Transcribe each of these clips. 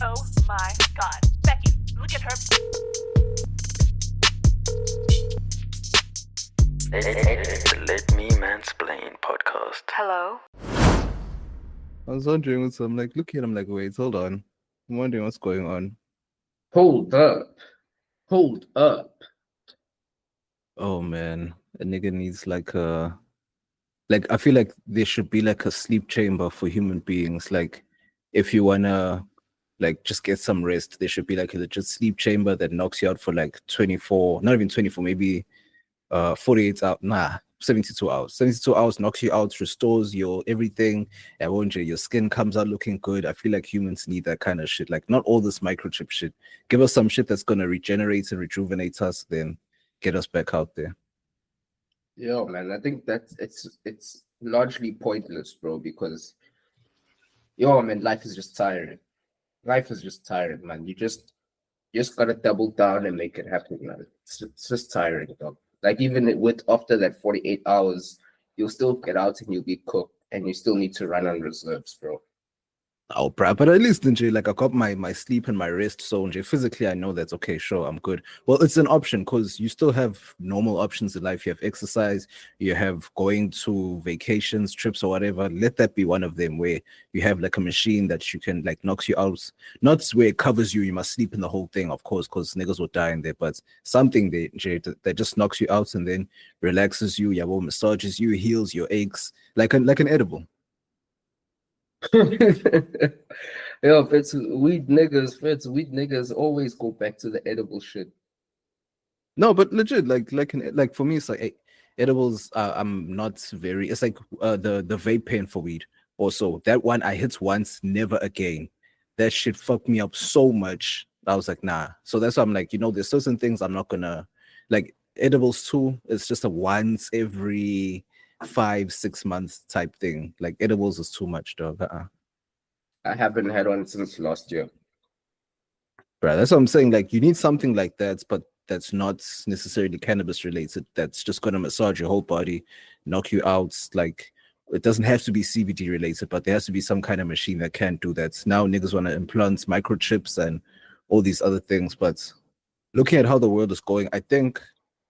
Oh my god. Becky, look at her. Let Me Mansplain Podcast. Hello? I was wondering what's I'm like, looking at him like, wait, hold on. I'm wondering what's going on. Hold up. Oh man, a nigga needs like I feel like there should be like a sleep chamber for human beings. Like if you wanna like just get some rest, there should be like a legit sleep chamber that knocks you out for like 24, not even 24, maybe 48 hours, 72 hours. 72 hours knocks you out, restores your everything, and your skin comes out looking good. I feel like humans need that kind of shit. Like not all this microchip shit. Give us some shit that's gonna regenerate and rejuvenate us, then get us back out there. Yo, man, I think that it's largely pointless, bro, because man, life is just tiring. Life is just tiring, man. You just gotta double down and make it happen, man. It's just tiring, dog. Like even with after that 48 hours, you'll still get out and you'll be cooked, and you still need to run on reserves, bro. Oh, bruh, but at least, Nj, like I got my sleep and my rest. So, Nj, physically, I know that's okay. Sure, I'm good. Well, it's an option because you still have normal options in life. You have exercise, you have going to vacations, trips, or whatever. Let that be one of them where you have like a machine that you can like knocks you out. Not where it covers you. You must sleep in the whole thing, of course, because niggas will die in there. But something that, Nj, that just knocks you out and then relaxes you. Yeah, well, massages you, heals your aches, like an edible. Yo, if weed niggas always go back to the edible shit. No, but legit, like for me, it's like edibles. I'm not very. It's like the vape pen for weed. Also, that one I hit once, never again. That shit fucked me up so much. I was like, nah. So that's why I'm like, there's certain things I'm not gonna like. Edibles too. It's just a once every 5-6 months type thing. Like edibles is too much, dog. I haven't had one since last year. Right, that's what I'm saying. Like, you need something like that, but that's not necessarily cannabis related. That's just gonna massage your whole body, knock you out. Like, it doesn't have to be CBD related, but there has to be some kind of machine that can do that. Now niggas want to implant microchips and all these other things. But looking at how the world is going, I think,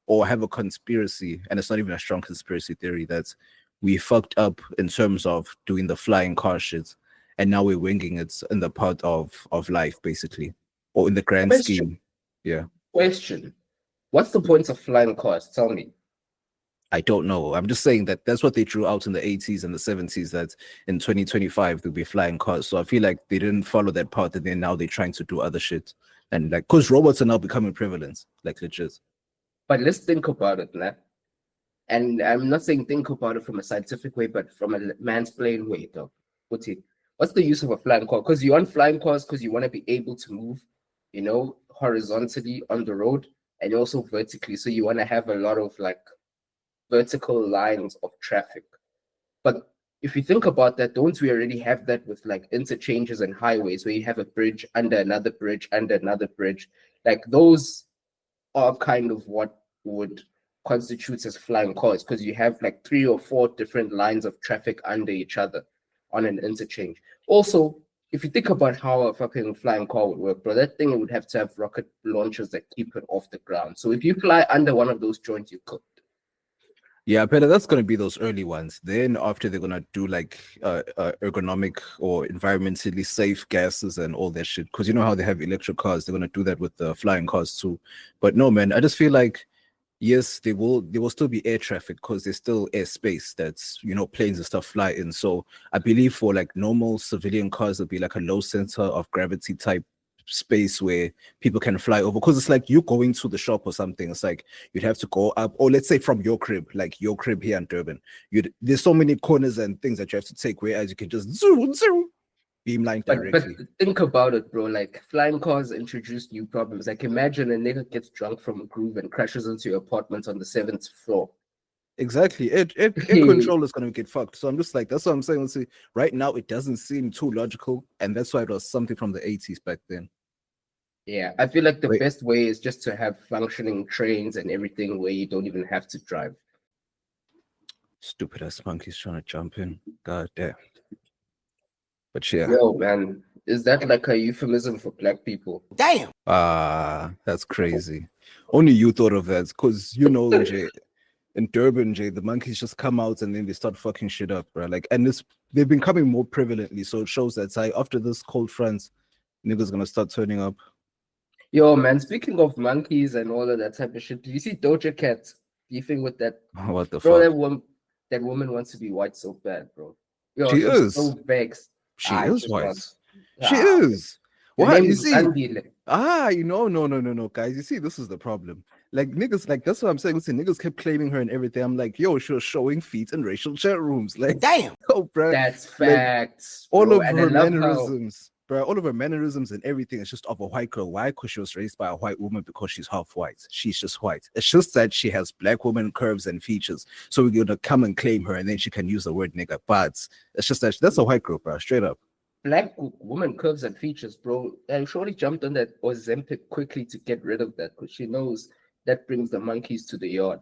or have a conspiracy, and it's not even a strong conspiracy theory, that we fucked up in terms of doing the flying car shit, and now we're winging it in the part of life, basically, or in the grand scheme. Yeah. Question. What's the point of flying cars? Tell me. I don't know. I'm just saying that that's what they drew out in the 80s and the 70s, that in 2025 there'll be flying cars. So I feel like they didn't follow that part, and then now they're trying to do other shit. And like, because robots are now becoming prevalent, like legit. But let's think about it, man. And I'm not saying think about it from a scientific way, but from a mansplain way, though. What's the use of a flying car? Because you want flying cars because you want to be able to move, horizontally on the road and also vertically. So you want to have a lot of like vertical lines of traffic. But if you think about that, don't we already have that with like interchanges and highways where you have a bridge under another bridge under another bridge? Like those are kind of what would constitute as flying cars, because you have like 3 or 4 different lines of traffic under each other on an interchange. Also, if you think about how a fucking flying car would work, bro, that thing would have to have rocket launchers that keep it off the ground. So if you fly under one of those joints, you're cooked. Yeah, but that's gonna be those early ones. Then after they're gonna do like ergonomic or environmentally safe gases and all that shit. Because you know how they have electric cars, they're gonna do that with the flying cars too. But no, man, I just feel like yes, there will still be air traffic because there's still airspace that's planes and stuff fly in. So I believe for like normal civilian cars, there'll be like a low center of gravity type space where people can fly over, because it's like you going to the shop or something. It's like you'd have to go up, or let's say from your crib, like your crib here in Durban, there's so many corners and things that you have to take, whereas you can just zoom beamline directly. But think about it, bro. Like flying cars introduce new problems. Like imagine a nigga gets drunk from a groove and crashes into your apartment on the 7th floor. Exactly. Air control is going to get fucked. So I'm just like, that's what I'm saying. Let's see, right now it doesn't seem too logical, and that's why it was something from the 80s back then. Yeah, I feel like the best way is just to have functioning trains and everything where you don't even have to drive. Stupid ass monkeys trying to jump in. God damn. But yeah. Yo, man, Is that like a euphemism for black people? That's crazy. Only you thought of that, because Jay, in Durban, Jay, the monkeys just come out and then they start fucking shit up, bro. Like, and they've been coming more prevalently, so it shows that after this cold front, niggas gonna start turning up. Yo, man, speaking of monkeys and all of that type of shit, do you see Doja Cat beefing with that? What the Bro, fuck? that woman wants to be white so bad, bro. Yo, She she's is. so vexed. She is just white. wants- She Ah, is. Your What name you is see? Andile. No, guys. You see, this is the problem. Like niggas, like that's what I'm saying. Listen, niggas kept claiming her and everything. I'm like, yo, she was showing feet in racial chat rooms. Like, damn, oh, bro. That's Like, facts. all bro. of And her I love mannerisms, bro. All of her mannerisms and everything is just of a white girl. Why? Because she was raised by a white woman. Because she's half white. She's just white. It's just that she has black woman curves and features. So we're gonna come and claim her, and then she can use the word nigga. But it's just that that's a white girl, bro. Straight up. Black woman curves and features, bro. And Shorty jumped on that Ozempic quickly to get rid of that because she knows that brings the monkeys to the yard.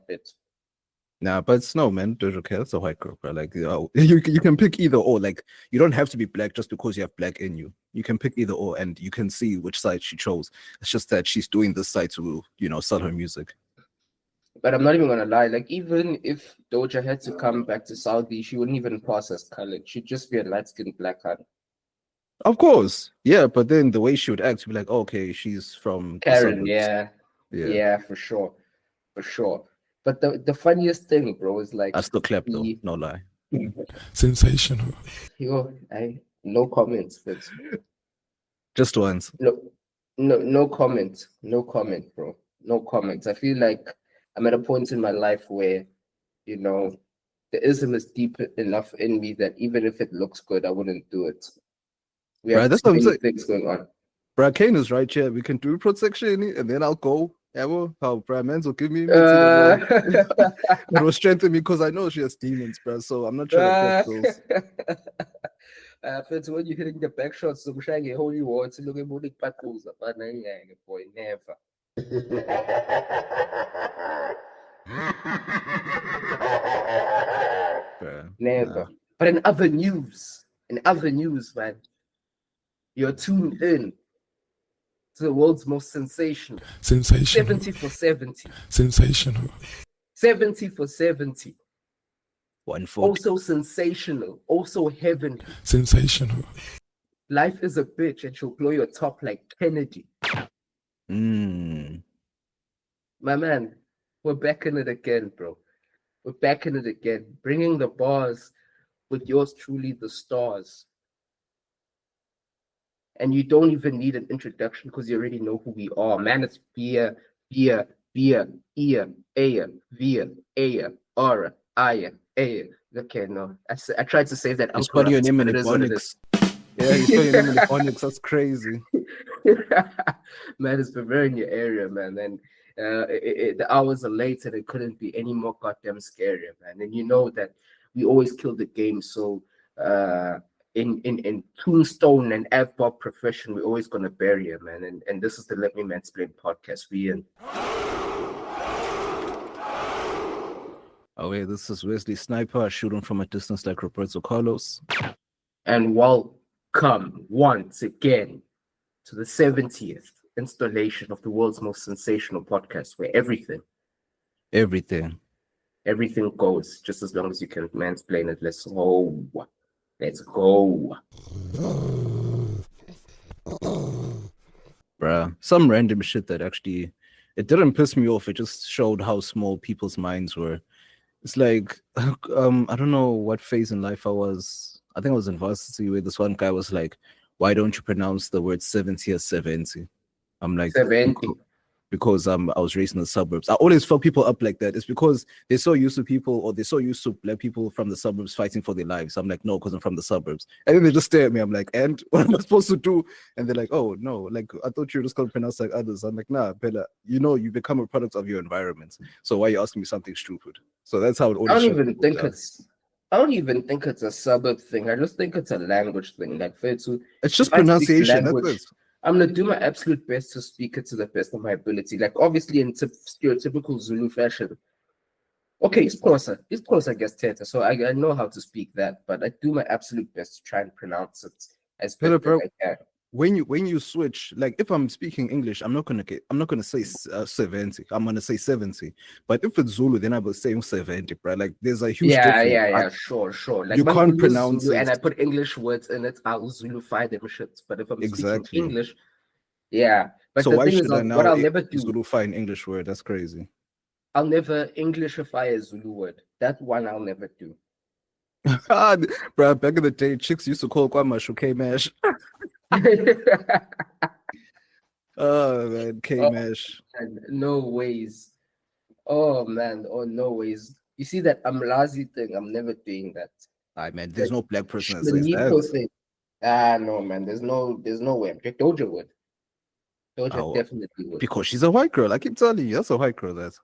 Nah, but it's no, man. Doja Cat, that's a white girl, bro. Like, you can pick either or. Like, you don't have to be black just because you have black in you. You can pick either or, and you can see which side she chose. It's just that she's doing this side to, sell her music. But I'm not even gonna lie. Like, even if Doja had to come back to Saudi, she wouldn't even pass as colored. She'd just be a light-skinned black honey. Of course, yeah. But then the way she would act, would be like, oh, okay, she's from the Karen, suburbs. yeah, for sure. But the funniest thing, bro, is like I still clap though, no lie. Sensational. No comments, but Just once. no comment, bro. No comments. I feel like I'm at a point in my life where, the ism is deep enough in me that even if it looks good, I wouldn't do it. We have that's too what I'm many saying. things going on. Bro, Kane is right here. We can do protection and then I'll go. Yeah, well, how bro, man's will give me it will strengthen me because I know she has demons, bro. So I'm not trying to get those. But when you're hitting the back shots, I'm trying to holy words, look at Monique Pacuza, but boy, never. Never. Nah. But in other news, man, you're tuned in to the world's most sensational. 70 for 70. Sensational. 70 for 70. 140. Also sensational. Also heavenly. Sensational. Life is a bitch and she'll blow your top like Kennedy. Mm. My man, we're back in it again, bro. We're back in it again. Bringing the bars with yours truly, the stars. And you don't even need an introduction because you already know who we are. Man, it's beer, ear, air, veer, air, Okay, no. I tried to say that. You spell your name in Ebonics. Yeah, you spell your name in Ebonics. That's crazy. Man, it's Bavaria in your area, man. And the hours are late and it couldn't be any more goddamn scarier, man. And you know that we always kill the game. So in Tombstone and Avbob profession, we're always gonna bury you, man. And this is the Let Me Mansplain podcast. We in. Oh yeah, this is Wesley Sniper shooting from a distance like Roberto Carlos. And welcome once again to the 70th installation of the world's most sensational podcast, where everything goes, just as long as you can mansplain it. Let's go. Bruh, some random shit that actually, it didn't piss me off. It just showed how small people's minds were. It's like, I don't know what phase in life I was. I think I was in varsity where this one guy was like, why don't you pronounce the word 70 as 70? I'm like, 70. Because I was raised in the suburbs. I always fuck people up like that. It's because they're so used to people, or they're so used to black people from the suburbs fighting for their lives. I'm like, no, because I'm from the suburbs. And then they just stare at me. I'm like, and what am I supposed to do? And they're like, oh no, like I thought you were just gonna pronounce like others. I'm like, nah, Bella, you become a product of your environment. So why are you asking me something stupid? So that's how it always. I don't even think it's a suburb thing. I just think it's a language thing. Like, it's just pronunciation. That's it. I'm gonna do my absolute best to speak it to the best of my ability. Like, obviously in stereotypical Zulu fashion. Okay, it's closer, I guess, Teta. So I know how to speak that, but I do my absolute best to try and pronounce it as best as I can. when you switch, like if I'm speaking English, I'm not gonna say 70. I'm gonna say 70. But if it's Zulu, then I will say 70, bro. Like there's a huge difference. Sure. Like You when can't use pronounce Zulu and I it put English words in it, I'll Zulufy them shits. But if I'm speaking exactly. English, yeah. But So the why thing is, should I what now I'll never do, Zulufy an English word? That's crazy. I'll never Englishify a Zulu word. That one I'll never do. Bro, back in the day, chicks used to call Kwamash K-Mash. Oh man, K-Mash. No ways. Oh man, no ways. You see that Amlazi thing? I'm never doing that. Man, there's no black person that The says Nico that. thing. No man, there's no way. Doja would. Doja Oh, definitely would. because she's a white girl. I keep telling you, that's a white girl. That.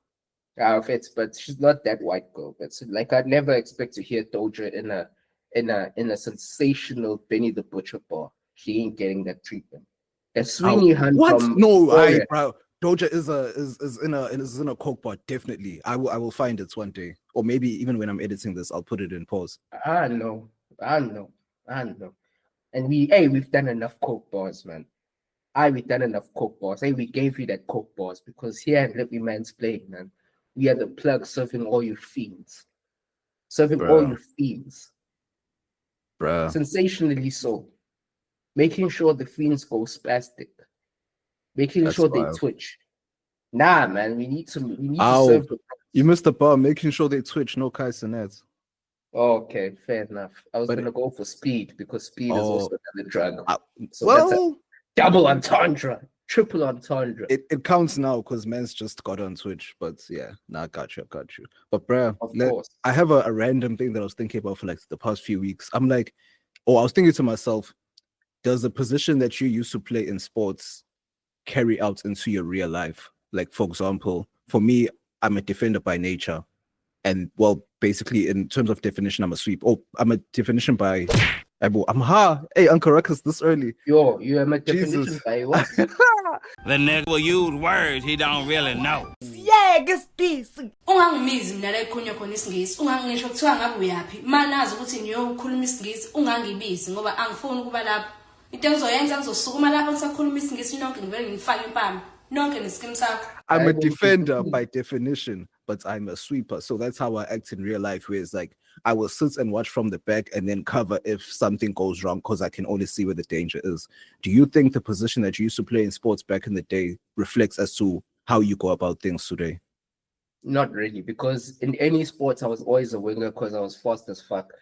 But she's not that white girl. But like I'd never expect to hear Doja in a sensational Benny the Butcher bar. She ain't getting that treatment. And Sweeney Hunt what? from No, Victoria. bro. Doja is in a coke bar. Definitely, I will find it one day, or maybe even when I'm editing this, I'll put it in pause. I know. And we've done enough coke bars, man. We've done enough coke bars. We gave you that coke bars because here at Let Me Mansplain, man, we are the plug serving all you fiends. All you fiends. Bruh. Sensationally so. Making sure the fiends go spastic. Making That's sure wild. they twitch. Nah, man, we need to serve the. You missed the bar, making sure they twitch, no Kais and Nets. Okay, fair enough. I was gonna go for speed because speed is also another drug. So that's a double entendre, triple entendre. It counts now because man's just got on Twitch, but yeah, I got you. But bruh, Of course. I have a random thing that I was thinking about for like the past few weeks. I'm like, I was thinking to myself, does the position that you used to play in sports carry out into your real life? Like, for example, for me, I'm a defender by nature. And well, basically, in terms of definition, I'm a sweep. I'm a definition by. Hey, Uncle Ruckus, this early. Yo, you am a definition by what? The nigga will use words he don't really know. Yeah, this. Ungangimizi mina la ekhulunywa khona isingisi, ungangisho kuthiwa ngabe uyaphi. Manazi ukuthi ngiyokhuluma isingisi, ungangibizi ngoba angifuni ukuba lapho. Into engizoyenza ngizosukuma lapho ngisakhuluma isingisi nonke ngivele ngifake impama. Nonke neskim sakho. I'm a defender by definition, but I'm a sweeper. So that's how I act in real life, where it's like I will sit and watch from the back and then cover if something goes wrong because I can only see where the danger is. Do you think the position that you used to play in sports back in the day reflects as to how you go about things today? Not really, because in any sports I was always a winger because I was fast as fuck.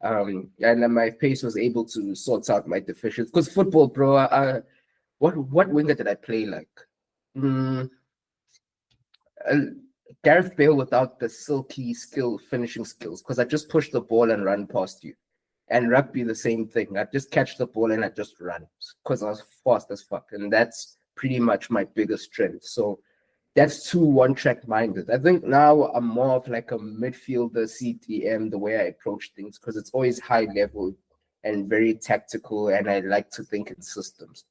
And then my pace was able to sort out my deficiencies. Because football, bro, what winger did I play like? Gareth Bale without the silky finishing skills, because I just push the ball and run past you. And rugby, the same thing. I just catch the ball and I just run because I was fast as fuck. And that's pretty much my biggest strength. So that's too one-track minded. I think now I'm more of like a midfielder, CTM, the way I approach things, because it's always high level and very tactical, and I like to think in systems.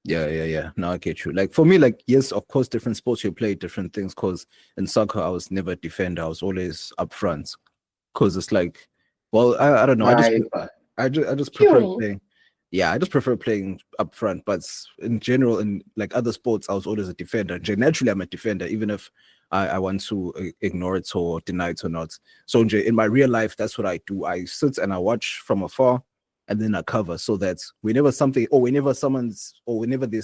Yeah. No, I get you. Like for me, like, yes, of course, different sports you play different things. Because in soccer, I was never a defender. I was always up front. Because it's like, well, I don't know. I just prefer playing. Yeah, I just prefer playing up front. But in general, in like other sports, I was always a defender. Naturally, I'm a defender, even if I want to ignore it or deny it or not. So in my real life, that's what I do. I sit and I watch from afar. And then I cover so that whenever there's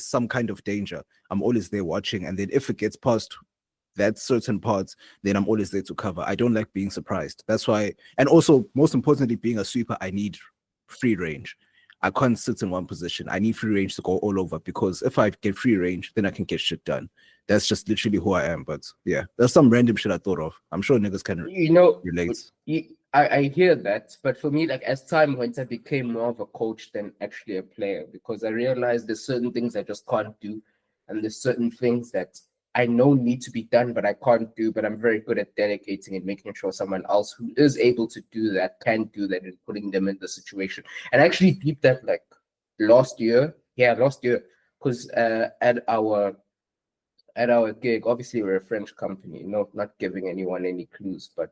some kind of danger, I'm always there watching. And then if it gets past that certain part, then I'm always there to cover. I don't like being surprised. That's why. And also, most importantly, being a sweeper, I need free range. I can't sit in one position. I need free range to go all over, because if I get free range, then I can get shit done. That's just literally who I am. But yeah, there's some random shit I thought of. I'm sure niggas can relate. I hear that, but for me, like as time went, I became more of a coach than actually a player, because I realized there's certain things I just can't do, and there's certain things that I know need to be done, but I can't do. But I'm very good at delegating and making sure someone else who is able to do that can do that, and putting them in the situation. And I actually did that like last year, because at our gig, obviously we're a French company, not giving anyone any clues, but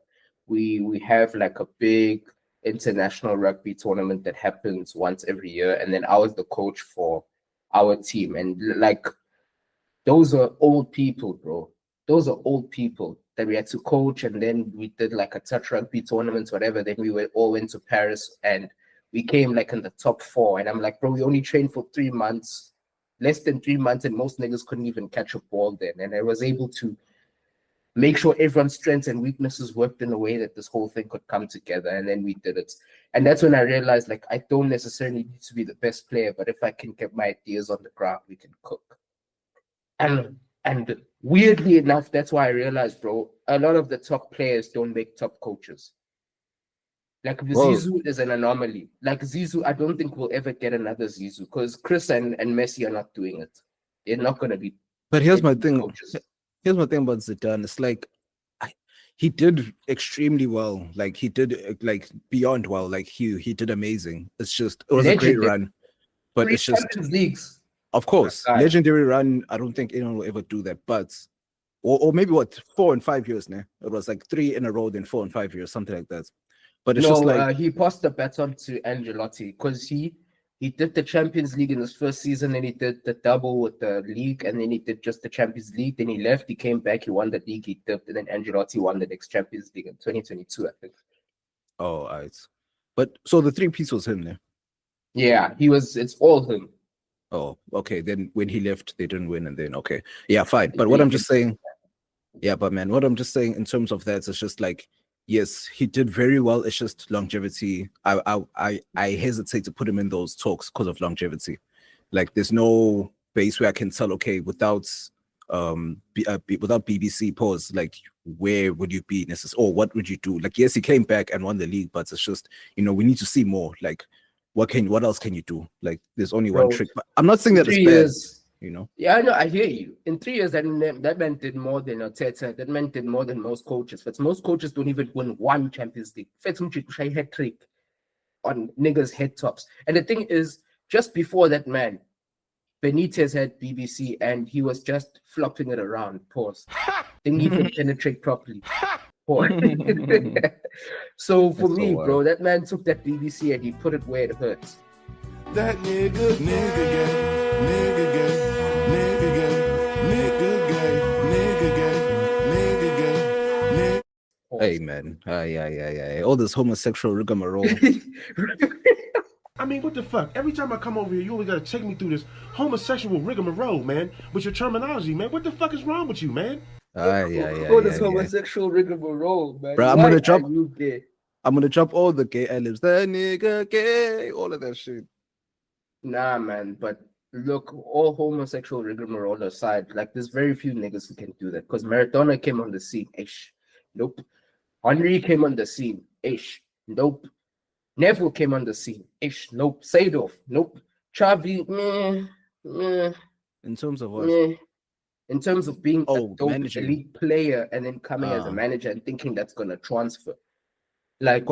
we have like a big international rugby tournament that happens once every year, and then I was the coach for our team. And like, those are old people, bro. Those are old people that we had to coach, and then we did like a touch rugby tournament, whatever. Then we all went to Paris, and we came like in the top 4. And I'm like, bro, we only trained for 3 months, less than 3 months, and most niggas couldn't even catch a ball then. And I was able to make sure everyone's strengths and weaknesses worked in a way that this whole thing could come together. And then we did it. And that's when I realized, like, I don't necessarily need to be the best player, but if I can get my ideas on the ground, we can cook. And weirdly enough, that's why I realized, bro, a lot of the top players don't make top coaches. Like Zizou is an anomaly. Like Zizou, I don't think we'll ever get another Zizou because Chris and Messi are not doing it. They're not going to be. But here's my thing. Coaches. Here's my thing about Zidane. It's like he did extremely well. Like he did like beyond well. Like he did amazing. It's just it was a great run, but 3 it's just Champions Leagues. Of course, legendary run. I don't think anyone will ever do that. But or maybe what 4 and 5 years now. It was like 3 in a row, then 4 and 5 years, something like that. But it's just like he passed the baton to Ancelotti because he did the Champions League in his first season, and he did the double with the league, and then he did just the Champions League. Then he left, he came back, he won the league, he dipped, and then Ancelotti won the next Champions League in 2022, I think. Oh, all right. But so the 3-piece was him there. Yeah, it's all him. Oh, okay. Then when he left, they didn't win, and then okay, yeah, fine. But what I'm just saying, yeah, but man, what I'm just saying in terms of that, it's just like, yes, he did very well. It's just longevity. I hesitate to put him in those talks because of longevity. Like, there's no base where I can tell, okay, without BBC pause, like, where would you be necessarily, or what would you do? Like, yes, he came back and won the league, but it's just, we need to see more. Like, what else can you do? Like, there's only one trick. But I'm not saying that it's bad, Yeah, I know, I hear you. In 3 years, that man did more than Arteta. That man did more than most coaches. But most coaches don't even win 1 Champions League. Fetumchi hat trick on niggas' head tops. And the thing is, just before that man, Benitez had BBC, and he was just flopping it around. Pause. Didn't even penetrate properly. So for me, bro, that man took that BBC and he put it where it hurts. That nigga gay. Hey man, yeah. All this homosexual rigmarole. I mean, what the fuck? Every time I come over here, you always gotta take me through this homosexual rigmarole, man, with your terminology, man. What the fuck is wrong with you, man? All this homosexual rigmarole, man. Bro, I'm gonna drop all the gay ad-libs. That nigga gay, all of that shit. Nah, man, but look, all homosexual rigmarole aside, like, there's very few niggas who can do that. Because Maradona came on the scene, ish. Nope. Henry came on the scene, ish. Nope. Neville came on the scene, ish. Nope. Seedorf, nope. Xavi, meh. In terms of what? In terms of being a dope elite player and then coming as a manager and thinking that's gonna transfer. Like,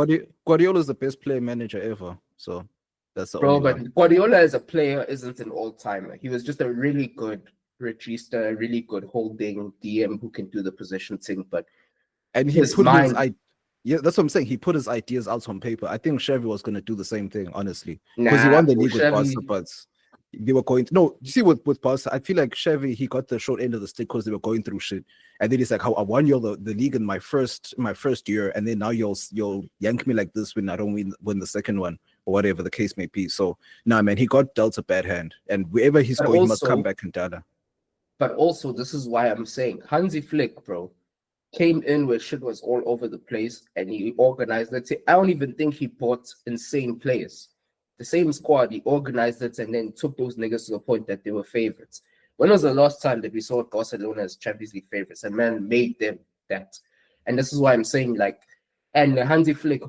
Guardiola's the best player manager ever. So that's the only one. Guardiola as a player isn't an all-timer. He was just a really good regista, a really good holding DM who can do the position thing. And he put his that's what I'm saying. He put his ideas out on paper. I think Xavi was gonna do the same thing, honestly, because he won the league with Barca, but they were going. You see, with Barca, I feel like Xavi, he got the short end of the stick because they were going through shit, and then he's like, "How I won you the league in my first year, and then now you'll yank me like this when I don't win the second one, or whatever the case may be." So, nah, man, he got dealt a bad hand, and wherever he's going, he must come back and data. But also, this is why I'm saying Hansi Flick, bro, came in where shit was all over the place, and he organized it. I don't even think he bought insane players. The same squad, he organized it and then took those niggas to the point that they were favorites. When was the last time that we saw Barcelona as Champions League favorites? And man made them that. And this is why I'm saying, like, and Hansi Flick,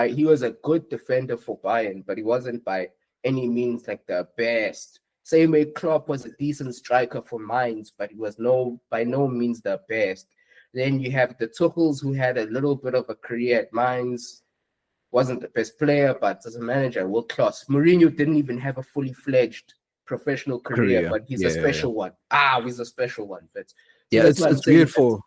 he was a good defender for Bayern, but he wasn't by any means like the best. Same way Klopp was a decent striker for Mainz, but he was by no means the best. Then you have the Tuchels, who had a little bit of a career at Mainz. Wasn't the best player, but as a manager, world class. Mourinho didn't even have a fully fledged professional career, but he's a special one. He's a special one. But it's weird for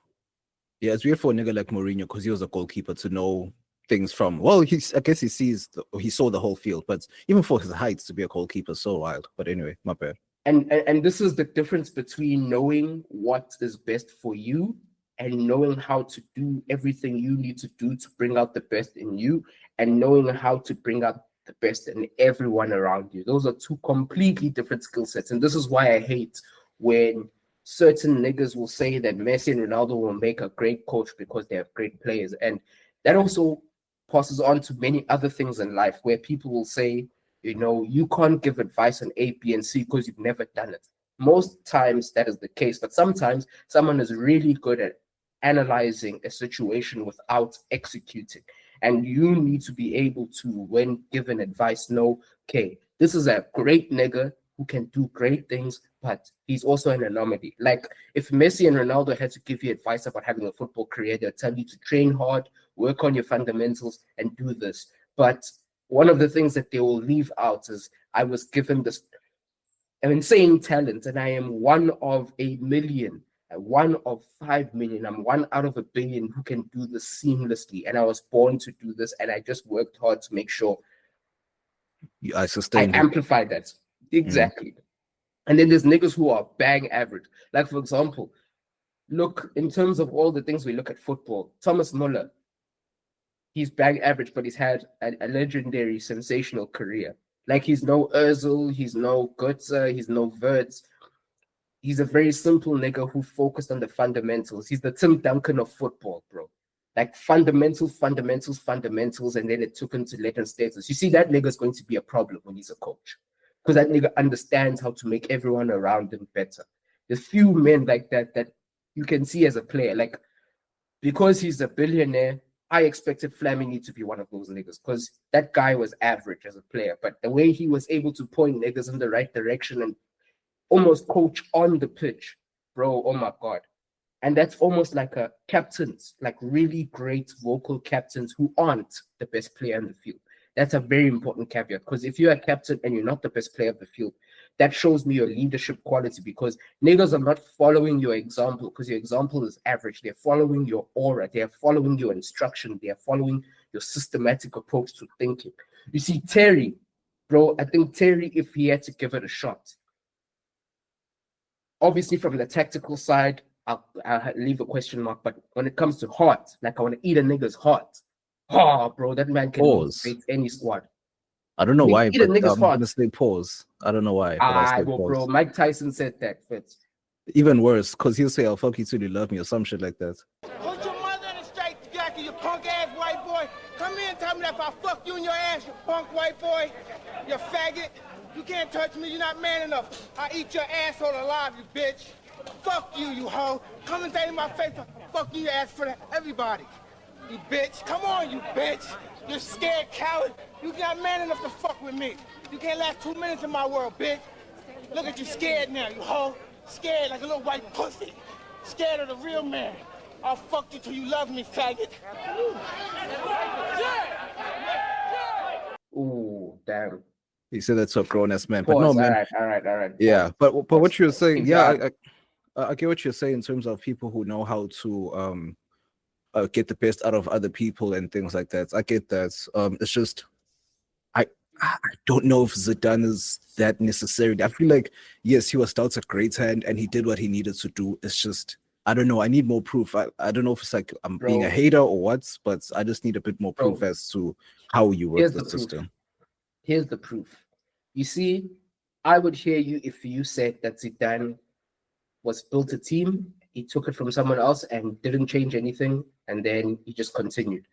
a nigga like Mourinho, because he was a goalkeeper, to know things from. Well, I guess he saw the whole field, but even for his heights to be a goalkeeper, so wild. But anyway, my bad. And this is the difference between knowing what is best for you and knowing how to do everything you need to do to bring out the best in you, and knowing how to bring out the best in everyone around you. Those are two completely different skill sets. And this is why I hate when certain niggas will say that Messi and Ronaldo will make a great coach because they have great players. And that also passes on to many other things in life, where people will say, you know, you can't give advice on A, B, and C because you've never done it. Most times that is the case, but sometimes someone is really good at analyzing a situation without executing. And you need to be able to, when given advice, know, okay, this is a great nigga who can do great things, but he's also an anomaly. Like if Messi and Ronaldo had to give you advice about having a football career, they'll tell you to train hard, work on your fundamentals, and do this. But one of the things that they will leave out is, I was given this insane talent, and I am one of a million, one of 5 million. I'm one out of a billion who can do this seamlessly. And I was born to do this, and I just worked hard to make sure I I amplify that. Exactly. And then there's niggas who are bang average. Like, for example, look, in terms of all the things we look at football, Thomas Muller, he's bang average, but he's had a legendary, sensational career. Like, he's no Özil, he's no Götze, he's no Wirtz. He's a very simple nigga who focused on the fundamentals. He's the Tim Duncan of football, bro. Like fundamentals, and then it took him to legend status. You see, that nigga's going to be a problem when he's a coach, because that nigga understands how to make everyone around him better. There's few men like that you can see as a player. Like, because he's a billionaire, I expected Flamini to be one of those niggas, because that guy was average as a player. But the way he was able to point niggas in the right direction and almost coach on the pitch, bro, oh my God. And that's almost like a captains, like really great vocal captains who aren't the best player in the field. That's a very important caveat, because if you're a captain and you're not the best player of the field, that shows me your leadership quality, because niggas are not following your example because your example is average. They're following your aura. They're following your instruction. They're following your systematic approach to thinking. You see, Terry, bro, I think Terry, if he had to give it a shot, obviously from the tactical side, I'll leave a question mark, but when it comes to heart, like I want to eat a nigga's heart. Oh, bro, that man can motivate any squad. I don't know why, but I'm going to say pause. I don't know why. Well, bro, Mike Tyson said that, Fitz. Even worse, because he'll say, I'll fuck you till you love me, or some shit like that. Put your mother in a straight jacket, you punk ass white boy. Come here and tell me that if I fuck you in your ass, you punk white boy, you faggot. You can't touch me, you're not man enough. I eat your asshole alive, you bitch. Fuck you, you hoe. Come and say in my face, fuck you, ass for everybody. You bitch. Come on, you bitch. You're scared coward. You not man enough to fuck with me. You can't last 2 minutes in my world, bitch. Look at you scared now, you hoe. Scared like a little white pussy. Scared of the real man. I'll fuck you till you love me, faggot. Ooh, damn. He said that's a grown-ass man. But no, man. All right. Yeah, but what you're saying, yeah, I get what you're saying in terms of people who know how to get the best out of other people and things like that. I get that. It's just I don't know if Zidane is that necessarily. I feel like, yes, he was dealt a great hand and he did what he needed to do. It's just, I don't know. I need more proof. I don't know if it's like I'm being a hater or what, but I just need a bit more proof as to how you work the system. Here's the proof. You see, I would hear you if you said that Zidane was built a team, he took it from someone else and didn't change anything, and then he just continued.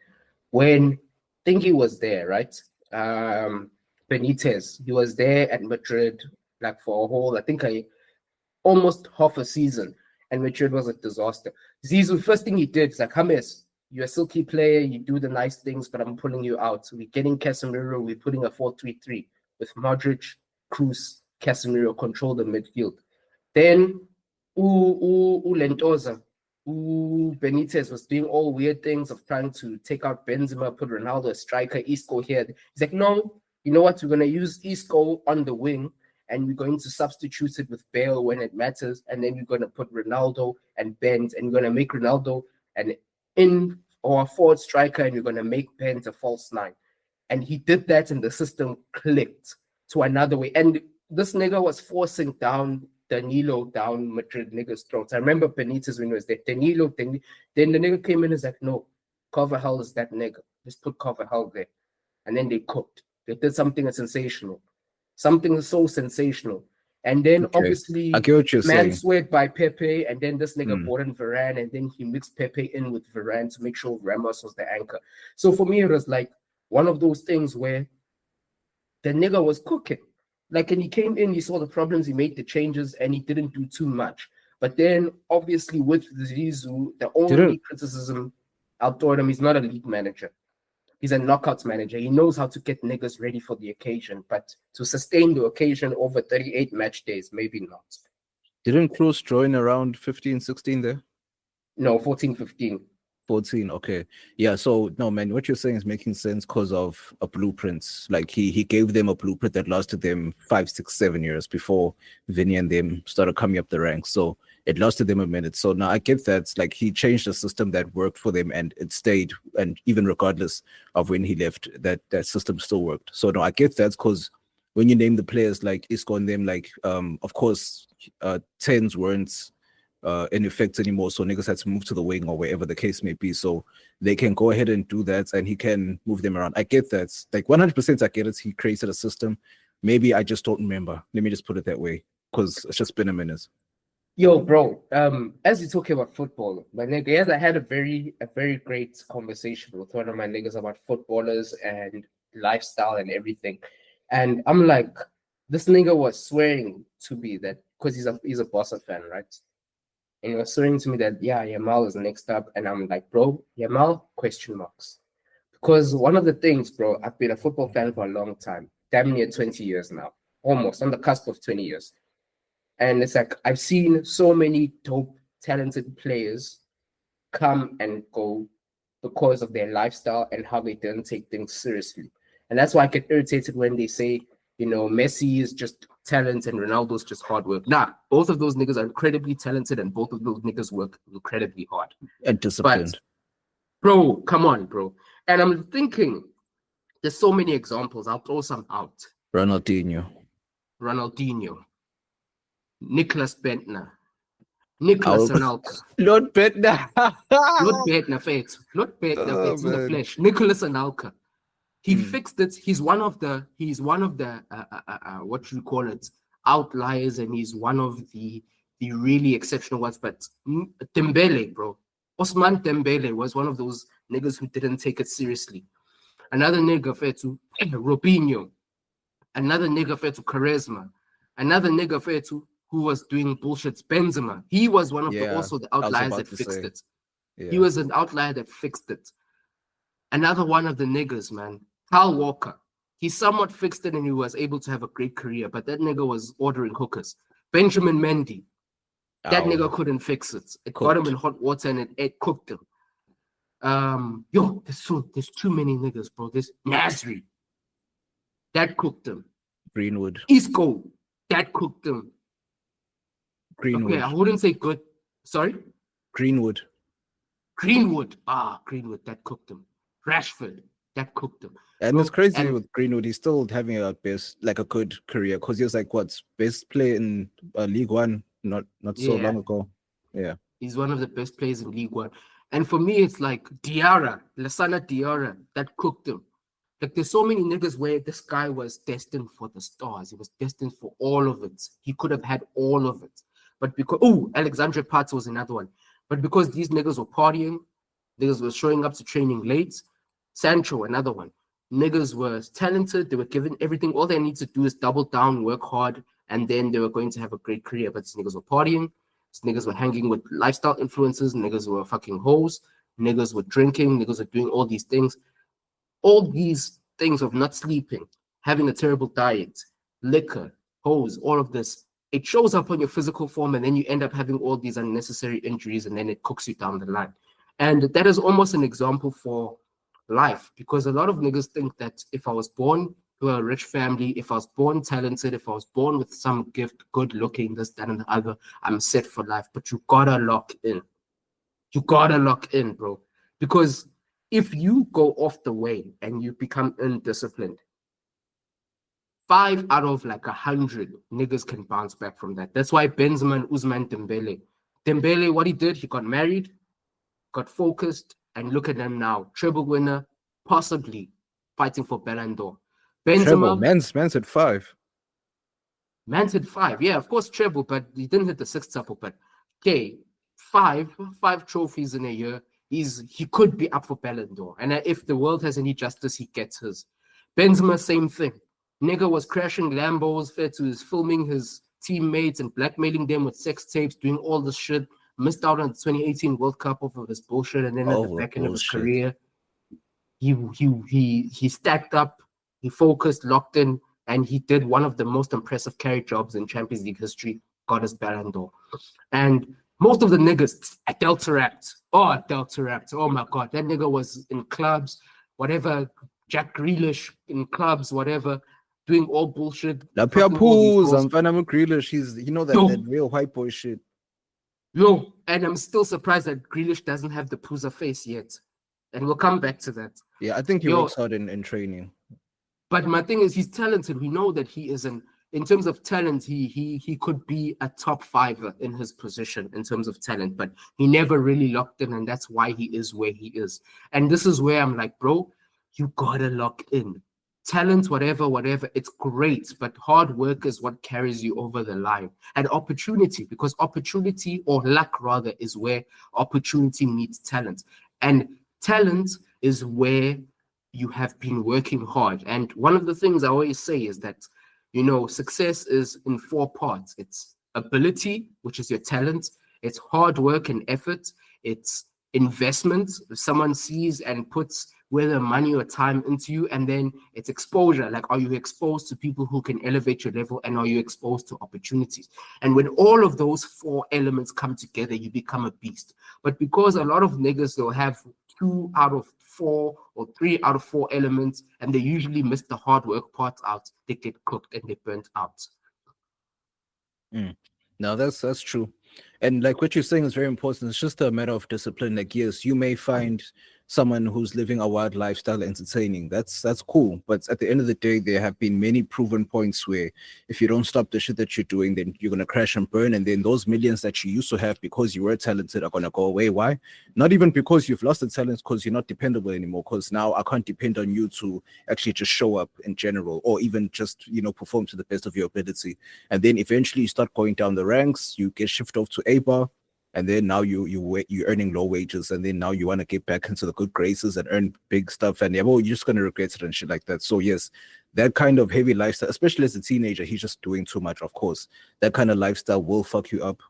When I think he was there, right? Benitez, he was there at Madrid like for a whole, I think almost half a season, and Madrid was a disaster. Zizou, first thing he did is like, James, you're a silky player, you do the nice things, but I'm pulling you out. So we're getting Casemiro, we're putting a 4-3-3 with Modric, Kroos, Casemiro control the midfield. Then Lentosa, Benitez was doing all weird things of trying to take out Benzema, put Ronaldo as striker, Isco here. He's like, no, you know what? We're going to use Isco on the wing, and we're going to substitute it with Bale when it matters, and then we're going to put Ronaldo and Benz, and we're going to make Ronaldo an or a forward striker and you're going to make Pence a false nine. And he did that and the system clicked to another way. And this nigga was forcing down Danilo down Madrid niggas' throats. I remember Benitez when he was there. Danilo, then the nigga came in and was like, no, Carvajal is that nigga. Just put Carvajal there. And then they cooked. They did something sensational. Something so sensational. And then obviously I get what you're saying. sweat by Pepe, and then this nigga brought in Varane, and then he mixed Pepe in with Varane to make sure Ramos was the anchor. So for me, it was like one of those things where the nigga was cooking. Like, and he came in, he saw the problems, he made the changes, and he didn't do too much. But then, obviously, with Zizou, the only criticism I'll throw at him, he's not a league manager. He's a knockouts manager. He knows how to get niggas ready for the occasion, but to sustain the occasion over 38 match days, maybe not. Didn't Kroos join around 15, 16 there? No, 14, 15. 14, okay. Yeah, so no, man, what you're saying is making sense because of a blueprint. Like he gave them a blueprint that lasted them 5, 6, 7 years before Vinny and them started coming up the ranks. So it lasted them a minute. So now I get that. Like he changed a system that worked for them and it stayed. And even regardless of when he left, that system still worked. So no, I get that because when you name the players like Isco and them, like of course 10s weren't in effect anymore, so niggas had to move to the wing or wherever the case may be, so they can go ahead and do that and he can move them around. I get that, like 100% I get it. He created a system. Maybe I just don't remember. Let me just put it that way because it's just been a minute. Yo, bro, as you're talking about football, my nigga, yes, I had a very great conversation with one of my niggas about footballers and lifestyle and everything, and I'm like, this nigga was swearing to me that because he's a Barca fan, right? And he was swearing to me that, yeah, Yamal is next up. And I'm like, bro, Yamal, question marks. Because one of the things, bro, I've been a football fan for a long time, damn near 20 years now, almost on the cusp of 20 years. And it's like, I've seen so many dope, talented players come and go because of their lifestyle and how they didn't take things seriously. And that's why I get irritated when they say, you know, Messi is just talent and Ronaldo's just hard work. Nah, both of those niggas are incredibly talented and both of those niggas work incredibly hard. And disciplined. But, bro, come on, bro. And I'm thinking, there's so many examples. I'll throw some out. Ronaldinho. Nicholas Bentner. Nicholas Anelka. Lord Bentner. Lord Bentner, Faith in the flesh. Nicholas Anelka. He fixed it. He's one of the what you call it, outliers, and he's one of the really exceptional ones. But Dembele, bro, Osman Dembele was one of those niggas who didn't take it seriously. Another nigga fair to Robinho, another nigga fair to Charisma, another nigga fair to who was doing bullshit, Benzema. He was one of the outliers that fixed it. Yeah. He was an outlier that fixed it. Another one of the niggas, man, Kyle Walker. He somewhat fixed it and he was able to have a great career, but that nigga was ordering hookers. Benjamin Mendy. That nigga couldn't fix it. It got him in hot water and it cooked him. There's too many niggas, bro. There's Nasri. That cooked him. Greenwood. Isco. That cooked him. Greenwood. Okay, I wouldn't say good. Sorry? Greenwood. Greenwood. That cooked him. Rashford. That cooked him. And it's crazy with Greenwood. He's still having a good career because he was like best player in League One not so long ago. Yeah, he's one of the best players in League One. And for me, it's like Lassana Diarra, that cooked him. Like there's so many niggas where this guy was destined for the stars. He was destined for all of it. He could have had all of it, but because Alexandre Pato was another one. But because these niggas were partying, niggas were showing up to training late. Sancho, another one. Niggas were talented. They were given everything. All they need to do is double down, work hard, and then they were going to have a great career. But these niggas were partying. These niggas were hanging with lifestyle influencers. Niggas were fucking hoes. Niggas were drinking. Niggas were doing all these things. All these things of not sleeping, having a terrible diet, liquor, hoes, all of this. It shows up on your physical form, and then you end up having all these unnecessary injuries, and then it cooks you down the line. And that is almost an example for life, because a lot of niggas think that if I was born to a rich family, if I was born talented, if I was born with some gift, good looking, this, that, and the other, I'm set for life. But you gotta lock in. You gotta lock in, bro. Because if you go off the way and you become undisciplined, 5 out of like 100 niggas can bounce back from that. That's why Benzema and Usman Dembele, what he did, he got married, got focused, and look at him now. Treble winner, possibly fighting for Ballon d'Or. Treble. Benzema, Man's at 5. Man's hit 5. Yeah, of course, treble, but he didn't hit the 6th tuple. But okay, five trophies in a year. He could be up for Ballon d'Or. And if the world has any justice, he gets his. Benzema, same thing. Nigga was crashing Lambos, fair to his filming his teammates and blackmailing them with sex tapes, doing all this shit. Missed out on the 2018 World Cup off of his bullshit, and then at the back end of his career, he stacked up, he focused, locked in, and he did one of the most impressive carry jobs in Champions League history, got his Ballon d'Or. And most of the niggas at Delta Rapt, oh my God, that nigga was in clubs, whatever, Jack Grealish in clubs, whatever, doing all bullshit. Phuza, Grealish, he's, that real white boy shit. Yo, and I'm still surprised that Grealish doesn't have the Phuza face yet. And we'll come back to that. Yeah, I think he works hard in training. But my thing is, he's talented. We know that he is in terms of talent, he could be a top 5 in his position in terms of talent, but he never really locked in, and that's why he is where he is. And this is where I'm like, bro, you gotta lock in. Talent, whatever, it's great, but hard work is what carries you over the line. And opportunity, because opportunity, or luck rather, is where opportunity meets talent. And talent is where you have been working hard. And one of the things I always say is that, success is in 4 parts. It's ability, which is your talent. It's hard work and effort. It's investment. If someone sees and puts whether money or time into you, and then it's exposure. Like, are you exposed to people who can elevate your level, and are you exposed to opportunities? And when all of those 4 elements come together, you become a beast. But because a lot of niggas will have 2 out of 4 or 3 out of 4 elements, and they usually miss the hard work part out, they get cooked and they burnt out. No, that's true. And like what you're saying is very important. It's just a matter of discipline. Like, yes, you may find someone who's living a wild lifestyle entertaining. That's cool. But at the end of the day, there have been many proven points where if you don't stop the shit that you're doing, then you're gonna crash and burn. And then those millions that you used to have because you were talented are gonna go away. Why? Not even because you've lost the talent, because you're not dependable anymore. Because now I can't depend on you to actually just show up in general, or even just perform to the best of your ability. And then eventually you start going down the ranks, you get shifted off to A bar. And then now you're earning low wages, and then now you want to get back into the good graces and earn big stuff, and you're just gonna regret it and shit like that. So yes, that kind of heavy lifestyle, especially as a teenager, he's just doing too much. Of course, that kind of lifestyle will fuck you up,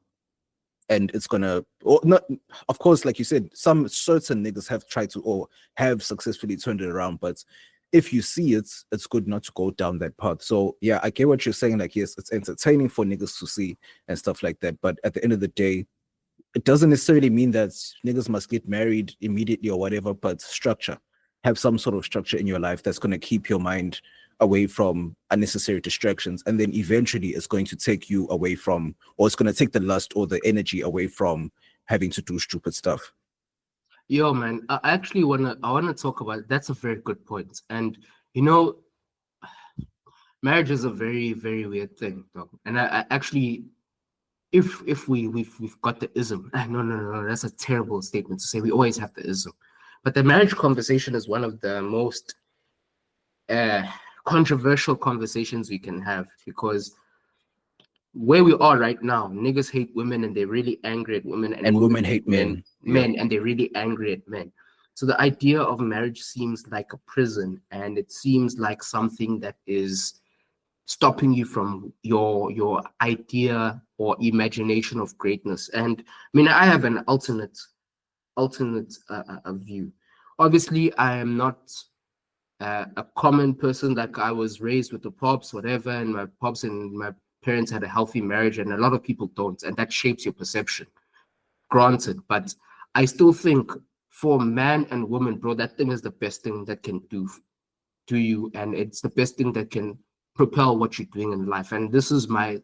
and it's gonna, or not. Of course, like you said, some certain niggas have tried to or have successfully turned it around, but if you see it, it's good not to go down that path. So yeah, I get what you're saying. Like, yes, it's entertaining for niggas to see and stuff like that, but at the end of the day, it doesn't necessarily mean that niggas must get married immediately or whatever, but structure. Have some sort of structure in your life that's going to keep your mind away from unnecessary distractions. And then eventually it's going to take you away from, or it's going to take the lust or the energy away from having to do stupid stuff. Yo, man, I actually wanna talk about, that's a very good point. And marriage is a very, very weird thing, though. And I actually, if we've got the ism, no, that's a terrible statement to say. We always have the ism, but the marriage conversation is one of the most controversial conversations we can have, because where we are right now, niggas hate women and they're really angry at women, and women hate men, and they're really angry at men. So the idea of marriage seems like a prison, and it seems like something that is stopping you from your idea or imagination of greatness. And I mean, I have an alternate view. Obviously, I am not a common person. Like, I was raised with the pops, whatever, and my pops and my parents had a healthy marriage, and a lot of people don't, and that shapes your perception. Granted, but I still think for man and woman, bro, that thing is the best thing that can do to you, and it's the best thing that can propel what you're doing in life. And this is my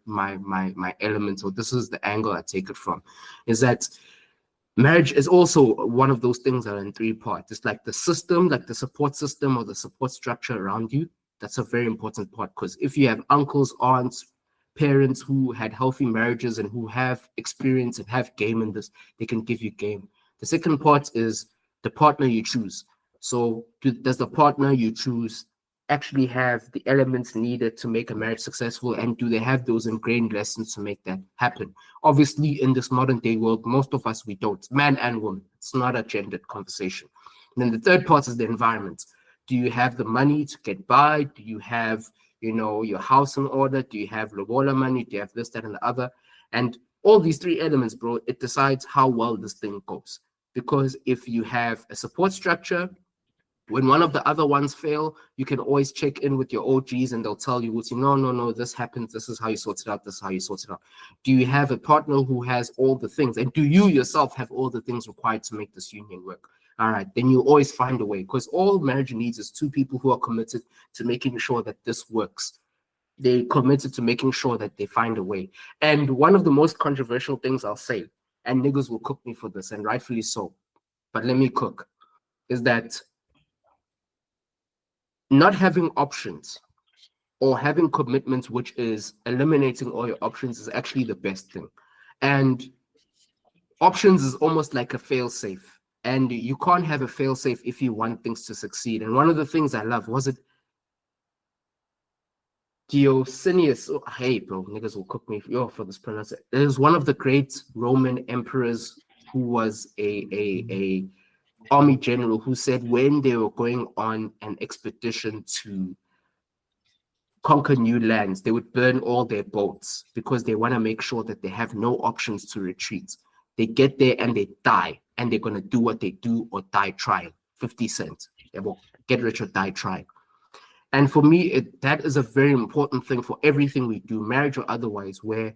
element, or this is the angle I take it from, is that marriage is also one of those things that are in three parts. It's like the system, like the support system or the support structure around you. That's a very important part, because if you have uncles, aunts, parents who had healthy marriages and who have experience and have game in this, they can give you game. The second part is the partner you choose. So does the partner you choose actually have the elements needed to make a marriage successful, and do they have those ingrained lessons to make that happen? Obviously, in this modern day world, most of us, we don't, man and woman. It's not a gendered conversation. And then the third part is the environment. Do you have the money to get by? Do you have, your house in order? Do you have lobola money? Do you have this, that, and the other? And all these three elements, bro, it decides how well this thing goes. Because if you have a support structure, when one of the other ones fail, you can always check in with your OGs and they'll tell you, no, this happens. This is how you sort it out. This is how you sort it out. Do you have a partner who has all the things? And do you yourself have all the things required to make this union work? All right, then you always find a way, because all marriage needs is two people who are committed to making sure that this works. They committed to making sure that they find a way. And one of the most controversial things I'll say, and niggas will cook me for this, and rightfully so, but let me cook, is that not having options or having commitments, which is eliminating all your options, is actually the best thing. And options is almost like a fail-safe. And you can't have a fail-safe if you want things to succeed. And one of the things I love, was it Diocletian? Oh, hey, bro, niggas will cook me for this pronunciation. It is one of the great Roman emperors who was a army general, who said when they were going on an expedition to conquer new lands, they would burn all their boats because they want to make sure that they have no options to retreat. They get there and they die, and they're going to do what they do or die trying. 50 cents. They will get rich or die trying. And for me, that is a very important thing for everything we do, marriage or otherwise, where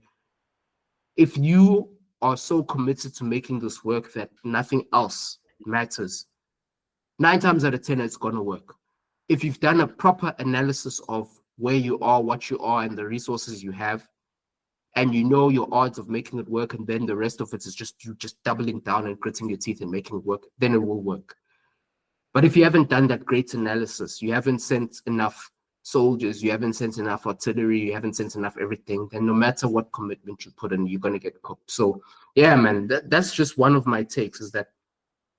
if you are so committed to making this work that nothing else matters, 9 times out of 10, it's going to work. If you've done a proper analysis of where you are, what you are, and the resources you have, and you know your odds of making it work, and then the rest of it is just you just doubling down and gritting your teeth and making it work, then it will work. But if you haven't done that great analysis, you haven't sent enough soldiers, you haven't sent enough artillery, you haven't sent enough everything, then no matter what commitment you put in, you're going to get cooked. So yeah, man, that's just one of my takes, is that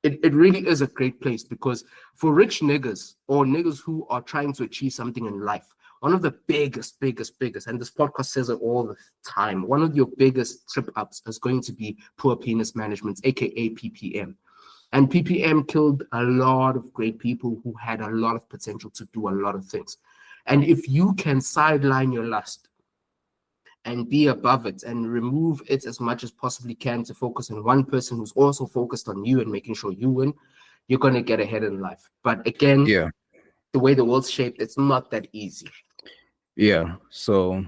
it really is a great place, because for rich niggas or niggas who are trying to achieve something in life, one of the biggest, and this podcast says it all the time, one of your biggest trip ups is going to be poor penis management, aka PPM. And PPM killed a lot of great people who had a lot of potential to do a lot of things. And if you can sideline your lust and be above it and remove it as much as possibly can to focus on one person who's also focused on you and making sure you win, you're going to get ahead in life. But again, the way the world's shaped, it's not that easy. Yeah, so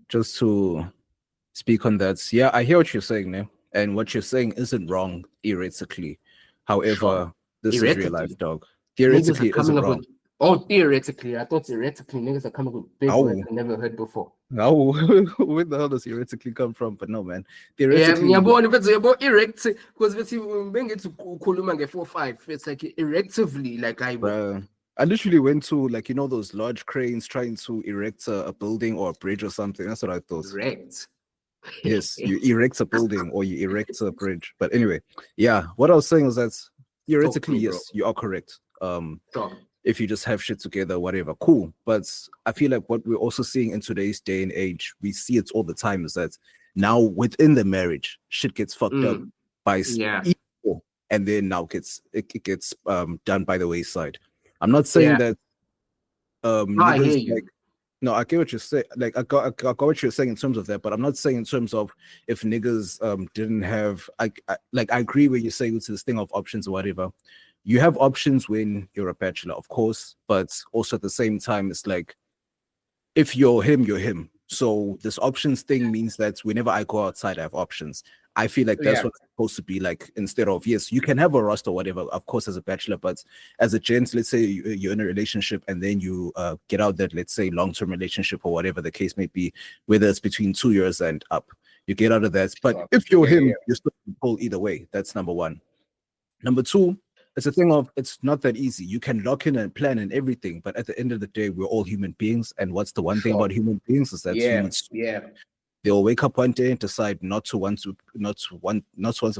just to speak on that, yeah, I hear what you're saying, man. And what you're saying isn't wrong theoretically. However, this is real life, dog. Theoretically, it isn't wrong. Theoretically. I thought theoretically niggas are coming with big words I never heard before. No, where the hell does theoretically come from? But no, man. Theoretically, because it's 4-5. It's like erectively, like I literally went to, like, those large cranes trying to erect a building or a bridge or something. That's what I thought. Erect. Yes, you erect a building or you erect a bridge. But anyway, yeah, what I was saying is that theoretically, yes, you are correct. If you just have shit together, whatever, cool. But I feel like what we're also seeing in today's day and age, we see it all the time, is that now within the marriage, shit gets fucked up by people, and then now it gets done by the wayside. I'm not saying that I hear you. No, I get what you're saying. Like, I got what you're saying in terms of that, but I'm not saying in terms of if niggas didn't have. I agree when you say it's this thing of options or whatever. You have options when you're a bachelor, of course, but also at the same time, it's like, if you're him, you're him. So this options thing means that whenever I go outside, I have options. I feel like that's what it's supposed to be like, instead of, yes, you can have a roster or whatever, of course, as a bachelor, but as a gent, let's say you're in a relationship and then you get out that, let's say, long-term relationship or whatever the case may be, whether it's between 2 years and up. You get out of that. But Sure. if you're Yeah, him, yeah. you're still pull either way. That's number one. Number two, it's a thing of it's not that easy. You can lock in and plan and everything, but at the end of the day, we're all human beings. And what's the one thing Sure. about human beings is that Yeah, humans yeah. they'll wake up one day and decide not to want to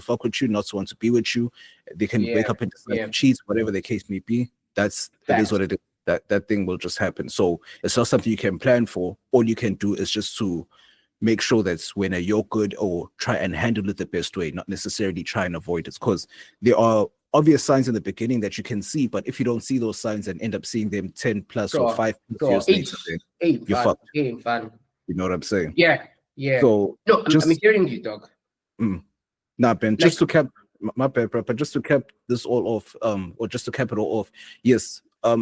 fuck with you, not to want to be with you. They can wake Yeah, up and decide yeah. to cheat, whatever the case may be. It is Facts. what it is. That thing will just happen. So it's not something you can plan for. All you can do is just to make sure that when you're good or try and handle it the best way, not necessarily try and avoid it. Because there are obvious signs in the beginning that you can see, but if you don't see those signs and end up seeing them 10 plus or Sure. 5 Sure. years later, then Ain't you're fun. fucked. Ain't fun. You know what I'm saying? Yeah, yeah. So No, I'm just hearing you, dog. nah, Ben, just to cap my bad, bro, but just to cap this all off, or just to cap it all off, yes.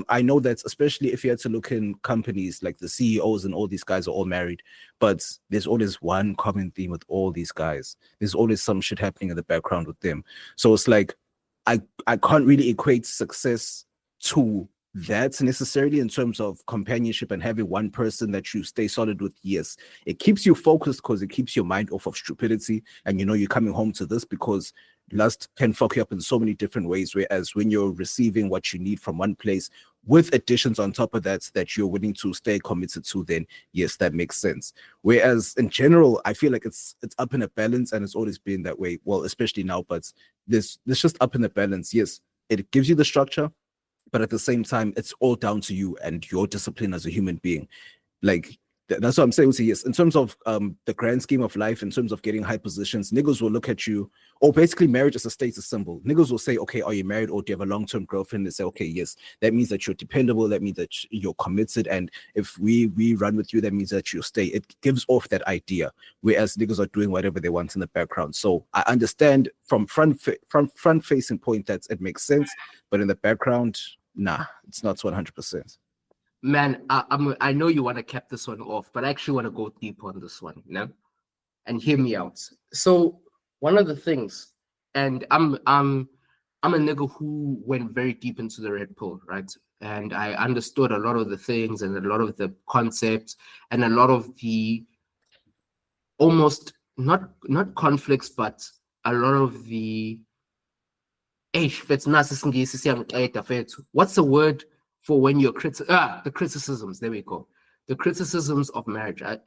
I know that especially if you had to look in companies like the CEOs and all these guys are all married, but there's always one common theme with all these guys. There's always some shit happening in the background with them. So it's like I can't really equate success to that necessarily in terms of companionship and having one person that you stay solid with. Yes, it keeps you focused because it keeps your mind off of stupidity, and you know you're coming home to this because lust can fuck you up in so many different ways, whereas when you're receiving what you need from one place with additions on top of that you're willing to stay committed to, then yes, that makes sense. Whereas in general, I feel like it's up in a balance, and it's always been that way, well, especially now, but this just up in the balance. Yes, it gives you the structure, but at the same time, it's all down to you and your discipline as a human being. Like that's what I'm saying. So yes, in terms of the grand scheme of life, in terms of getting high positions, niggas will look at you, or basically marriage is a status symbol. Niggas will say, okay, are you married or do you have a long-term girlfriend? They say, okay, yes, that means that you're dependable, that means that you're committed, and if we run with you, that means that you'll stay. It gives off that idea, whereas niggas are doing whatever they want in the background. So I understand from front facing point that it makes sense, but in the background, nah, it's not 100%. Man, I know you want to cap this one off, but I actually want to go deep on this one, you know, and hear me out. So one of the things, and I'm a nigga who went very deep into the red pill, right? And I understood a lot of the things and a lot of the concepts and a lot of the almost not conflicts, but a lot of the what's the word for when you're the criticisms, there we go. The criticisms of marriage, I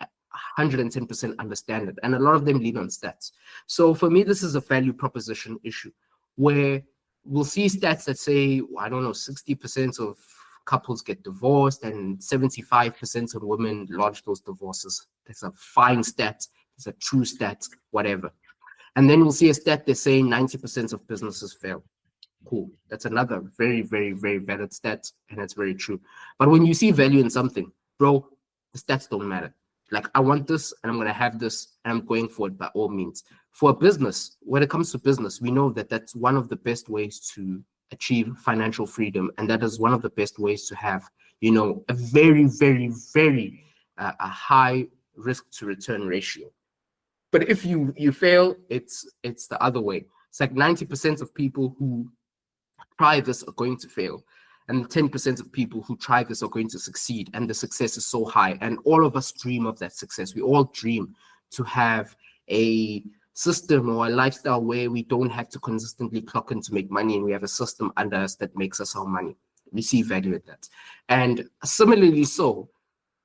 110% understand it. And a lot of them lean on stats. So for me, this is a value proposition issue where we'll see stats that say, I don't know, 60% of couples get divorced and 75% of women lodge those divorces. That's a fine stat. It's a true stat, whatever. And then we'll see a stat that's saying 90% of businesses fail. Cool. That's another very, very, very valid stat, and it's very true. But when you see value in something, bro, the stats don't matter. Like, I want this, and I'm going to have this, and I'm going for it by all means. For a business, when it comes to business, we know that that's one of the best ways to achieve financial freedom, and that is one of the best ways to have, you know, a very, very, very a high risk to return ratio. But if you fail, it's the other way. It's like 90% of people who try this are going to fail, and 10% of people who try this are going to succeed, and the success is so high, and all of us dream of that success. We all dream to have a system or a lifestyle where we don't have to consistently clock in to make money, and we have a system under us that makes us our money. We see value in that. And similarly so,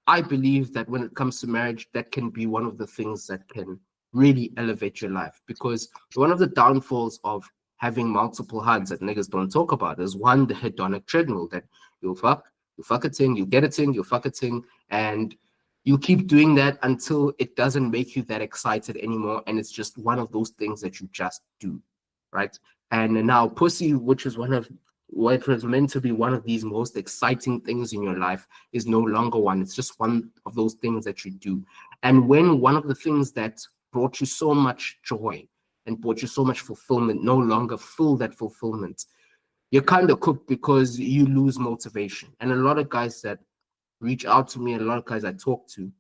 I believe that when it comes to marriage, that can be one of the things that can really elevate your life, because one of the downfalls of having multiple HUDs that niggas don't talk about is one, the hedonic treadmill, that you fuck a thing, you get a thing, you fuck a thing, and you keep doing that until it doesn't make you that excited anymore, and it's just one of those things that you just do, right? And now pussy, which is one of what was meant to be one of these most exciting things in your life, is no longer one. It's just one of those things that you do. And when one of the things that brought you so much joy and brought you so much fulfillment no longer fill that fulfillment, you're kind of cooked because you lose motivation. And a lot of guys that reach out to me, and a lot of guys I talk to,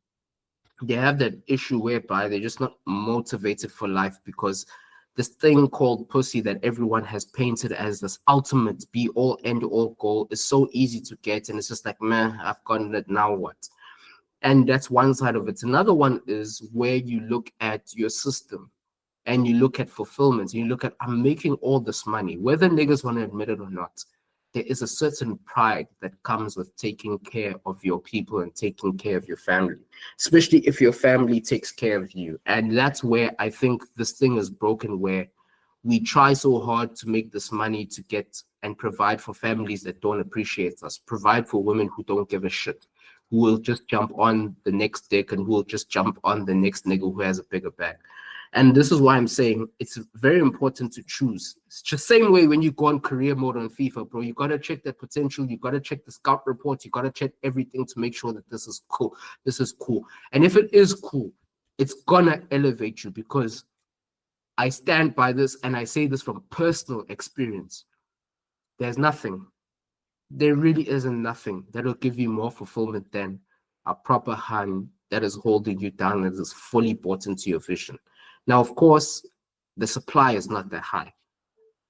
they have that issue whereby they're just not motivated for life, because this thing called pussy that everyone has painted as this ultimate be all end all goal is so easy to get, and it's just like, man, I've gotten it, now what? And that's one side of it. Another one is where you look at your system and you look at fulfillment. And you look at, I'm making all this money, whether niggas want to admit it or not. There is a certain pride that comes with taking care of your people and taking care of your family, especially if your family takes care of you. And that's where I think this thing is broken, where we try so hard to make this money to get and provide for families that don't appreciate us, provide for women who don't give a shit, who will just jump on the next dick and who will just jump on the next nigga who has a bigger bag. And this is why I'm saying it's very important to choose. It's just the same way when you go on career mode on FIFA, bro. You got to check that potential. You got to check the scout report. You got to check everything to make sure that this is cool. This is cool. And if it is cool, it's going to elevate you, because I stand by this and I say this from personal experience. There's nothing. There really isn't nothing that will give you more fulfillment than a proper hand that is holding you down, that is fully bought into your vision. Now, of course, the supply is not that high.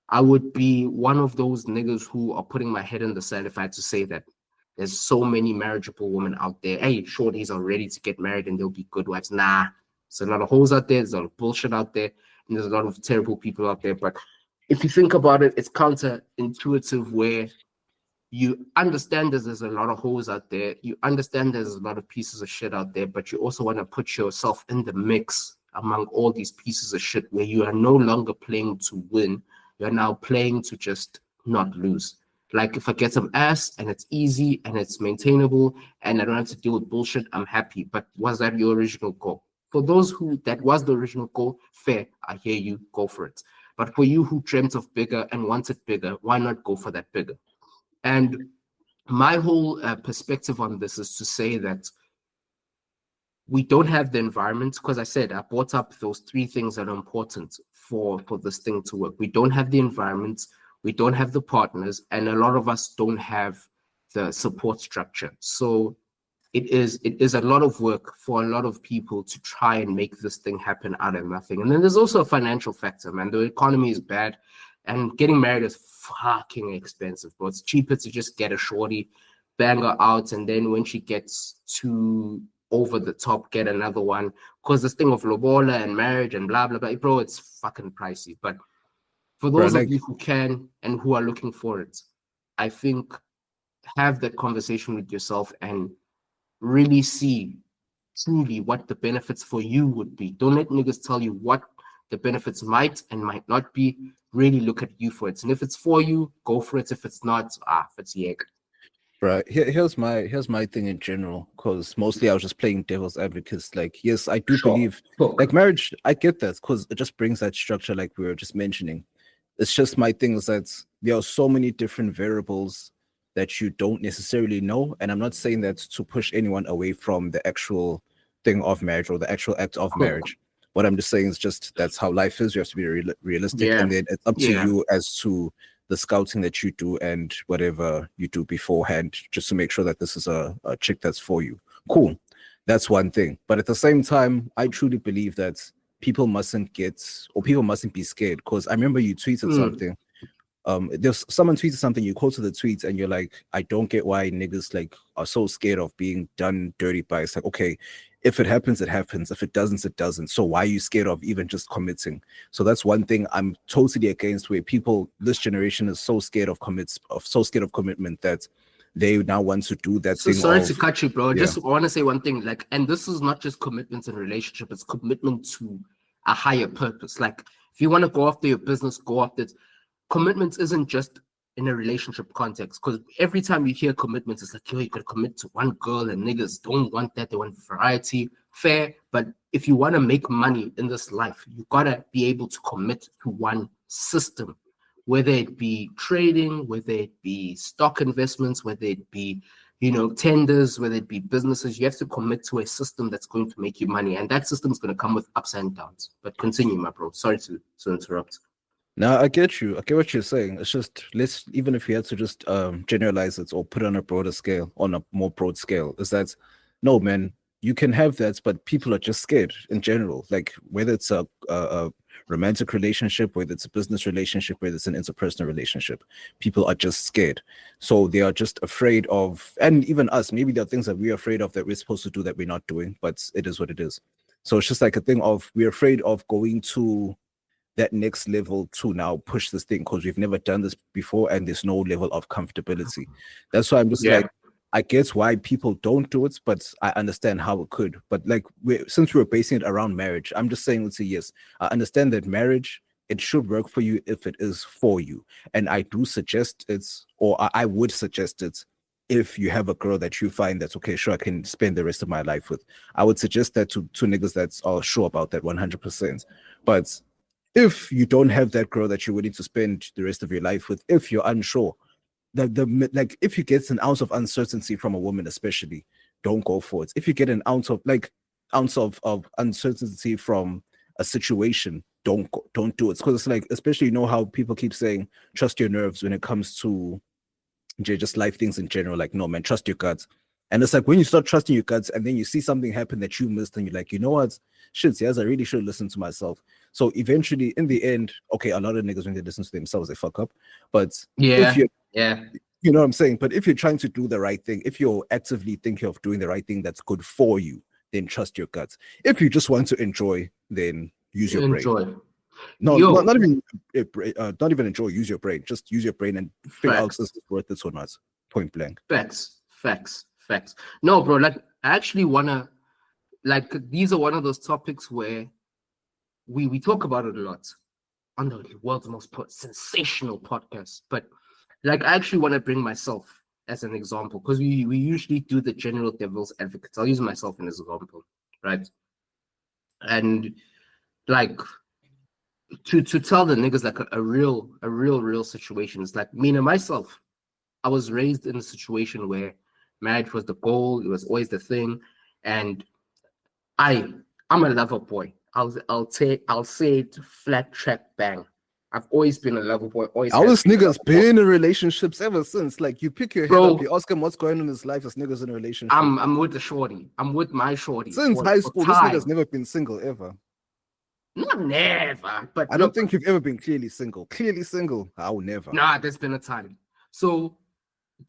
I would be one of those niggas who are putting my head in the sand if I had to say that there's so many marriageable women out there. Hey, shorties are ready to get married and they'll be good wives. Nah, there's a lot of hoes out there. There's a lot of bullshit out there. And there's a lot of terrible people out there. But if you think about it, it's counterintuitive, where you understand there's a lot of hoes out there. You understand there's a lot of pieces of shit out there, but you also want to put yourself in the mix among all these pieces of shit, where you are no longer playing to win. You're now playing to just not lose. Like, if I get some ass and it's easy and it's maintainable and I don't have to deal with bullshit, I'm happy. But was that your original goal? For those who that was the original goal, fair, I hear you, go for it. But for you who dreamt of bigger and wanted bigger, why not go for that bigger? And my whole perspective on this is to say that we don't have the environment, because I said I brought up those three things that are important for this thing to work. We don't have the environment, we don't have the partners, and a lot of us don't have the support structure. So it is a lot of work for a lot of people to try and make this thing happen out of nothing. And then there's also a financial factor, man. The economy is bad, and getting married is fucking expensive, bro. It's cheaper to just get a shorty, bang her out, and then when she gets too over the top, get another one, because this thing of lobola and marriage and blah blah blah, bro, it's fucking pricey. But for those of you who can and who are looking for it, I think have that conversation with yourself and really see truly what the benefits for you would be. Don't let niggas tell you what the benefits might and might not be. Really look at you for it, and if it's for you, go for it. If it's not, it's yeah. Right. Here's my thing in general, because mostly I was just playing devil's advocate. Like, yes, I do believe like marriage, I get that, because it just brings that structure like we were just mentioning. It's just my thing is that there are so many different variables that you don't necessarily know. And I'm not saying that to push anyone away from the actual thing of marriage or the actual act of marriage. What I'm just saying is just that's how life is. You have to be realistic, and then it's up to you as to the scouting that you do and whatever you do beforehand, just to make sure that this is a chick that's for you. Cool. That's one thing. But at the same time, I truly believe that people mustn't be scared, because I remember you tweeted something. There's someone tweeted something, you quoted the tweet and you're like, I don't get why niggas like are so scared of being done dirty by. It's like, okay, if it happens, it happens. If it doesn't, it doesn't. So why are you scared of even just committing? So that's one thing I'm totally against, where people, this generation is so scared of commitment that they now want to do that thing. Sorry to cut you, bro. Yeah. Just want to say one thing, like, and this is not just commitment in a relationship, it's commitment to a higher purpose. Like, if you want to go after your business, go after it. Commitment isn't just in a relationship context, because every time you hear commitment, it's like, yo, you could commit to one girl, and niggas don't want that. They want variety. Fair. But if you want to make money in this life, you got to be able to commit to one system, whether it be trading, whether it be stock investments, whether it be, tenders, whether it be businesses. You have to commit to a system that's going to make you money. And that system is going to come with ups and downs. But continue, my bro. Sorry to interrupt. No, I get you. I get what you're saying. It's just, even if you had to just generalize it or put it on a more broad scale, is that, no, man, you can have that, but people are just scared in general. Like, whether it's a romantic relationship, whether it's a business relationship, whether it's an interpersonal relationship. People are just scared. So they are just afraid of, and even us, maybe there are things that we're afraid of that we're supposed to do that we're not doing, but it is what it is. So it's just like a thing of we're afraid of going to that next level to now push this thing because we've never done this before and there's no level of comfortability. That's why I'm just like, I guess why people don't do it, but I understand how it could. But like, since we're basing it around marriage, I'm just saying, let's say, yes, I understand that marriage, it should work for you if it is for you. And I do suggest it, or I would suggest it if you have a girl that you find that's okay, sure, I can spend the rest of my life with. I would suggest that to niggas that are sure about that 100%. But if you don't have that girl that you're willing to spend the rest of your life with, if you're unsure, like if you get an ounce of uncertainty from a woman, especially, don't go for it. If you get an ounce of uncertainty from a situation, don't do it. Because it's like, especially, you know how people keep saying trust your nerves when it comes to just life things in general. Like, no man, trust your guts. And it's like when you start trusting your guts and then you see something happen that you missed and you're like, you know what, shit, yes, I really should listen to myself. So eventually, in the end, okay, a lot of niggas, when they listen to themselves, they fuck up. But if you you know what I'm saying? But if you're trying to do the right thing, if you're actively thinking of doing the right thing that's good for you, then trust your guts. If you just want to enjoy, then use your brain. No, not even enjoy, use your brain. Just use your brain and figure out if it's worth it or not. Point blank. Facts. No, bro, like I actually wanna, like, these are one of those topics where we talk about it a lot on the world's most sensational podcast. But like, I actually want to bring myself as an example, because we usually do the general devil's advocates. I'll use myself as an example, right? And like to tell the niggas like a real situation. It's like me and myself. I was raised in a situation where marriage was the goal. It was always the thing, and I'm a lover boy. I'll say it flat track bang. I've always been a lover boy. All this niggas been in relationships ever since. Like, you pick your head up, you ask him what's going on in his life as niggas in a relationship. I'm with the shorty. I'm with my shorty. Since high school, this nigga's never been single ever. Not never, but I don't think you've ever been clearly single. Clearly single, I'll never. Nah, there's been a time. So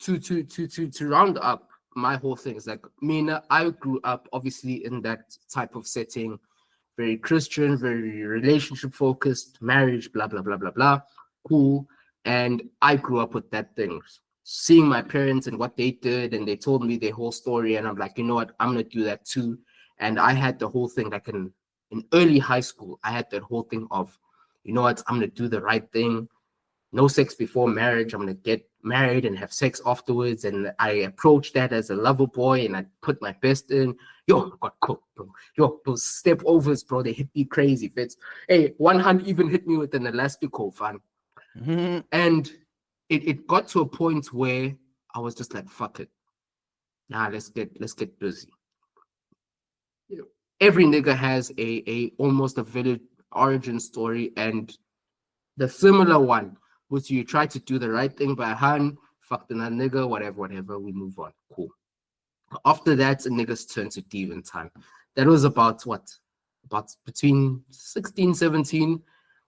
to round up my whole thing is like, I grew up obviously in that type of setting, very Christian, very relationship focused, marriage, blah blah blah blah blah, cool. And I grew up with that thing, seeing my parents and what they did, and they told me their whole story, and I'm like, you know what, I'm gonna do that too. And I had the whole thing like in early high school, I had that whole thing of, you know what, I'm gonna do the right thing. No sex before marriage. I'm gonna get married and have sex afterwards. And I approached that as a lover boy, and I put my best in. Yo, got cooked, bro. Yo, those step overs, bro, they hit me crazy. Fits. Hey, one hand even hit me with an elastico, fam. Mm-hmm. And it got to a point where I was just like, fuck it. Nah, let's get busy. You know, every nigga has a almost a village origin story, and the similar one was you try to do the right thing by hand, fucked another nigga, whatever, we move on. Cool. After that, a nigga's turn to diva time. That was about between 16, 17,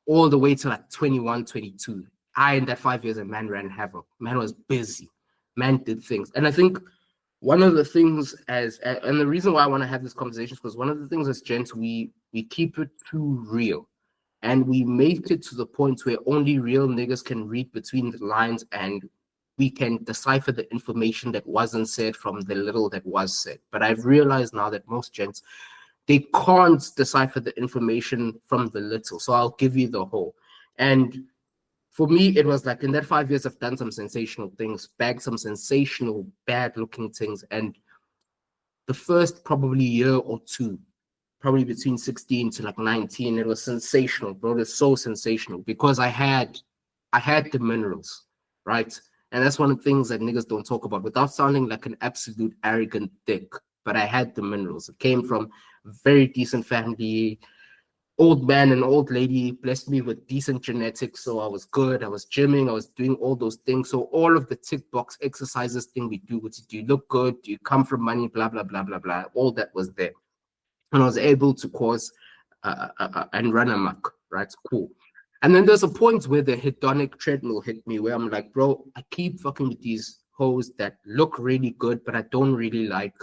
all the way to like 21, 22. In that 5 years, a man ran havoc. Man was busy. Man did things. And I think one of the things and the reason why I want to have this conversation is because one of the things as gents, we keep it too real. And we make it to the point where only real niggas can read between the lines, and we can decipher the information that wasn't said from the little that was said. But I've realized now that most gents, they can't decipher the information from the little. So I'll give you the whole. And for me, it was like in that 5 years, I've done some sensational things, bagged some sensational, bad-looking things. And the first probably year or two, probably between 16 to like 19, it was sensational, bro. It was so sensational because I had the minerals, right? And that's one of the things that niggas don't talk about without sounding like an absolute arrogant dick. But I had the minerals. It came from a very decent family, old man and old lady blessed me with decent genetics. So I was good. I was gymming. I was doing all those things. So all of the tick box exercises thing we do, which is, do you look good? Do you come from money? Blah, blah, blah, blah, blah. All that was there. And I was able to cause and run amok, right? Cool. And then there's a point where the hedonic treadmill hit me, where I'm like, bro, I keep fucking with these hoes that look really good, but I don't really like,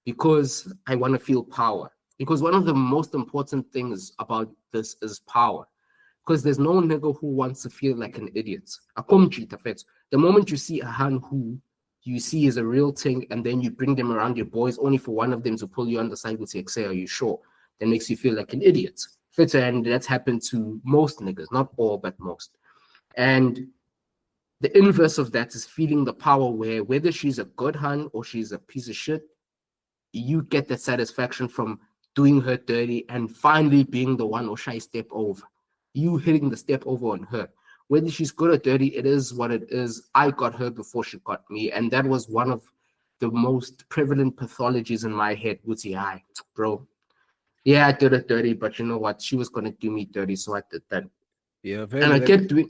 because I want to feel power. Because one of the most important things about this is power. Because there's no nigga who wants to feel like an idiot. The moment you see a han who you see is a real thing, and then you bring them around your boys only for one of them to pull you on the side and say, are you sure? That makes you feel like an idiot. And that's happened to most niggas, not all, but most. And the inverse of that is feeling the power, where whether she's a good hun or she's a piece of shit, you get that satisfaction from doing her dirty and finally being the one or shy step over. You hitting the step over on her. Whether she's good or dirty, it is what it is. I got her before she got me. And that was one of the most prevalent pathologies in my head. Would say, hi, bro. Yeah, I did it dirty, but you know what? She was going to do me dirty, so I did that. Yeah, and I kept doing...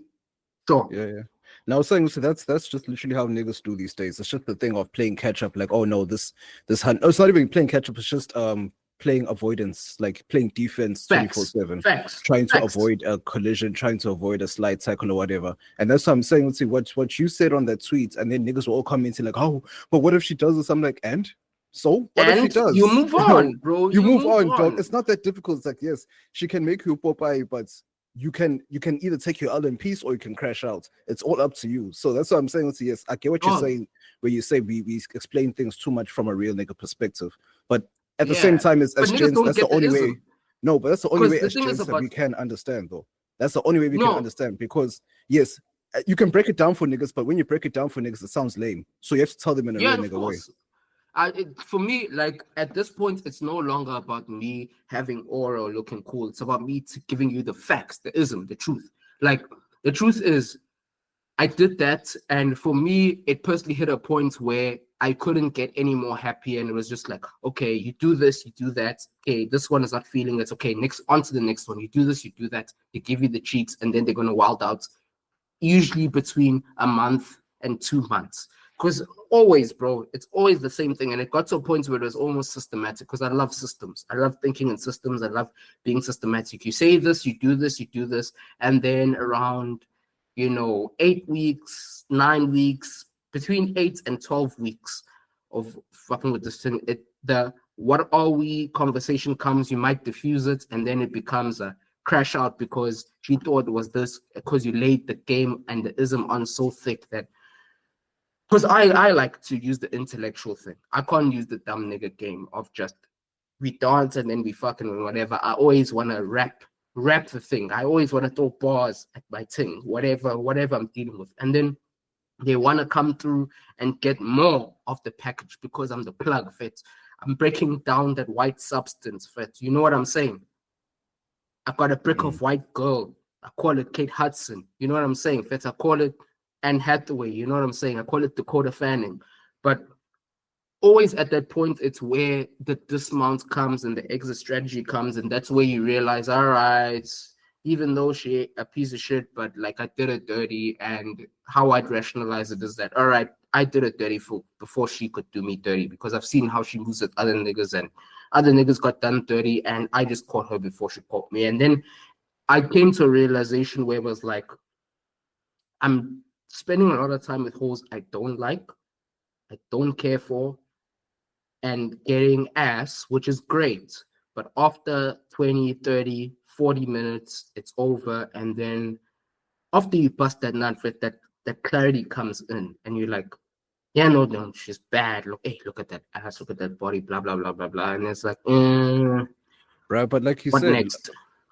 Sure. Yeah. Now, saying so that's just literally how niggas do these days. It's just the thing of playing catch up. Like, oh no, this hunt. Oh, it's not even playing catch up. It's just playing avoidance, like playing defense 24/7, trying to avoid a collision, trying to avoid a slide tackle or whatever. And that's what I'm saying. Let's see what you said on that tweet, and then niggas will all come into like, oh, but what if she does this? I'm like, and so what if she does? You move on, bro. You move on, dog. It's not that difficult. It's like, yes, she can make you Popeye, but you can either take your L in peace or you can crash out. It's all up to you. So that's what I'm saying. Yes, I get what you're saying, where you say we explain things too much from a real nigga perspective. But at the same time, as gents, that's the only way. No, but that's the only way as gents that we can understand, though. That's the only way we can understand, because yes, you can break it down for niggas, but when you break it down for niggas, it sounds lame. So you have to tell them in a real nigga way. For me, like at this point, it's no longer about me having aura or looking cool. It's about me giving you the facts, the ism, the truth. Like the truth is, I did that, and for me, it personally hit a point where I couldn't get any more happy, and it was just like, okay, you do this, you do that. Okay, this one is not feeling it. Okay, next on to the next one. You do this, you do that. They give you the cheeks, and then they're gonna wild out. Usually between a month and 2 months. Because always, bro, it's always the same thing. And it got to a point where it was almost systematic, because I love systems. I love thinking in systems. I love being systematic. You say this, you do this, you do this. And then around, 8 weeks, 9 weeks, between 8 and 12 weeks of fucking with this thing, the what are we conversation comes, you might diffuse it, and then it becomes a crash out because she thought it was this, because you laid the game and the ism on so thick that... Because I like to use the intellectual thing. I can't use the dumb nigga game of just we dance and then we fucking and whatever. I always want to rap the thing. I always want to throw bars at my thing, whatever I'm dealing with. And then they want to come through and get more of the package because I'm the plug, fit. I'm breaking down that white substance, fit. You know what I'm saying? I got a brick of white girl. I call it Kate Hudson. You know what I'm saying, fit? I call it Anne Hathaway, you know what I'm saying? I call it Dakota Fanning. But always at that point, it's where the dismount comes and the exit strategy comes, and that's where you realize, all right, even though she a piece of shit, but like I did it dirty, and how I'd rationalize it is that, all right, I did it dirty before she could do me dirty, because I've seen how she moves with other niggas, and other niggas got done dirty, and I just caught her before she caught me. And then I came to a realization where it was like, I'm spending a lot of time with hoes I don't like, I don't care for, and getting ass, which is great. But after 20, 30, 40 minutes, it's over. And then after you bust that nut, that clarity comes in, and you're like, yeah, no, she's bad. Look at that ass, look at that body, blah, blah, blah, blah, blah. And it's like, right, but like you said, next?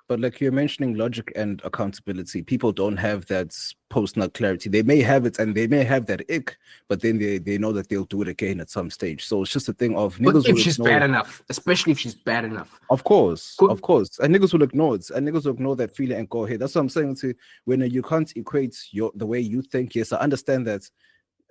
But like you're mentioning logic and accountability, people don't have that post-nut clarity. They may have it and they may have that ick, but then they know that they'll do it again at some stage. So it's just a thing of niggas. But if she's bad enough, especially if she's bad enough. Of course. And niggas will ignore it. And niggas will ignore that feeling and go ahead. That's what I'm saying to when you can't equate the way you think. Yes, I understand that.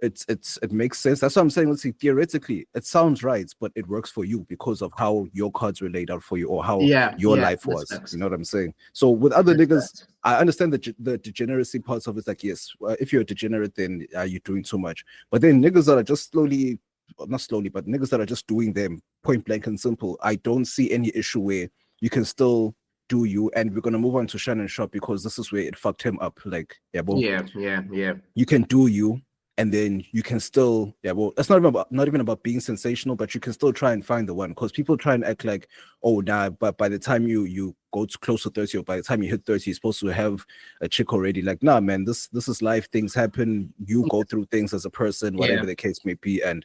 It makes sense. That's what I'm saying. Let's see, theoretically, it sounds right, but it works for you because of how your cards were laid out for you, or how your life was. You know what I'm saying? So with other niggas, I understand the degeneracy parts of it. Like, yes, if you're a degenerate, then you're doing too much. But then niggas that are just not slowly, but niggas that are just doing them point blank and simple, I don't see any issue where you can still do you. And we're gonna move on to Shannon Sharpe because this is where it fucked him up. Like, yeah, bro, yeah. you can do you, and then you can still, yeah, well, it's not even about being sensational, but you can still try and find the one, because people try and act like, oh nah, but by the time you go to close to 30, or by the time you hit 30, you're supposed to have a chick already. Like, nah, man, this is life. Things happen. You go through things as a person, whatever the case may be. And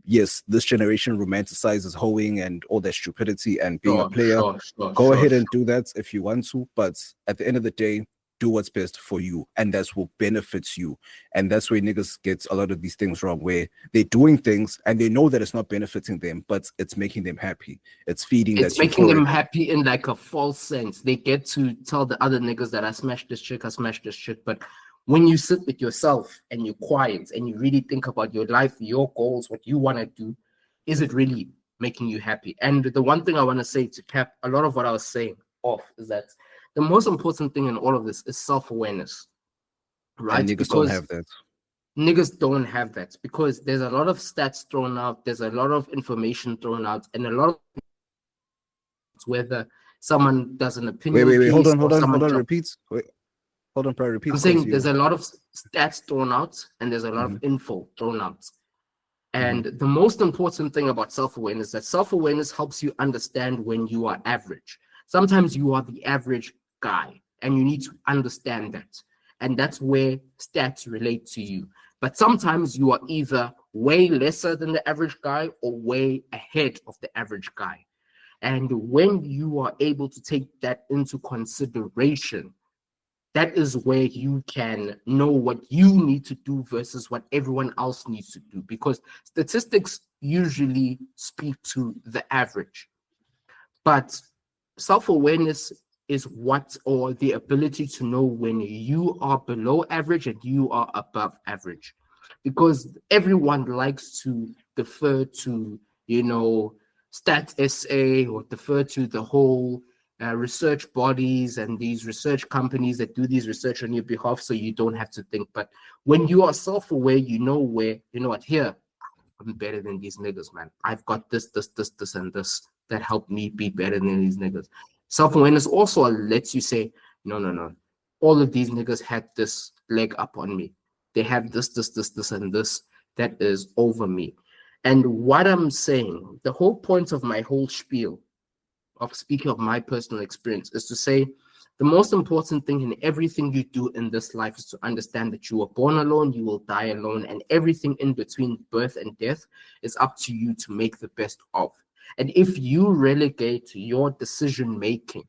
yes, this generation romanticizes hoeing and all that stupidity and being a player. Go ahead and do that if you want to, but at the end of the day, do what's best for you, and that's what benefits you. And that's where niggas get a lot of these things wrong, where they're doing things and they know that it's not benefiting them, but it's making them happy. It's feeding It's making them happy in like a false sense. They get to tell the other niggas that I smashed this chick, but when you sit with yourself and you're quiet and you really think about your life, your goals, what you want to do, is it really making you happy? And the one thing I want to say to cap a lot of what I was saying off is that the most important thing in all of this is self-awareness, right? And niggas don't have that. Niggas don't have that because there's a lot of stats thrown out, there's a lot of information thrown out, and a lot of whether someone does an opinion. Wait, hold on, repeat. Wait, hold on, probably repeat. I'm saying there's a lot of stats thrown out and there's a lot of info thrown out. And the most important thing about self-awareness is that self-awareness helps you understand when you are average. Sometimes you are the average guy and you need to understand that. And that's where stats relate to you. But sometimes you are either way lesser than the average guy or way ahead of the average guy. And when you are able to take that into consideration, that is where you can know what you need to do versus what everyone else needs to do. Because statistics usually speak to the average. But self-awareness is what, or the ability to know when you are below average and you are above average. Because everyone likes to defer to, Stat SA or defer to the whole research bodies and these research companies that do this research on your behalf so you don't have to think. But when you are self-aware, you know where, here, I'm better than these niggas, man. I've got this, and this that helped me be better than these niggas. Self-awareness also lets you say, no. All of these niggas had this leg up on me. They have this, and this that is over me. And what I'm saying, the whole point of my whole spiel of speaking of my personal experience is to say the most important thing in everything you do in this life is to understand that you were born alone, you will die alone, and everything in between birth and death is up to you to make the best of. And if you relegate your decision making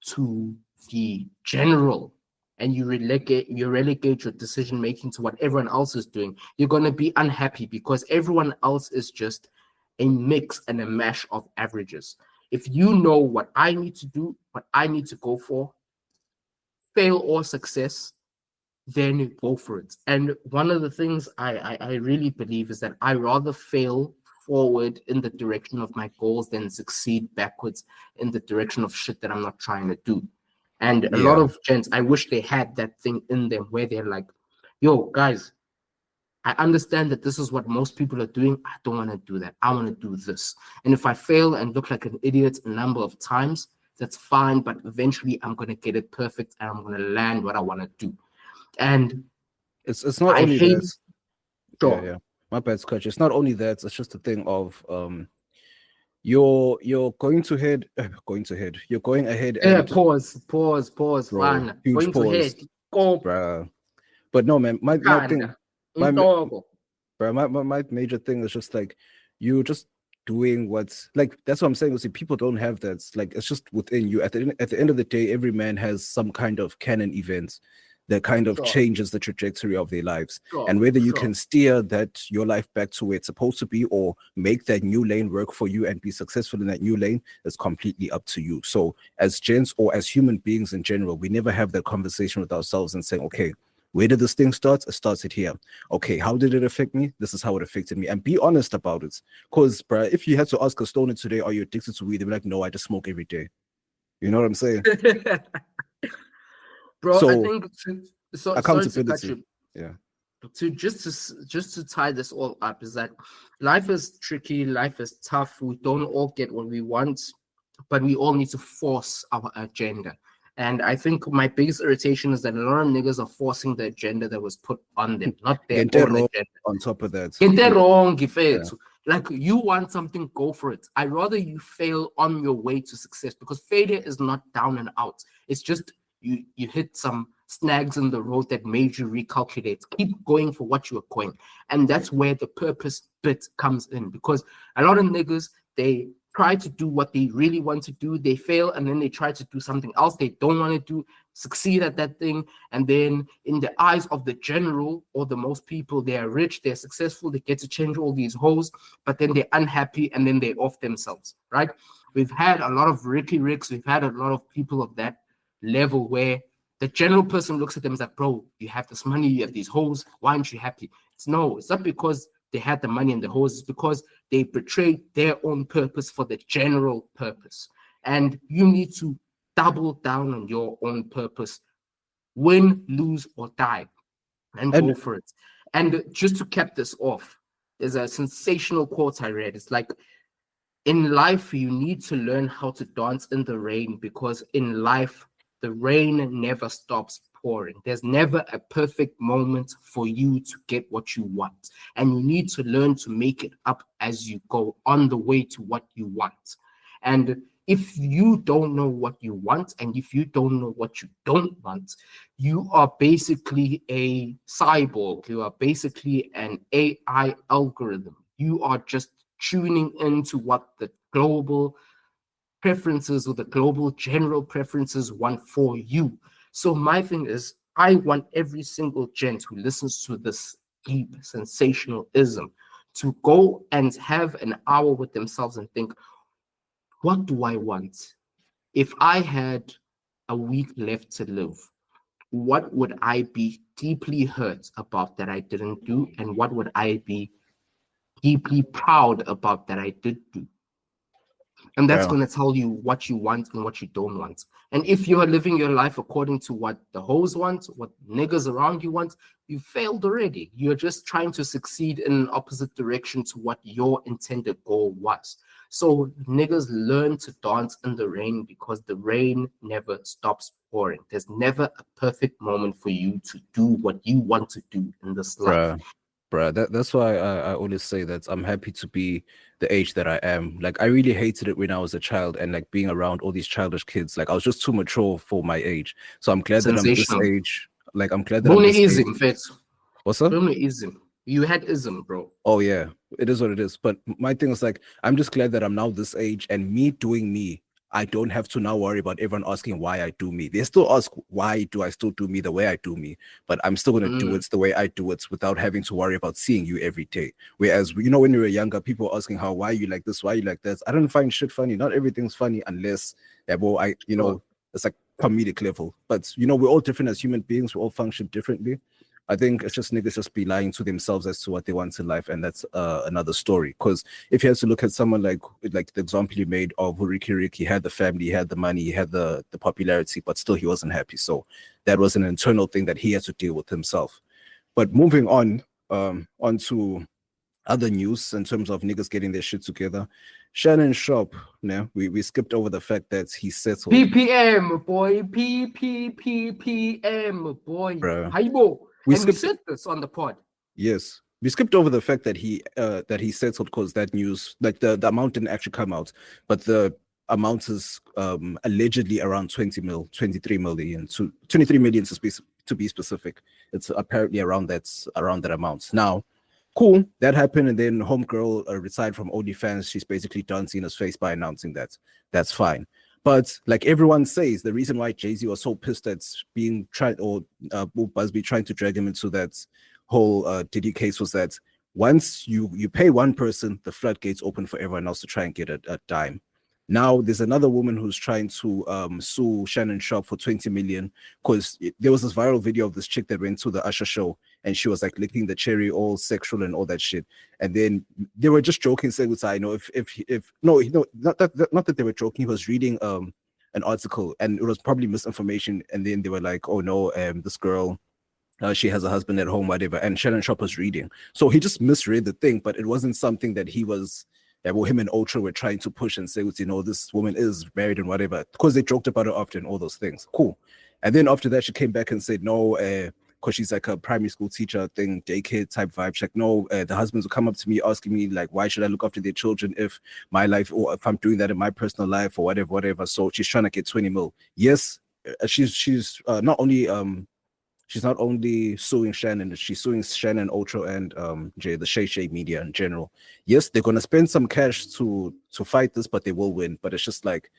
to the general and you relegate your decision making to what everyone else is doing, you're going to be unhappy because everyone else is just a mix and a mash of averages. If you know what I need to do, what I need to go for, fail or success, then go for it. And one of the things I really believe is that I rather fail forward in the direction of my goals than succeed backwards in the direction of shit that I'm not trying to do. And a lot of gents, I wish they had that thing in them where they're like, yo, guys, I understand that this is what most people are doing. I don't want to do that. I want to do this. And if I fail and look like an idiot a number of times, that's fine. But eventually I'm going to get it perfect and I'm going to land what I want to do. And it's not only that. Sure. Yeah. My bad, Scotch. It's not only that. It's just a thing of you're going ahead. You're going ahead. And pause. Bro, Fine. Huge going pause. Ahead. Go. Bruh. But no, man. My thing. My major thing is just like you just doing what's like. That's what I'm saying. See, people don't have that. It's like it's just within you. At the end of the day, every man has some kind of canon event that kind of changes the trajectory of their lives. And whether you can steer that your life back to where it's supposed to be or make that new lane work for you and be successful in that new lane is completely up to you. So as gents or as human beings in general, we never have that conversation with ourselves and saying, okay, where did this thing start? It started here. Okay, how did it affect me? This is how it affected me. And be honest about it. Because, bruh, if you had to ask a stoner today, are you addicted to weed? They'd be like, no, I just smoke every day. You know what I'm saying? Bro, so, I think accountability. Just to tie this all up is that life is tricky, life is tough. We don't all get what we want. but we all need to force our agenda. And I think my biggest irritation is that a lot of niggas are forcing the agenda that was put on them, not their Get that own wrong agenda. on top of that. Get that wrong, Gifet. Like, you want something, go for it. I'd rather you fail on your way to success, because failure is not down and out. It's just you hit some snags in the road that made you recalculate. Keep going for what you are going. And that's where the purpose bit comes in, because a lot of niggas, they try to do what they really want to do, they fail, and then they try to do something else they don't want to do, succeed at that thing, and then in the eyes of the general or the most people, they are rich, they're successful, they get to change all these hoes, but then they're unhappy and then they're off themselves, right? We've had a lot of Ricky Ricks, we've had a lot of people of that level where the general person looks at them and is like, bro, you have this money, you have these hoes, why aren't you happy? It's not because they had the money and the hoes, it's because they betrayed their own purpose for the general purpose. And you need to double down on your own purpose, win, lose, or die, and go for it. And just to cap this off, there's a sensational quote I read. It's like, in life, you need to learn how to dance in the rain, because in life, the rain never stops pouring. There's never a perfect moment for you to get what you want. And you need to learn to make it up as you go on the way to what you want. And if you don't know what you want, and if you don't know what you don't want, you are basically a cyborg. You are basically an AI algorithm. You are just tuning into what the global preferences or the global general preferences want for you. So my thing is, I want every single gent who listens to this deep sensationalism to go and have an hour with themselves and think, what do I want? If I had a week left to live, what would I be deeply hurt about that I didn't do? And what would I be deeply proud about that I did do? And that's going to tell you what you want and what you don't want. And if you are living your life according to what the hoes want, what niggas around you want, you failed already. You're just trying to succeed in an opposite direction to what your intended goal was. So niggas learn to dance in the rain, because the rain never stops pouring. There's never a perfect moment for you to do what you want to do in this life. Bruh, that's why I always say that I'm happy to be the age that I am. Like, I really hated it when I was a child, and like being around all these childish kids. Like, I was just too mature for my age. So I'm glad that I'm this age. Like, I'm glad that I'm this age. What's up? You had ism, bro. Oh yeah, it is what it is. But my thing is, like, I'm just glad that I'm now this age, and me doing me, I don't have to now worry about everyone asking why I do me. They still ask, why do I still do me the way I do me? But I'm still going to do it the way I do it, without having to worry about seeing you every day. Whereas, you know, when you were younger, people were asking why you like this, why you like that. I don't find shit funny. Not everything's funny unless, it's like comedic level. But, you know, we're all different as human beings. We all function differently. I think it's just niggas just be lying to themselves as to what they want in life, and that's another story. Because if you have to look at someone like the example you made of Ricky, he had the family, he had the money, he had the popularity, but still he wasn't happy. So that was an internal thing that he had to deal with himself. But moving on to other news in terms of niggas getting their shit together. Shannon Sharpe, we skipped over the fact that he settled. PPM, boy. PPM, boy. Haibo. We said this on the pod. Yes. We skipped over the fact that he settled, because that news, like the amount didn't actually come out, but the amount is allegedly around 23 million to 23 million to be specific. It's apparently around that amount. Now, cool, that happened, and then homegirl retired from OnlyFans. She's basically done seeing his face by announcing that. That's fine. But like everyone says, the reason why Jay-Z was so pissed at being tried, or Busby trying to drag him into that whole Diddy case, was that once you pay one person, the floodgates open for everyone else to try and get a dime. Now there's another woman who's trying to sue Shannon Sharpe for 20 million, because there was this viral video of this chick that went to the Usher show, and she was like licking the cherry, all sexual and all that shit. And then they were just joking, saying, not that they were joking. He was reading an article, and it was probably misinformation. And then they were like, oh no, this girl, she has a husband at home, whatever. And Shannon Sharpe was reading, so he just misread the thing, but it wasn't something that he was Yeah, well, him and Ultra were trying to push and say, you know, this woman is married and whatever, because they joked about it after and all those things. Cool. And then after that, she came back and said, no, because she's like a primary school teacher thing, daycare type vibe. She's like, no, the husbands will come up to me asking me, like, why should I look after their children if my life, or if I'm doing that in my personal life or whatever. So she's trying to get 20 mil. Yes, she's not only suing Shannon, she's suing Shannon, Ultra, and the Shay media in general. Yes, they're gonna spend some cash to fight this, but they will win. But it's just like,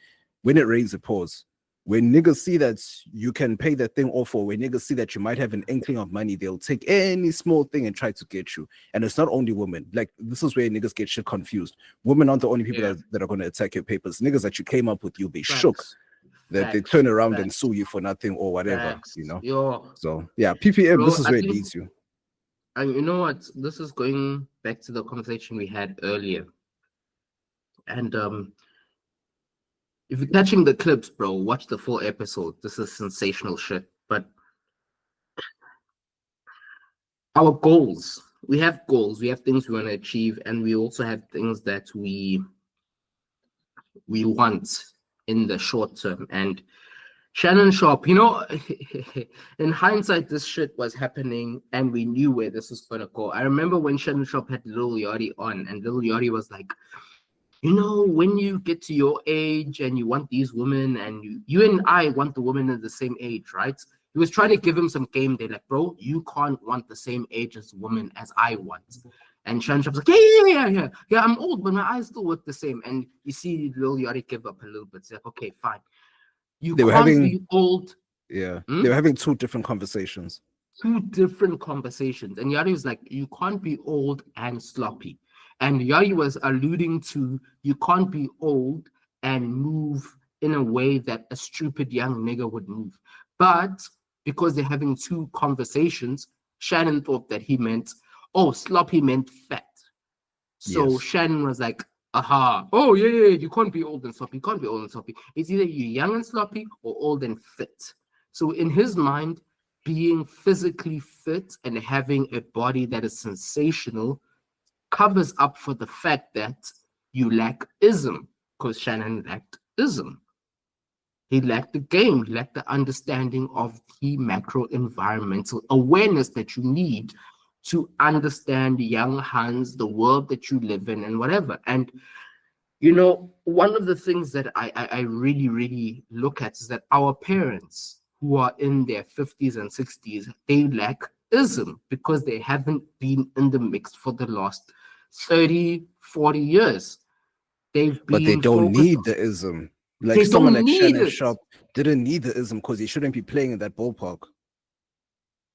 when it rains, it pours. When niggas see that you can pay that thing off, or when niggas see that you might have an inkling of money, they'll take any small thing and try to get you. And it's not only women. Like, this is where niggas get shit confused. Women aren't the only people that are going to attack your papers. Niggas that you came up with, you'll be shook that they turn around and sue you for nothing or whatever, you know? So, yeah, PPM, bro, this is where it leads you. And you know what? This is going back to the conversation we had earlier. And if you're catching the clips, bro, watch the full episode. This is sensational shit. But our goals, we have goals, we have things we want to achieve, and we also have things that we want in the short term. And Shannon Sharpe, you know, in hindsight, this shit was happening and we knew where this was going to go. I remember when Shannon Sharpe had Lil Yachty on, and Lil Yachty was like, you know, when you get to your age and you want these women, and you and I want the women at the same age, right? He was trying to give him some game day, like, bro, you can't want the same age as women as I want. And Shannon Sharpe's like, yeah, I'm old, but my eyes still work the same. And you see Lil Yachty give up a little bit. It's like, okay, fine. They were having old. Yeah, they were having two different conversations. And Yachty was like, you can't be old and sloppy. And Yachty was alluding to, you can't be old and move in a way that a stupid young nigga would move. But because they're having two conversations, Shannon thought that he meant, sloppy meant fat. So yes. Shannon was like, aha, you can't be old and sloppy. It's either you're young and sloppy or old and fit. So in his mind, being physically fit and having a body that is sensational covers up for the fact that you lack ism, because Shannon lacked ism. He lacked the game, he lacked the understanding of the macro environmental awareness that you need to understand young Hans, the world that you live in, and whatever. And, you know, one of the things that I really, really look at is that our parents who are in their 50s and 60s, they lack ism because they haven't been in the mix for the last 30, 40 years. But they don't need the ism. Like someone like Shannon Sharpe didn't need the ism because he shouldn't be playing in that ballpark.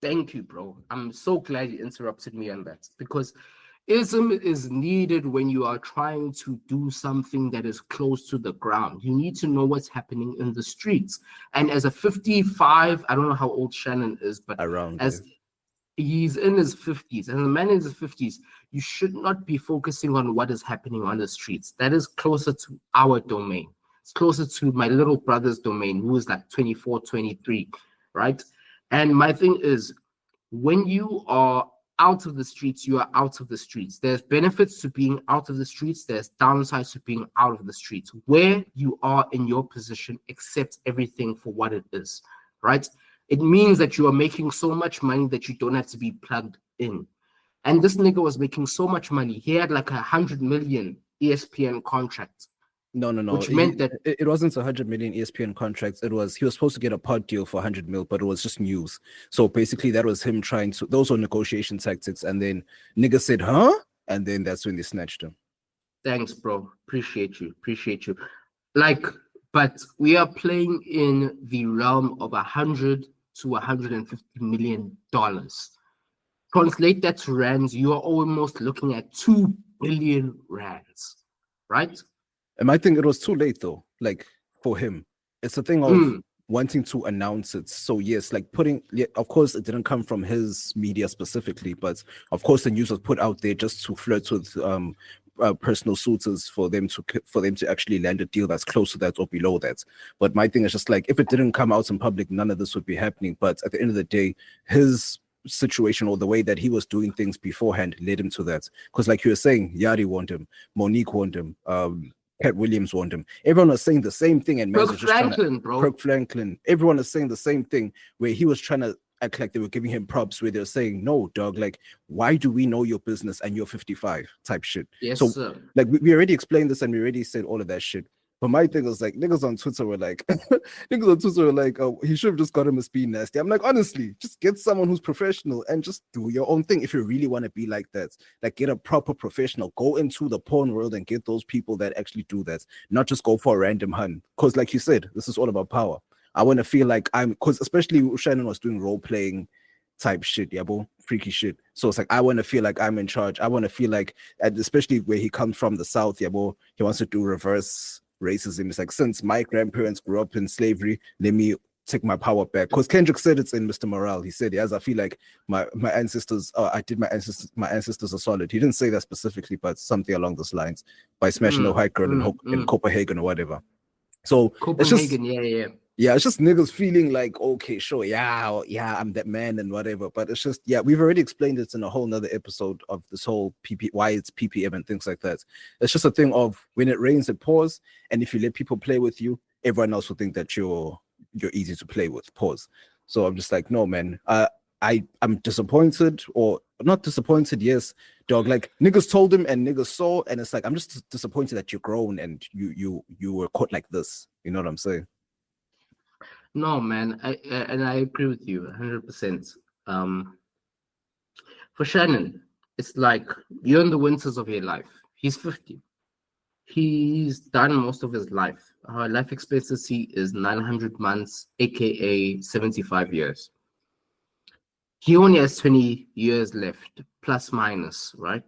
Thank you, bro. I'm so glad you interrupted me on that, because ism is needed when you are trying to do something that is close to the ground. You need to know what's happening in the streets. And as a 55, I don't know how old Shannon is, but he's in his 50s, and the man in his 50s, you should not be focusing on what is happening on the streets. That is closer to our domain. It's closer to my little brother's domain, who is like 24, 23, right? And my thing is, when you are out of the streets, you are out of the streets. There's benefits to being out of the streets. There's downsides to being out of the streets. Where you are in your position, accept everything for what it is, right? It means that you are making so much money that you don't have to be plugged in. And this nigga was making so much money. He had like 100 million ESPN contract. No. Which meant that it wasn't 100 million ESPN contracts. He was supposed to get a pod deal for 100 mil, but it was just news. So basically that was him those were negotiation tactics. And then nigga said, huh? And then that's when they snatched him. Thanks, bro. Appreciate you. But we are playing in the realm of 100 to 150 million dollars. Translate that to rands, you are almost looking at 2 billion rands, right? And I think it was too late though, like for him. It's a thing of wanting to announce it. So yes, like of course it didn't come from his media specifically, but of course the news was put out there just to flirt with personal suitors for them to actually land a deal that's close to that or below that. But my thing is just like, if it didn't come out in public, none of this would be happening. But at the end of the day, his situation or the way that he was doing things beforehand led him to that. Because like you were saying, J.I.D want him, Monique want him, Pat Williams want him. Everyone was saying the same thing, and Kirk Franklin, bro. Kirk Franklin. Everyone is saying the same thing, where he was trying to act like they were giving him props, where they're saying, "No, dog. Like, why do we know your business and you're 55?" type shit. Yes, so, sir. like, we already explained this and we already said all of that shit. But my thing was like, niggas on Twitter were like, oh, he should have just got him a speed nasty. I'm like, honestly, just get someone who's professional and just do your own thing if you really want to be like that. Like, get a proper professional. Go into the porn world and get those people that actually do that. Not just go for a random hun. Because, like you said, this is all about power. I want to feel like because especially Shannon was doing role playing type shit, yeah, bro, freaky shit. So it's like I want to feel like I'm in charge. I want to feel like, and especially where he comes from, the South, yeah, bro, he wants to do reverse racism. It's like, since my grandparents grew up in slavery, let me take my power back. Because Kendrick said it's in Mr. Morale. He said, yes, I feel like my ancestors, my ancestors are solid. He didn't say that specifically, but something along those lines, by smashing a white girl in Copenhagen or whatever. So Copenhagen, yeah, it's just niggas feeling like, okay, sure, yeah, I'm that man and whatever. But it's just, yeah, we've already explained it in a whole nother episode of this whole why it's PPM and things like that. It's just a thing of when it rains, it pours. And if you let people play with you, everyone else will think that you're easy to play with, pause. So I'm just like, no, man, I'm disappointed, or not disappointed, yes, dog. Like, niggas told him and niggas saw, and it's like, I'm just disappointed that you're grown and you were caught like this. You know what I'm saying? No, man, I agree with you 100%. For Shannon, it's like you're in the winters of your life. He's 50. He's done most of his life. Our life expectancy is 900 months, aka 75 years. He only has 20 years left, plus minus, right?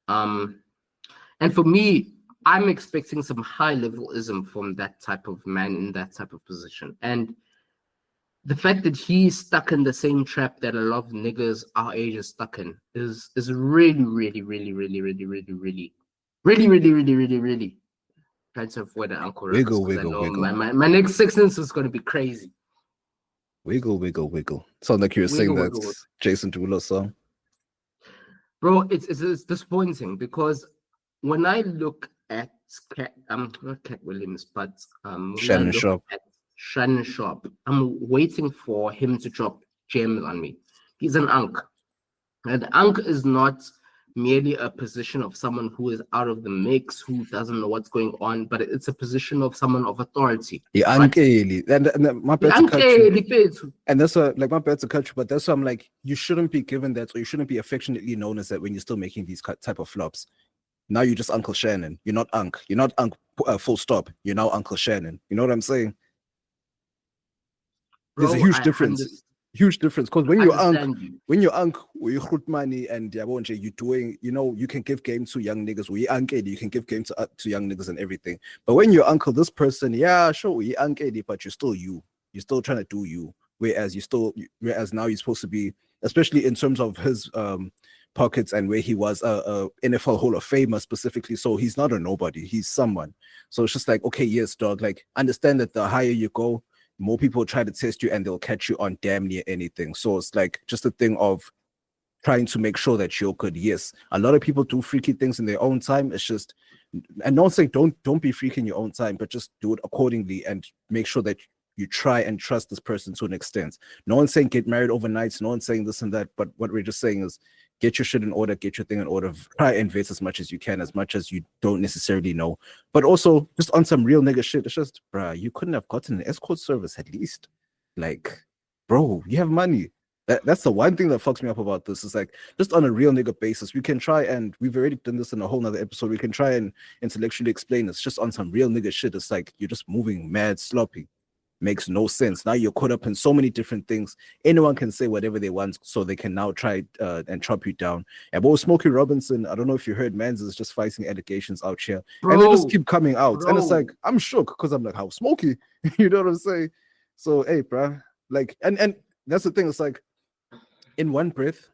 And for me, I'm expecting some high levelism from that type of man in that type of position. And the fact that he's stuck in the same trap that a lot of niggas our age is stuck in is really trying to avoid an uncle. Wiggle. My next sentence is going to be crazy. Wiggle. Sounds like you were saying that Jason Derulo song. Bro, it's disappointing because when I look at not Cat Williams, but Shannon Sharpe. Shannon Sharpe, I'm waiting for him to drop gems on me. He's an unk. And unk is not merely a position of someone who is out of the mix, who doesn't know what's going on, but it's a position of someone of authority. Yeah, right? And my bad to cut you. And that's why, like, my bad to cut you, but that's why I'm like, you shouldn't be given that, or you shouldn't be affectionately known as that when you're still making these type of flops. Now you're just Uncle Shannon. You're not Unk. You're not Unk, full stop. You're now Uncle Shannon. You know what I'm saying? There's a huge difference. Huge difference. Because when you're Unk, you put money and you're doing, you can give game to young niggas. You can give game to young niggas and everything. But when you're Uncle, this person, yeah, sure, you're Uncle, but you're still you. You're still trying to do you. Whereas now you're supposed to be, especially in terms of his pockets and where he was a NFL Hall of Famer specifically. So he's not a nobody. He's someone. So it's just like, okay, yes, dog. Like, understand that the higher you go, more people try to test you and they'll catch you on damn near anything. So it's like just a thing of trying to make sure that you're good. Yes, a lot of people do freaky things in their own time. It's just, and not saying don't be freaky in your own time, but just do it accordingly and make sure that you try and trust this person to an extent. No one's saying get married overnight. No one's saying this and that. But what we're just saying is get your shit in order, get your thing in order, try and invest as much as you can, as much as you don't necessarily know. But also just on some real nigga shit, it's just, bruh, you couldn't have gotten an escort service at least. Like, bro, you have money. That's the one thing that fucks me up about this. Is like, just on a real nigga basis, we can try, and we've already done this in a whole nother episode, we can try and intellectually explain this. Just on some real nigga shit, it's like you're just moving mad sloppy. Makes no sense. Now you're caught up in so many different things. Anyone can say whatever they want, so they can now try and chop you down. And both Smokey Robinson, I don't know if you heard, Mans is just fighting allegations out here, and they just keep coming out. And it's like, I'm shook because I'm like, how Smokey? You know what I'm saying? So hey, bruh, like, and that's the thing. It's like, in one breath,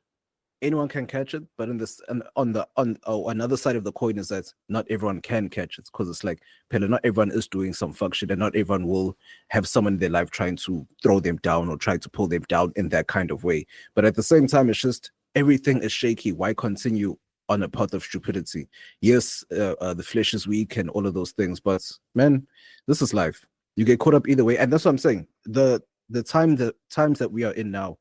anyone can catch it, but in this and another side of the coin is that not everyone can catch it, because it's like, Pella, not everyone is doing some fuck shit, and not everyone will have someone in their life trying to throw them down or try to pull them down in that kind of way. But at the same time, it's just everything is shaky. Why continue on a path of stupidity? Yes, the flesh is weak and all of those things, but man, this is life. You get caught up either way, and that's what I'm saying. The times that we are in now,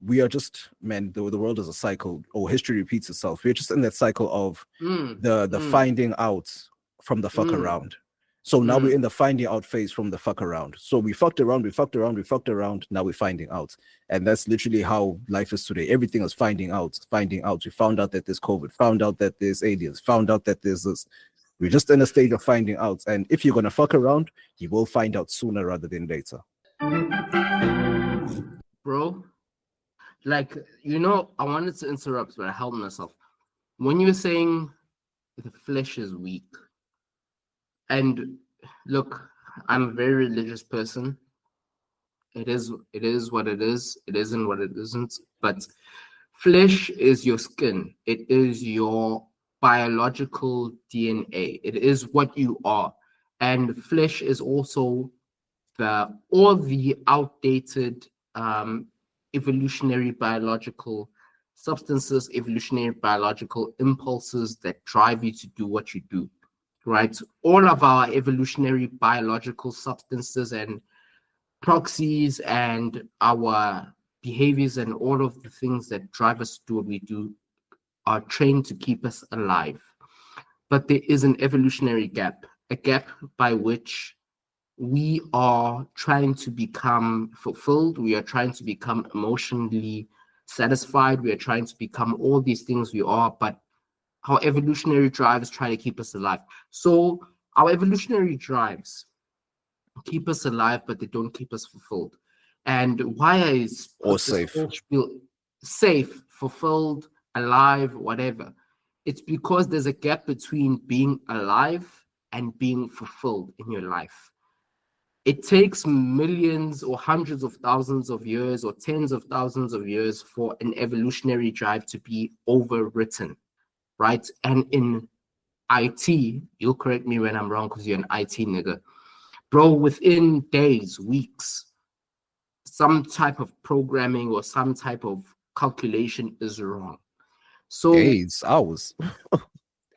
we are just, man, the world is a cycle, or history repeats itself. We're just in that cycle of the finding out from the fuck around. So now we're in the finding out phase from the fuck around. So we fucked around, now we're finding out. And that's literally how life is today. Everything is finding out. We found out that there's COVID, found out that there's aliens, found out that there's this. We're just in a stage of finding out. And if you're going to fuck around, you will find out sooner rather than later. Bro, like, I wanted to interrupt, but I held myself. When you were saying the flesh is weak, and look, I'm a very religious person. It is what it is. It isn't what it isn't. But flesh is your skin. It is your biological DNA. It is what you are. And flesh is also all the outdated evolutionary biological substances, evolutionary biological impulses that drive you to do what you do, right? All of our evolutionary biological substances and proxies and our behaviors and all of the things that drive us to do what we do are trained to keep us alive. But there is an evolutionary gap, a gap by which we are trying to become fulfilled. We are trying to become emotionally satisfied. We are trying to become all these things we are, but our evolutionary drives try to keep us alive. So our evolutionary drives keep us alive, but they don't keep us fulfilled. And why is safe, safe, fulfilled, alive, whatever? It's because there's a gap between being alive and being fulfilled in your life. It takes millions or hundreds of thousands of years or tens of thousands of years for an evolutionary drive to be overwritten, right? And in IT, you'll correct me when I'm wrong because you're an IT nigga. Bro, within days, weeks, some type of programming or some type of calculation is wrong. So days, hours.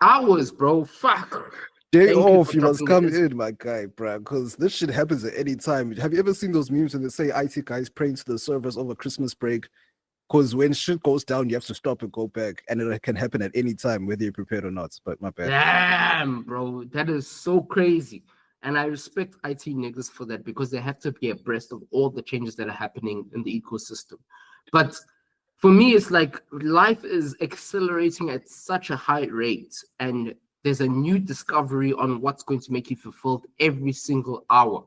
Hours, bro, fuck. Day off, you must come in, my guy, bro, because this shit happens at any time. Have you ever seen those memes when they say IT guys praying to the servers over Christmas break? Because when shit goes down, you have to stop and go back, and it can happen at any time, whether you're prepared or not. But my bad. Damn, bro, that is so crazy. And I respect IT niggas for that, because they have to be abreast of all the changes that are happening in the ecosystem. But for me, it's like life is accelerating at such a high rate, and there's a new discovery on what's going to make you fulfilled every single hour.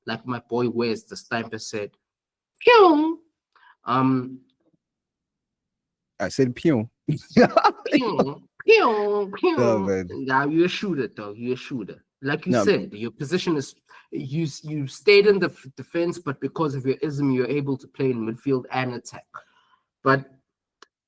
Like my boy Wesley Sniper said, pew. I said pew. Pew, pew, pew. Oh, man. Now you're a shooter, though. You're a shooter. Like you said, your position is you stayed in the defense, but because of your ism, you're able to play in midfield and attack. But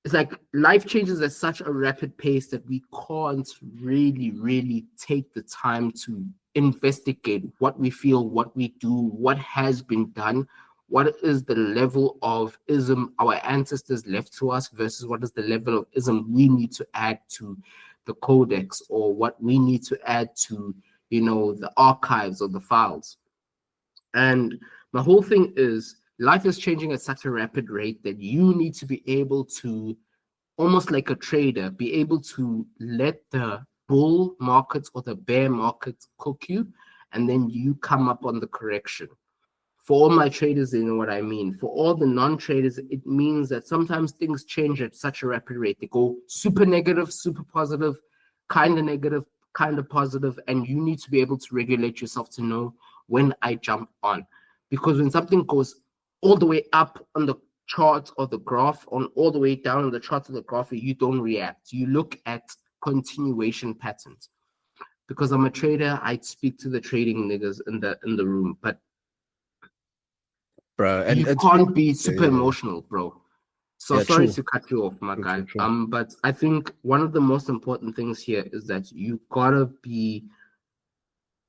it's like life changes at such a rapid pace that we can't really take the time to investigate what we feel, what we do, what has been done, what is the level of ism our ancestors left to us versus what is the level of ism we need to add to the codex, or what we need to add to, the archives or the files. And my whole thing is, life is changing at such a rapid rate that you need to be able to, almost like a trader, be able to let the bull market or the bear market cook you, and then you come up on the correction. For all my traders, they know what I mean. For all the non-traders, it means that sometimes things change at such a rapid rate. They go super negative, super positive, kind of negative, kind of positive, and you need to be able to regulate yourself to know when I jump on. Because when something goes all the way up on the chart or the graph, on all the way down on the chart or the graph, you don't react. You look at continuation patterns. Because I'm a trader, I speak to the trading niggas in the room, but bro, and you can't be super emotional, bro. So Yeah, sorry true. to cut you off, my True, guy. true, true. But I think one of the most important things here is that you gotta be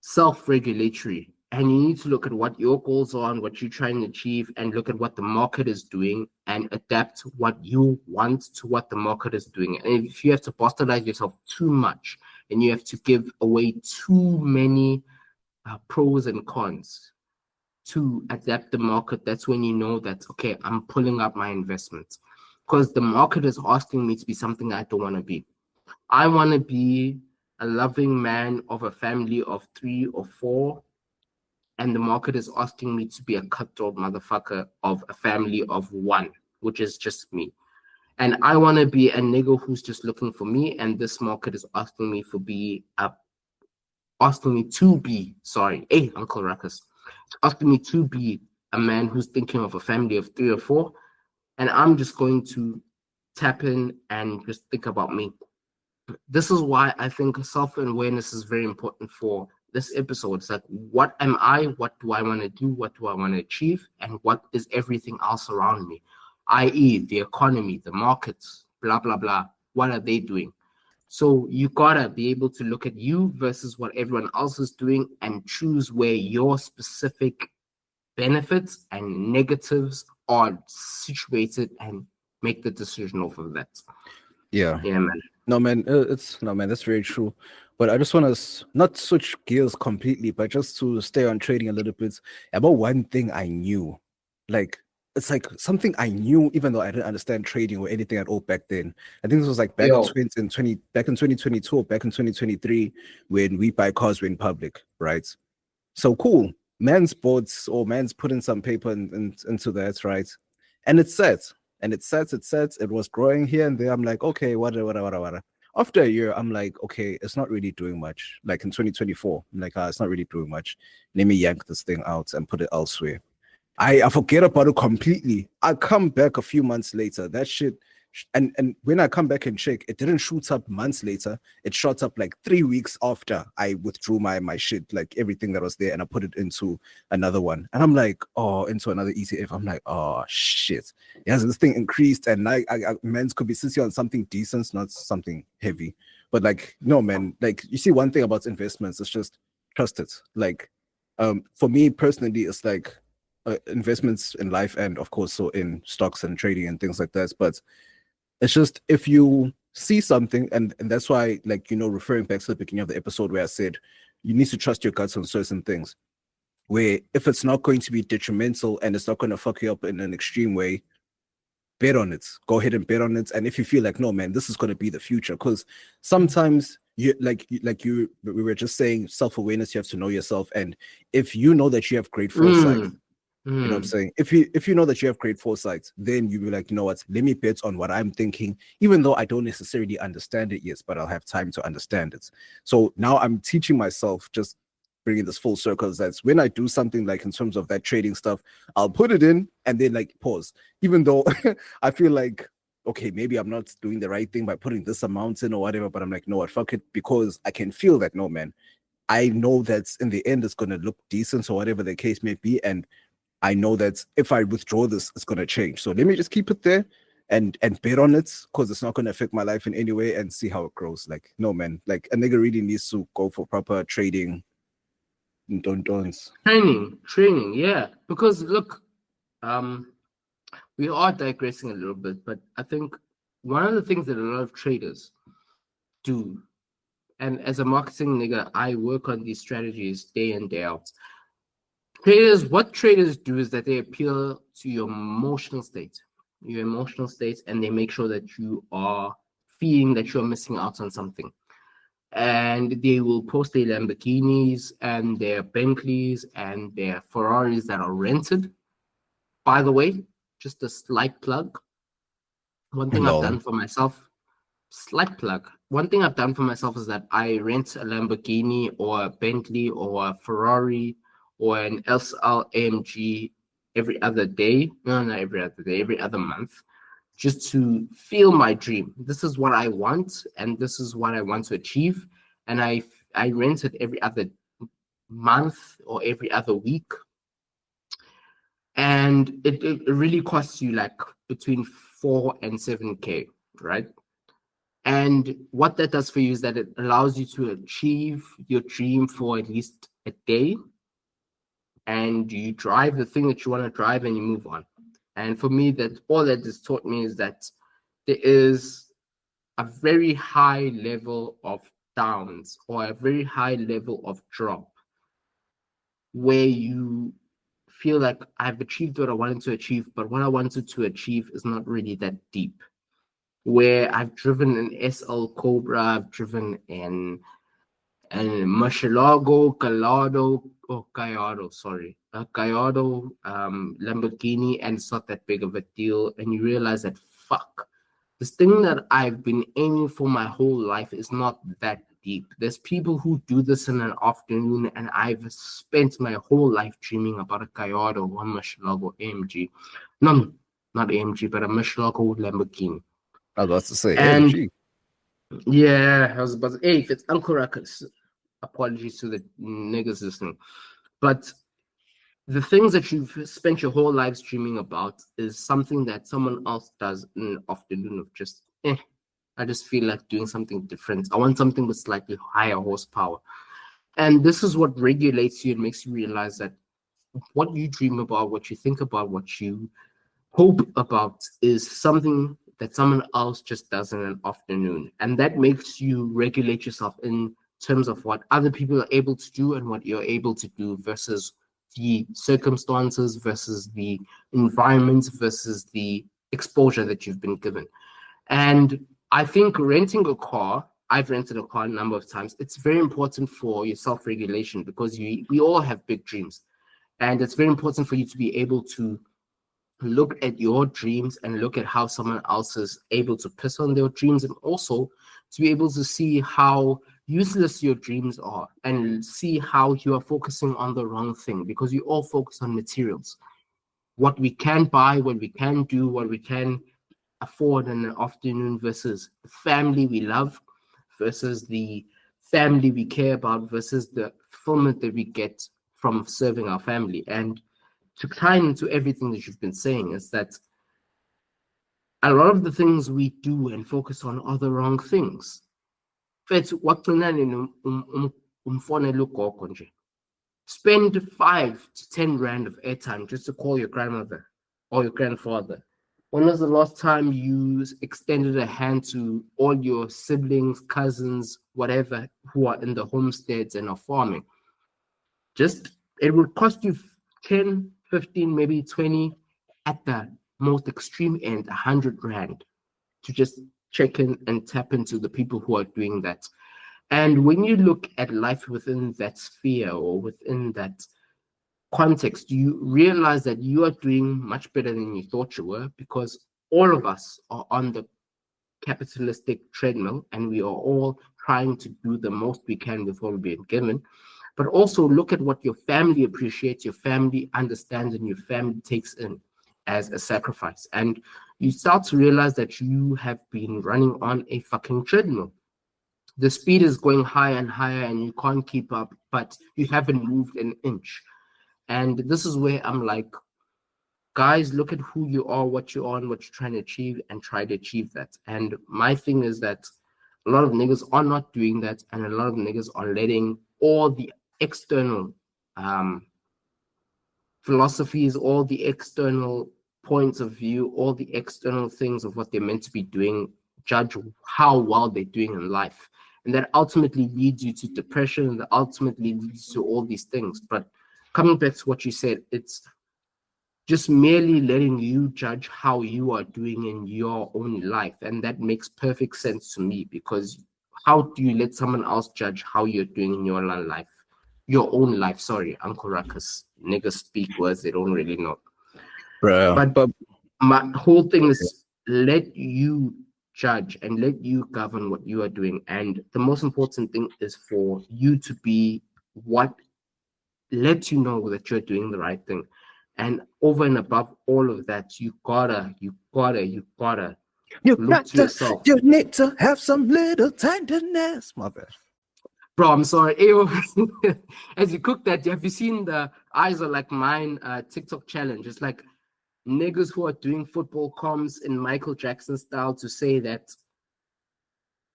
self-regulatory, and you need to look at what your goals are and what you're trying to achieve, and look at what the market is doing and adapt what you want to what the market is doing. And if you have to bastardize yourself too much and you have to give away too many pros and cons to adapt the market, that's when you know that, okay, I'm pulling up my investments, because the market is asking me to be something I don't want to be. I want to be a loving man of a family of 3 or 4, and the market is asking me to be a cutthroat motherfucker of a family of 1, which is just me. And I want to be a nigga who's just looking for me, and this market is asking me to be, hey, Uncle Ruckus, it's asking me to be a man who's thinking of a family of 3 or 4, and I'm just going to tap in and just think about me. This is why I think self-awareness is very important for this episode. It's like, what am I? What do I want to do? What do I want to achieve? And what is everything else around me? I.e., the economy, the markets, blah, blah, blah. What are they doing? So you gotta be able to look at you versus what everyone else is doing and choose where your specific benefits and negatives are situated and make the decision off of that. Yeah. Yeah, man. No, man, that's very true. But I just want to not switch gears completely, but just to stay on trading a little bit about one thing I knew. Like, it's like something I knew, even though I didn't understand trading or anything at all back then. I think this was like back in 2022 or back in 2023 when We Buy Cars went public, right? So cool. Man's bought or man's put in some paper into that, right? And it sets. It was growing here and there. I'm like, okay, whatever. After a year, I'm like, okay, it's not really doing much. Like in 2024, I'm like, it's not really doing much. Let me yank this thing out and put it elsewhere. I forget about it completely. I come back a few months later. That shit, and when I come back and check, it didn't shoot up months later. It shot up like 3 weeks after I withdrew my shit, like everything that was there, and I put it into another one. And I'm like, into another ETF. I'm like, oh shit. Yes, this thing increased, and I man's could be sitting on something decent, not something heavy. But like, no, man, like you see, one thing about investments is just trust it. Like, for me personally, it's like investments in life, and of course, so in stocks and trading and things like that. But it's just if you see something, and that's why, like, referring back to the beginning of the episode where I said you need to trust your guts on certain things, where if it's not going to be detrimental and it's not going to fuck you up in an extreme way, bet on it. Go ahead and bet on it. And if you feel like, no, man, this is going to be the future, because sometimes we were just saying, self-awareness, you have to know yourself. And if you know that you have great foresight, you know what I'm saying? If you know that you have great foresight, then you'll be like, you know what? Let me bet on what I'm thinking, even though I don't necessarily understand it yet, but I'll have time to understand it. So now I'm teaching myself, just bringing this full circle, that when I do something like in terms of that trading stuff, I'll put it in and then like pause, even though I feel like, okay, maybe I'm not doing the right thing by putting this amount in or whatever, but I'm like, no, what, fuck it, because I can feel that, no, man, I know that in the end it's going to look decent or whatever the case may be, and I know that if I withdraw this, it's going to change. So let me just keep it there and bet on it, because it's not going to affect my life in any way, and see how it grows. Like, no, man, like a nigga really needs to go for proper trading. Training, yeah. Because look, we are digressing a little bit, but I think one of the things that a lot of traders do, and as a marketing nigga, I work on these strategies day in, day out. What traders do is that they appeal to your emotional state, and they make sure that you are feeling that you're missing out on something. And they will post their Lamborghinis and their Bentleys and their Ferraris that are rented. By the way, just a slight plug. One thing I've done for myself is that I rent a Lamborghini or a Bentley or a Ferrari or an SL AMG every other month, just to feel my dream. This is what I want, and this is what I want to achieve. And I rent it every other month or every other week. And it really costs you like between 4 and 7K, right? And what that does for you is that it allows you to achieve your dream for at least a day, and you drive the thing that you want to drive and you move on. And for me, that all that has taught me is that there is a very high level of downs or a very high level of drop where you feel like I've achieved what I wanted to achieve, but what I wanted to achieve is not really that deep. Where I've driven an SL Cobra, I've driven an Murcielago, Gallardo Lamborghini, and it's not that big of a deal. And you realize that, fuck, this thing that I've been aiming for my whole life is not that deep. There's people who do this in an afternoon, and I've spent my whole life dreaming about a Gallardo or a Murcielago AMG. No, not AMG, but a Murcielago Lamborghini. I was about to say, And AMG. yeah, I was about to say, hey, if it's Uncle Ruckus, apologies to the niggas listening. But the things that you've spent your whole life dreaming about is something that someone else does in an afternoon of just, I just feel like doing something different. I want something with slightly higher horsepower. And this is what regulates you and makes you realize that what you dream about, what you think about, what you hope about is something that someone else just does in an afternoon. And that makes you regulate yourself in terms of what other people are able to do and what you're able to do versus the circumstances, versus the environment, versus the exposure that you've been given. And I think renting a car, I've rented a car a number of times, it's very important for your self-regulation because we all have big dreams. And it's very important for you to be able to look at your dreams and look at how someone else is able to piss on their dreams, and also to be able to see how useless your dreams are and see how you are focusing on the wrong thing, because we all focus on materials, what we can buy, what we can do, what we can afford in an afternoon versus the family we love, versus the family we care about, versus the fulfillment that we get from serving our family. And to tie into everything that you've been saying is that a lot of the things we do and focus on are the wrong things. Spend 5 to 10 rand of airtime just to call your grandmother or your grandfather. When was the last time you extended a hand to all your siblings, cousins, whatever, who are in the homesteads and are farming? It would cost you 10, 15, maybe 20, at the most extreme end, 100 rand to just check in and tap into the people who are doing that. And when you look at life within that sphere or within that context, you realize that you are doing much better than you thought you were, because all of us are on the capitalistic treadmill and we are all trying to do the most we can with what we've been given. But also look at what your family appreciates, your family understands, and your family takes in as a sacrifice. And you start to realize that you have been running on a fucking treadmill. The speed is going higher and higher and you can't keep up, but you haven't moved an inch. And this is where I'm like, guys, look at who you are, what you're on, what you're trying to achieve, and try to achieve that. And my thing is that a lot of niggas are not doing that, and a lot of niggas are letting all the external philosophies, all the external points of view, all the external things of what they're meant to be doing, judge how well they're doing in life. And that ultimately leads you to depression, and that ultimately leads to all these things. But coming back to what you said, it's just merely letting you judge how you are doing in your own life. And that makes perfect sense to me, because how do you let someone else judge how you're doing in your life? Your own life, sorry, Uncle Ruckus. Niggas speak words they don't really know. Bro. But my whole thing is let you judge and let you govern what you are doing. And the most important thing is for you to be what lets you know that you're doing the right thing. And over and above all of that, you gotta look to yourself. You need to have some little tenderness. My bad. Bro, I'm sorry. Ew. As you cook that, have you seen the eyes are like mine TikTok challenge? It's like niggas who are doing football comms in Michael Jackson style to say that,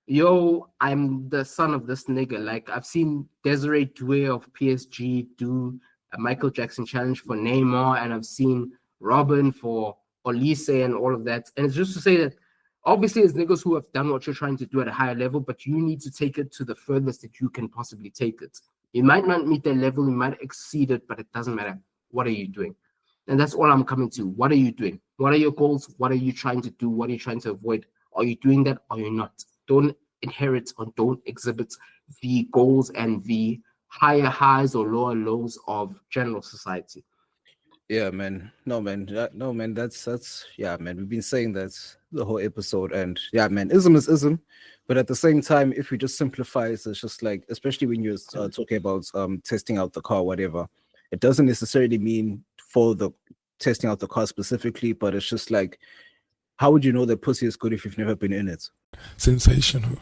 yo, I'm the son of this nigga. Like, I've seen Desiree Doué of PSG do a Michael Jackson challenge for Neymar, and I've seen Robin for Olise and all of that. And it's just to say that obviously there's niggas who have done what you're trying to do at a higher level, but you need to take it to the furthest that you can possibly take it. You might not meet their level, you might exceed it, but it doesn't matter. What are you doing? And that's all I'm coming to. What are you doing? What are your goals? What are you trying to do? What are you trying to avoid? Are you doing that? Or are you not? Don't inherit or don't exhibit the goals and the higher highs or lower lows of general society. Yeah, man. No, man. No, man. That's yeah, man. We've been saying that the whole episode, and yeah, man. Ism is ism, but at the same time, if we just simplify it, it's just like, especially when you're talking about testing out the car, whatever. It doesn't necessarily mean for the testing out the car specifically, but it's just like, how would you know that pussy is good if you've never been in it? Sensational.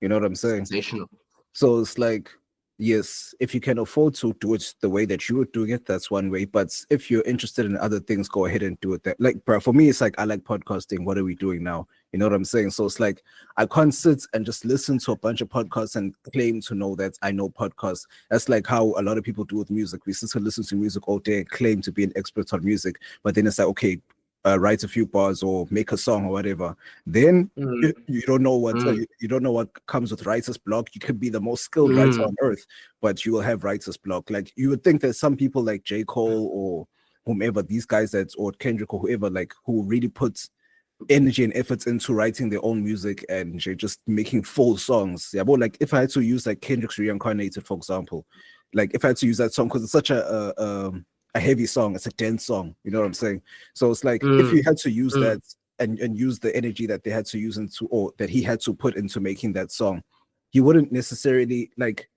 You know what I'm saying? Sensational. So it's like, yes, if you can afford to do it the way that you were doing it, that's one way. But if you're interested in other things, go ahead and do it. That, like, bro, for me, it's like, I like podcasting. What are we doing now? You know what I'm saying? So it's like, I can't sit and just listen to a bunch of podcasts and claim to know that I know podcasts. That's like how a lot of people do with music. We sit and listen to music all day and claim to be an expert on music. But then it's like, okay, write a few bars or make a song or whatever. Then you don't know what you don't know what comes with writer's block. You could be the most skilled writer on earth, but you will have writer's block. Like, you would think that some people like J. Cole or whomever, these guys or Kendrick or whoever, like, who really puts energy and efforts into writing their own music and just making full songs. Yeah, but like, if I had to use like Kendrick's Reincarnated, for example, like if I had to use that song, because it's such a heavy song, it's a dense song, you know what I'm saying? So it's like, if you had to use that and use the energy that they had to use into, or that he had to put into making that song, he wouldn't necessarily, like,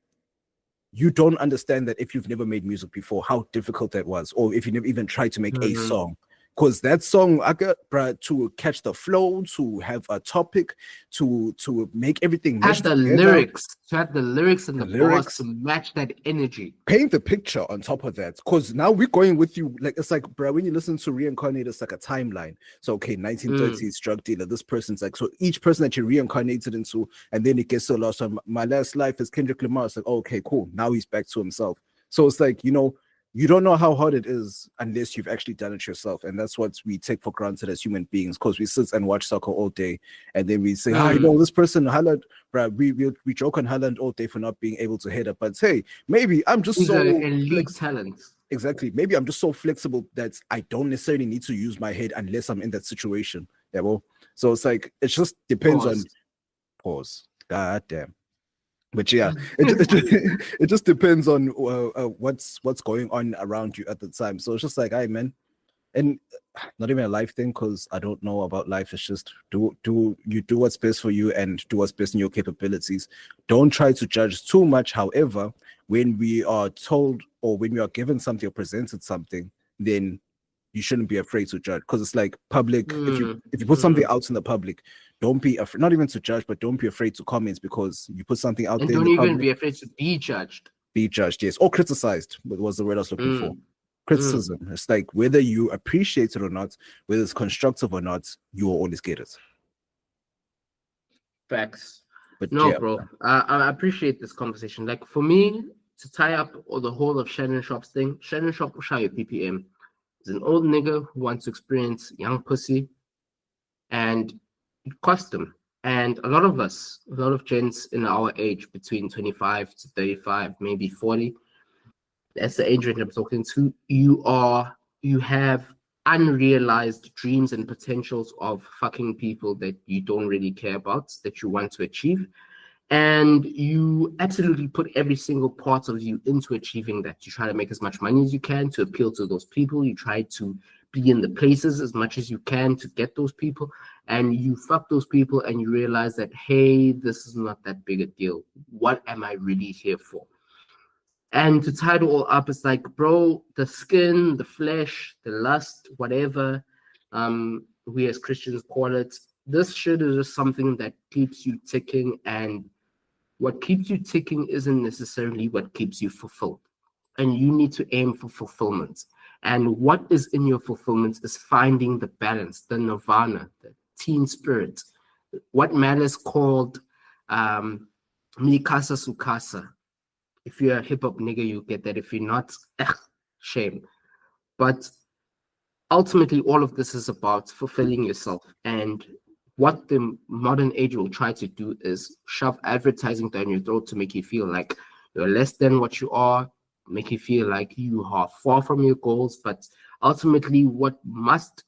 you don't understand that if you've never made music before, how difficult that was, or if you never even tried to make a song. Because that song, I got, bruh, to catch the flow, to have a topic, to make everything have the lyrics, to have the lyrics and the bars to match that energy. Paint the picture on top of that. Because now we're going with you, like, it's like, bruh, when you listen to Reincarnated, it's like a timeline. So, okay, 1930s drug dealer, this person's like, so each person that you reincarnated into, and then it gets so lost. So my last life is Kendrick Lamar. It's like, oh, okay, cool. Now he's back to himself. So it's like, you know, you don't know how hard it is unless you've actually done it yourself. And that's what we take for granted as human beings, because we sit and watch soccer all day. And then we say, you know, this person, Haaland, bro, we joke on Haaland all day for not being able to head up. But hey, maybe I'm just so elite talent. Exactly. Maybe I'm just so flexible that I don't necessarily need to use my head unless I'm in that situation. Yeah, well, so it's like, it just depends on pause. God damn. But yeah, it just depends on what's going on around you at the time. So it's just like, hey, man, and not even a life thing, because I don't know about life. It's just do what's best for you and do what's best in your capabilities. Don't try to judge too much. However, when we are told, or when we are given something or presented something, then you shouldn't be afraid to judge, because it's like public. If you put something out in the public, don't be afraid, not even to judge, but don't be afraid to comment, because you put something out and there. Don't even be afraid to be judged. Be judged, yes, or criticized. What was the word I was looking for? Criticism. It's like, whether you appreciate it or not, whether it's constructive or not, you will always get it. Facts. But no, yeah, bro, I appreciate this conversation. Like, for me, to tie up all the whole of Shannon Sharpe's thing, Shannon Sharpe will show you PPM. He's an old nigga who wants to experience young pussy, and it cost him. And a lot of us, a lot of gents in our age, between 25 to 35, maybe 40, that's the age range I'm talking to, you have unrealized dreams and potentials of fucking people that you don't really care about, that you want to achieve. And you absolutely put every single part of you into achieving that. You try to make as much money as you can to appeal to those people. You try to be in the places as much as you can to get those people. And you fuck those people and you realize that, hey, this is not that big a deal. What am I really here for? And to tie it all up, it's like, bro, the skin, the flesh, the lust, whatever we as Christians call it, this shit is just something that keeps you ticking, and what keeps you ticking isn't necessarily what keeps you fulfilled. And you need to aim for fulfillment. And what is in your fulfillment is finding the balance, the nirvana, the teen spirit. What matters called Mikasa Sukasa. If you're a hip hop nigga, you get that. If you're not, shame. But ultimately, all of this is about fulfilling yourself. And what the modern age will try to do is shove advertising down your throat to make you feel like you're less than what you are, make you feel like you are far from your goals. But ultimately, what must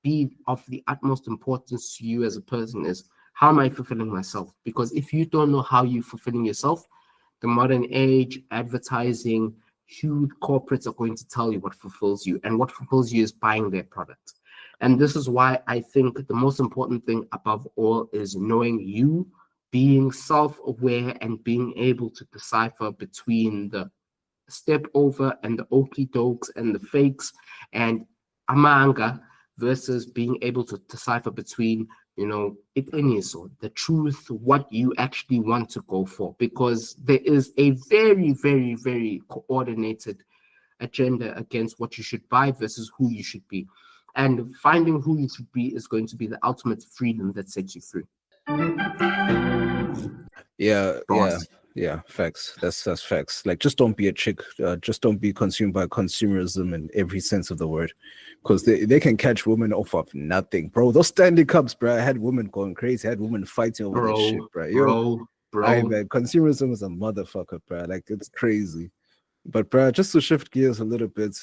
be of the utmost importance to you as a person is, how am I fulfilling myself? Because if you don't know how you're fulfilling yourself, the modern age, advertising, huge corporates are going to tell you what fulfills you, and what fulfills you is buying their product. And this is why I think the most important thing above all is knowing you, being self-aware, and being able to decipher between the step over and the okie dokes and the fakes and amanga, versus being able to decipher between, the truth, what you actually want to go for. Because there is a very, very, very coordinated agenda against what you should buy versus who you should be. And finding who you should be is going to be the ultimate freedom that sets you free. Yeah, facts. That's facts. Like, just don't be a chick. Just don't be consumed by consumerism in every sense of the word, because they can catch women off of nothing, bro. Those standing cups, bro. I had women going crazy. I had women fighting over that shit, bro. Bro. Man, consumerism is a motherfucker, bro. Like, it's crazy. But, bro, just to shift gears a little bit,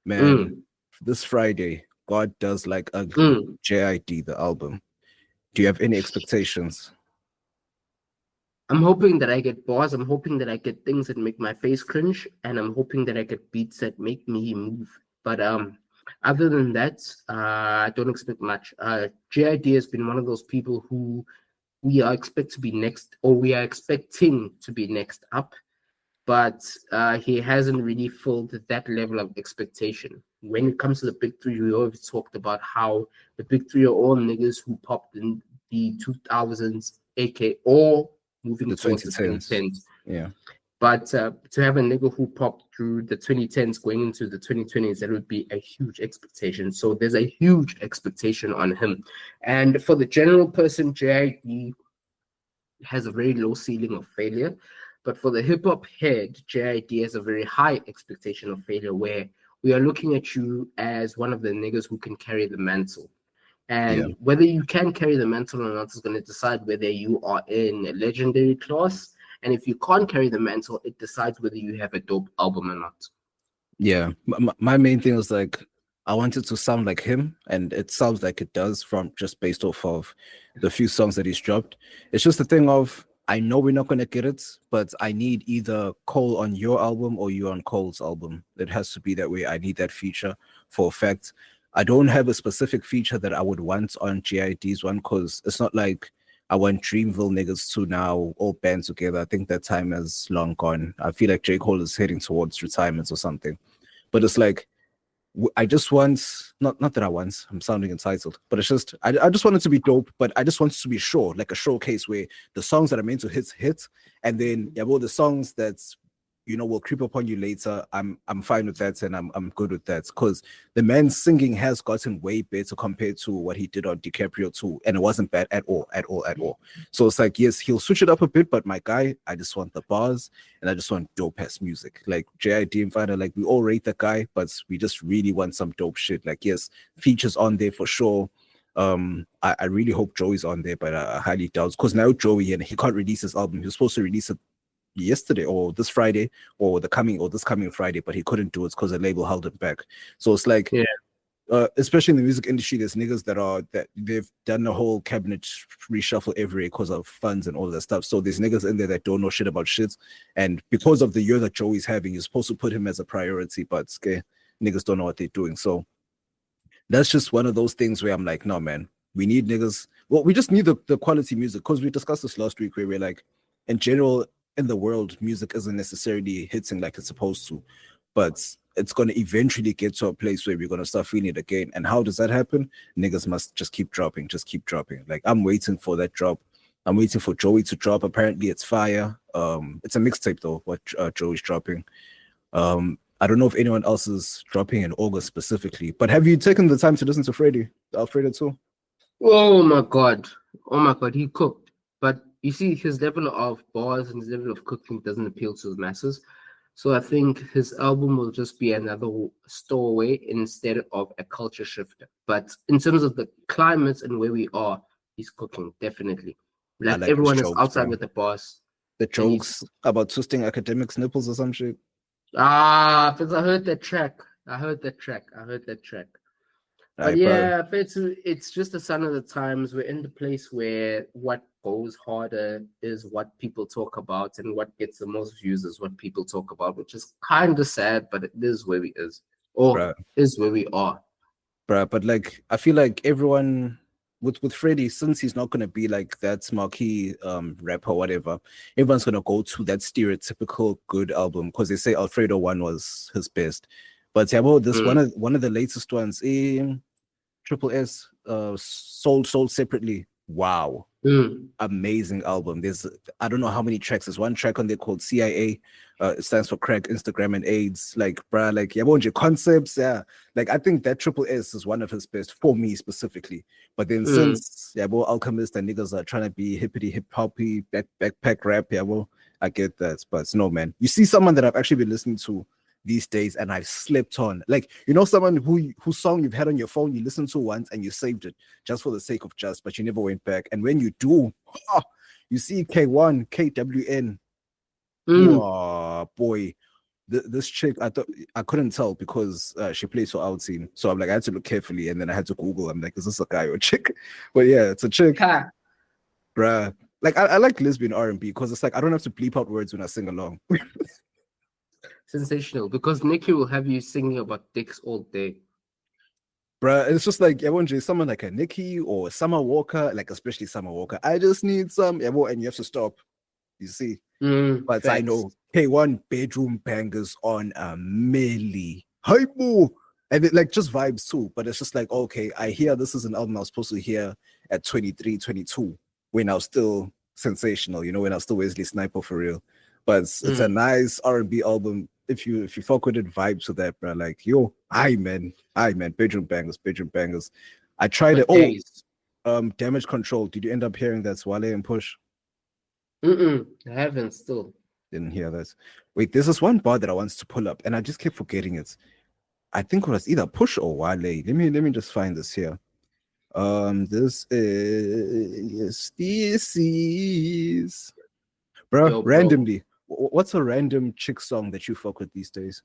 man. This Friday, God Does Like Ugly, J.I.D, the album. Do you have any expectations? I'm hoping that I get bars. I'm hoping that I get things that make my face cringe, and I'm hoping that I get beats that make me move. But other than that, I don't expect much. J.I.D has been one of those people who we are expecting to be next up, but he hasn't really filled that level of expectation. When it comes to the big three, we always talked about how the big three are all niggas who popped in the 2000s, aka or moving towards the 2010s. Yeah. But to have a nigga who popped through the 2010s going into the 2020s, that would be a huge expectation. So there's a huge expectation on him. And for the general person, J.I.D has a very low ceiling of failure. But for the hip-hop head, J.I.D has a very high expectation of failure, where we are looking at you as one of the niggas who can carry the mantle. And whether you can carry the mantle or not is going to decide whether you are in a legendary class. And if you can't carry the mantle, it decides whether you have a dope album or not. Yeah. My main thing was, like, I wanted to sound like him, and it sounds like it does from just based off of the few songs that he's dropped. It's just the thing of, I know we're not going to get it, but I need either Cole on your album or you on Cole's album. It has to be that way. I need that feature for a fact. I don't have a specific feature that I would want on J.I.D's one, because it's not like I want Dreamville niggas to now all band together. I think that time is long gone. I feel like J. Cole is heading towards retirement or something. But it's like, I just want, not that I want, I'm sounding entitled, but it's just, I just want it to be dope, but I just want it to be sure, like a showcase where the songs that are meant to hit, and then, the songs that's, will creep up on you later. I'm fine with that, and I'm good with that, because the man's singing has gotten way better compared to what he did on DiCaprio 2, and it wasn't bad at all. So it's like, yes, he'll switch it up a bit, but my guy, I just want the bars, and I just want dope ass music. Like J.I.D and Fada, like, we all rate that guy, but we just really want some dope shit. Like, yes, features on there for sure. I really hope Joey's on there, but I highly doubt, because now Joey, and he can't release his album. He was supposed to release it yesterday or this Friday or this coming Friday, but he couldn't do it because the label held him back. So it's like, especially in the music industry, there's niggas that they've done a whole cabinet reshuffle every year because of funds and all that stuff. So there's niggas in there that don't know shit about shit, and because of the year that Joey's having, you're supposed to put him as a priority, but niggas don't know what they're doing. So that's just one of those things where I'm like, no, man, we need niggas. Well, we just need the quality music, because we discussed this last week where we're like, in general, in the world, music isn't necessarily hitting like it's supposed to, but it's going to eventually get to a place where we're going to start feeling it again. And how does that happen? Niggas must just keep dropping. Like, I'm waiting for that drop. I'm waiting for Joey to drop. Apparently it's fire. It's a mixtape though, what Joey's dropping. I don't know if anyone else is dropping in August specifically, but have you taken the time to listen to Freddie, Alfredo too? Oh my god. Oh my god, he cooked. But you see, his level of bars and his level of cooking doesn't appeal to the masses. So I think his album will just be another stowaway instead of a culture shifter. But in terms of the climate and where we are, he's cooking, definitely. I Like like his everyone is jokes, outside bro. with the bars. The jokes about twisting academics' nipples or some shit. Because I heard that track. But Aye, bro. yeah, it's just a sign of the times. We're in the place where what goes harder is what people talk about, and what gets the most views is what people talk about, which is kind of sad, but it is where we is, or Bruh. is where we are. Bruh, but like I feel like everyone with Freddie, since he's not gonna be like that marquee rapper or whatever, everyone's gonna go to that stereotypical good album because they say Alfredo 1 was his best. But yeah, well, this one of the latest ones, Triple S, sold separately. Wow. Amazing album. I don't know how many tracks. There's one track on there called CIA. It stands for crack, Instagram, and AIDS. Like, bruh, like yeah, your concepts. Yeah, like I think that Triple S is one of his best for me specifically. But then since yeah, well, Alchemist and niggas are trying to be hippity hip hoppy backpack rap. Yeah, well, I get that. But no, man, you see someone that I've actually been listening to these days and I've slept on, like, you know, someone whose song you've had on your phone, you listened to once and you saved it just for the sake of but you never went back. And when you do, you see K1 KWN. Oh boy, this chick, I thought I couldn't tell because she plays for our team, so I'm like I had to look carefully and then I had to Google. I'm like, is this a guy or a chick? But yeah, it's a chick. Bruh, like I like lesbian R&B because it's like I don't have to bleep out words when I sing along. Sensational, because Nikki will have you singing about dicks all day. Bruh, it's just like someone like a Nicki or Summer Walker, like especially Summer Walker. I just need some, and you have to stop. You see, but facts. I know K1 bedroom bangers on a milli, hypo, and it like just vibes too. But it's just like, okay, I hear this is an album I was supposed to hear at 23, 22 when I was still sensational, when I was still Wesley Sniper for real. But it's a nice R&B album. If you fuck with it, vibe to that, bro. Like, yo, aye man, bedroom bangers. I tried it. Damage Control. Did you end up hearing that Wale and Push? I haven't still. Didn't hear that. Wait, there's this one bar that I wanted to pull up, and I just kept forgetting it. I think it was either Push or Wale. Let me just find this here. This is bro, randomly. What's a random chick song that you fuck with these days?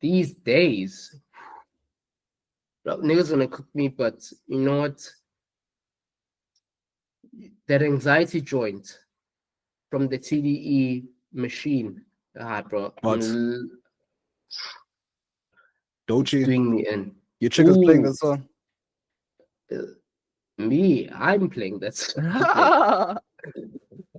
These days? Bro, niggas gonna cook me, but you know what? That anxiety joint from the TDE machine. Bro. What? Dochi? Doing me in. Your chick is playing that song? I'm playing that song.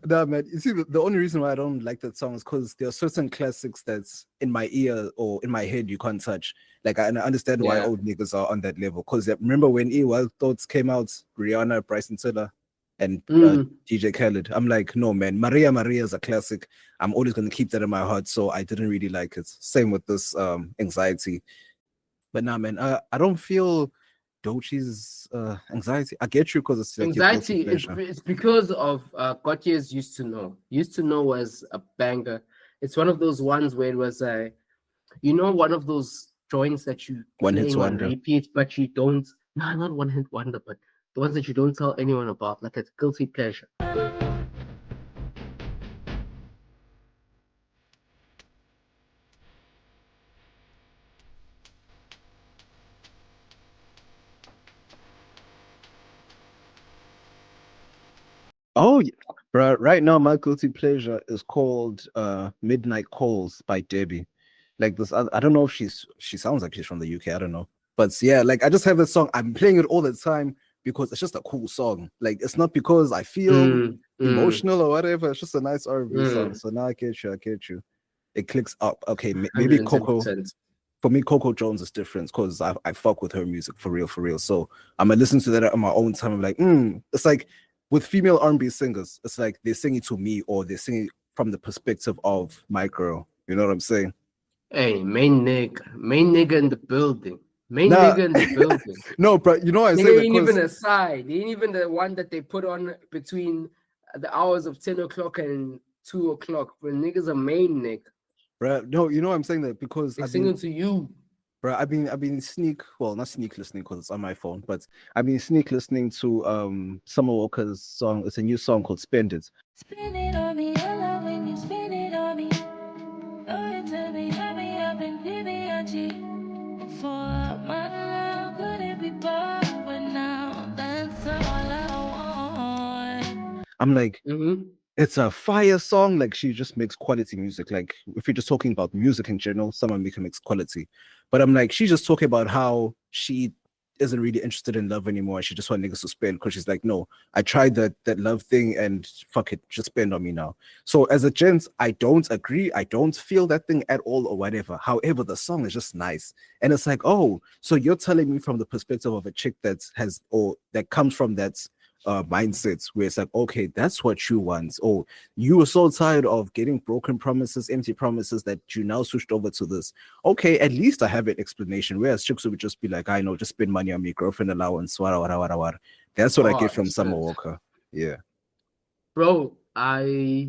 Nah, man. You see, the only reason why I don't like that song is because there are certain classics that's in my ear or in my head you can't touch. Like, I understand why old niggas are on that level. Because remember when Wild Thoughts came out, Rihanna, Bryson Tiller, and DJ Khaled. I'm like, no, man. Maria is a classic. I'm always going to keep that in my heart. So I didn't really like it. Same with this Anxiety. But nah, man, I don't feel Dochi's anxiety. I get you because it's like anxiety. It's because of Gotye's Used to Know. Used to Know was a banger. It's one of those ones where it was one of those joints that you one hit wonder, repeat, but you don't. No, not one hit wonder, but the ones that you don't tell anyone about, like a guilty pleasure. Oh, bro, right now my guilty pleasure is called Midnight Calls by Debbie. Like this, I don't know if she sounds like she's from the UK. I don't know, but yeah, like I just have this song. I'm playing it all the time because it's just a cool song. Like it's not because I feel emotional or whatever. It's just a nice R&B song. So now I get you. It clicks up. Okay, maybe 110%. Coco. For me, Coco Jones is different because I fuck with her music for real. So I'm gonna listen to that on my own time. I'm like, it's like with female R&B singers, it's like they're singing to me or they're singing from the perspective of my girl. You know what I'm saying? Hey, main nigga in the building. Main Nah. nigga in the building. No, but you know what I'm saying Nigga that ain't 'cause- even a side. He ain't even the one that they put on between the hours of 10 o'clock and 2 o'clock. But nigga's a main nigga. bruh, no, you know what I'm saying that because They're I've singing been, to you. bruh, I've been not sneak listening because it's on my phone, but I've been sneak listening to Summer Walker's song. It's a new song called Spend It. Spin it on me, I love when you spin it on me. Oh, you tell me, hurry up and give me a G. For my love, could it be bought? But now that's all I want. I'm like, Mm-hmm. it's a fire song. Like she just makes quality music. Like if you're just talking about music in general, someone makes quality. But I'm like, she's just talking about how she isn't really interested in love anymore. She just wants niggas to spend because she's like, no, I tried that love thing and fuck it, just spend on me now. So as a gent, I don't agree. I don't feel that thing at all or whatever. However, the song is just nice. And it's like, oh, so you're telling me from the perspective of a chick that has or that comes from that mindsets where it's like, okay, that's what you want. Oh, you were so tired of getting broken promises, empty promises that you now switched over to this. Okay, at least I have an explanation. Whereas chicks would just be like, I know, just spend money on me, girlfriend allowance, wara, wara, wara, wara. That's what I get from Summer shit. Walker. Yeah. Bro, I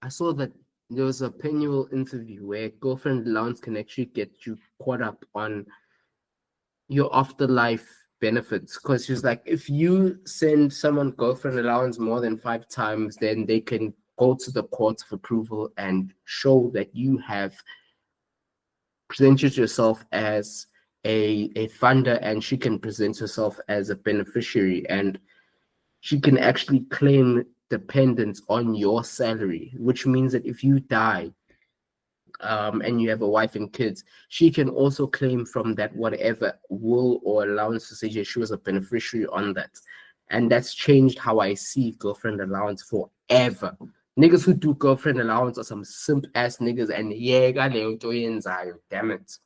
saw that there was a Penuel interview where girlfriend allowance can actually get you caught up on your afterlife benefits. Because she's like, if you send someone girlfriend allowance more than 5 times, then they can go to the court of approval and show that you have presented yourself as a funder, and she can present herself as a beneficiary, and she can actually claim dependence on your salary, which means that if you die and you have a wife and kids, she can also claim from that whatever will or allowance to say she was a beneficiary on that. And that's changed how I see girlfriend allowance forever. Niggas who do girlfriend allowance are some simp ass niggas, and damn it.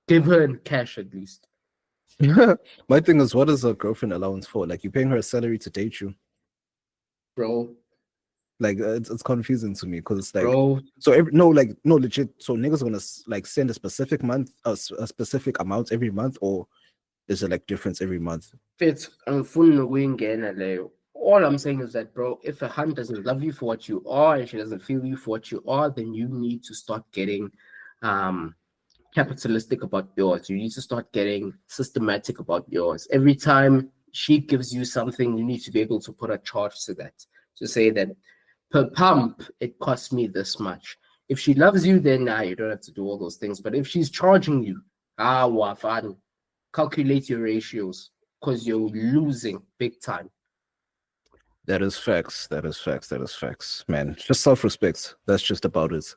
Give her in cash at least. My thing is, what is a girlfriend allowance for? Like, you're paying her a salary to date you, bro. Like, it's confusing to me because it's like, bro. So legit. So niggas gonna like send a specific month, a specific amount every month, or is it like difference every month? It's all I'm saying is that, bro, if a hunt doesn't love you for what you are and she doesn't feel you for what you are, then you need to start getting capitalistic about yours. You need to start getting systematic about yours. Every time she gives you something, you need to be able to put a charge to that, to say that per pump it costs me this much. If she loves you, then you don't have to do all those things. But if she's charging you, fun, calculate your ratios because you're losing big time. That is facts. That is facts, man. Just self-respect. That's just about it.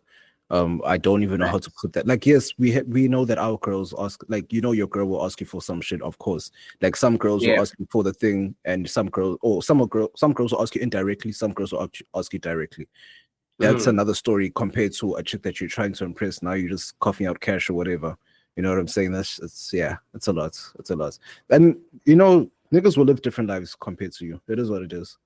I don't even know how to put that. Like, yes, we know that our girls ask, like, your girl will ask you for some shit, of course. Like, some girls will ask you for the thing, and some girls will ask you indirectly, some girls will ask you directly. That's another story compared to a chick that you're trying to impress. Now you're just coughing out cash or whatever. You know what I'm saying? It's a lot. It's a lot. And niggas will live different lives compared to you. It is what it is.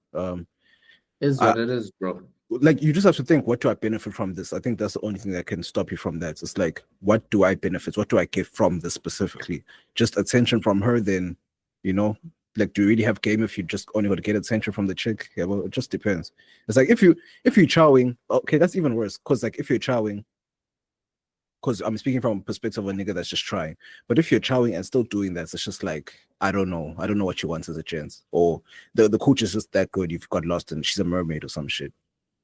Is what it is, bro. Like, you just have to think, what do I benefit from this? I think that's the only thing that can stop you from that. It's like, what do I benefit? What do I get from this specifically? Just attention from her, then, like, do you really have game if you just only got to get attention from the chick? Yeah, well, it just depends. It's like, if you're chowing, okay, that's even worse. Because, like, if you're chowing, because I'm speaking from a perspective of a nigga that's just trying. But if you're chowing and still doing that, it's just like, I don't know what you want as a chance. Or the coach is just that good, you've got lost and she's a mermaid or some shit.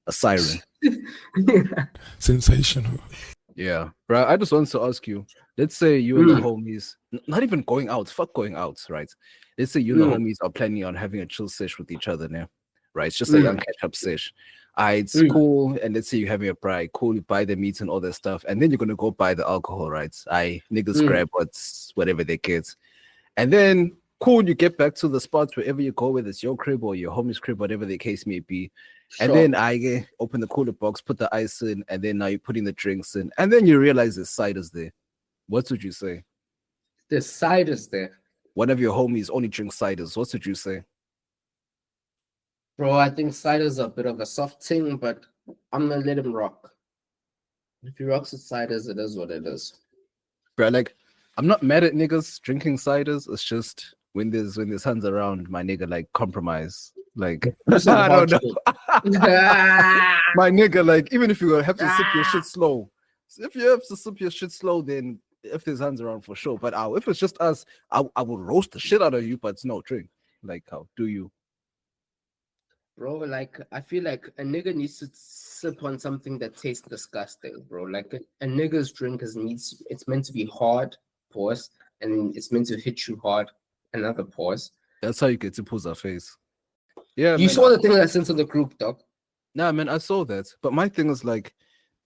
A siren. Sensational. Yeah, bro. I just wanted to ask you. Let's say you and the homies, not even going out. Fuck going out, right? Let's say you and the homies are planning on having a chill sesh with each other now, right? It's just a young catch-up sesh. It's cool. And let's say you're having a bride. Cool, you buy the meat and all that stuff, and then you're gonna go buy the alcohol, right? Niggas grab whatever they get, and then cool, you get back to the spot wherever you go, whether it's your crib or your homie's crib, whatever the case may be. And then I open the cooler box, put the ice in, and then now you're putting the drinks in, and then you realize the cider's there. What would you say? The cider's there. One of your homies only drinks ciders. What would you say? Bro, I think cider's a bit of a soft thing, but I'm gonna let him rock. If he rocks with ciders, it is what it is. Bro, like, I'm not mad at niggas drinking ciders. It's just when there's hands around, my nigga, like, compromise. Like, I don't know. My nigga, like, even if you have to sip your shit slow, if you have to sip your shit slow, then if there's hands around for sure. But if it's just us, I would roast the shit out of you, but it's no drink. Like, how do you? Bro, like, I feel like a nigga needs to sip on something that tastes disgusting, bro. Like, a nigga's drink it's meant to be hard, pause, and it's meant to hit you hard, another pause. That's how you get to Phuza Face. Yeah, you man, saw the thing I sent to the group, dog. Nah, man, I saw that. But my thing is like,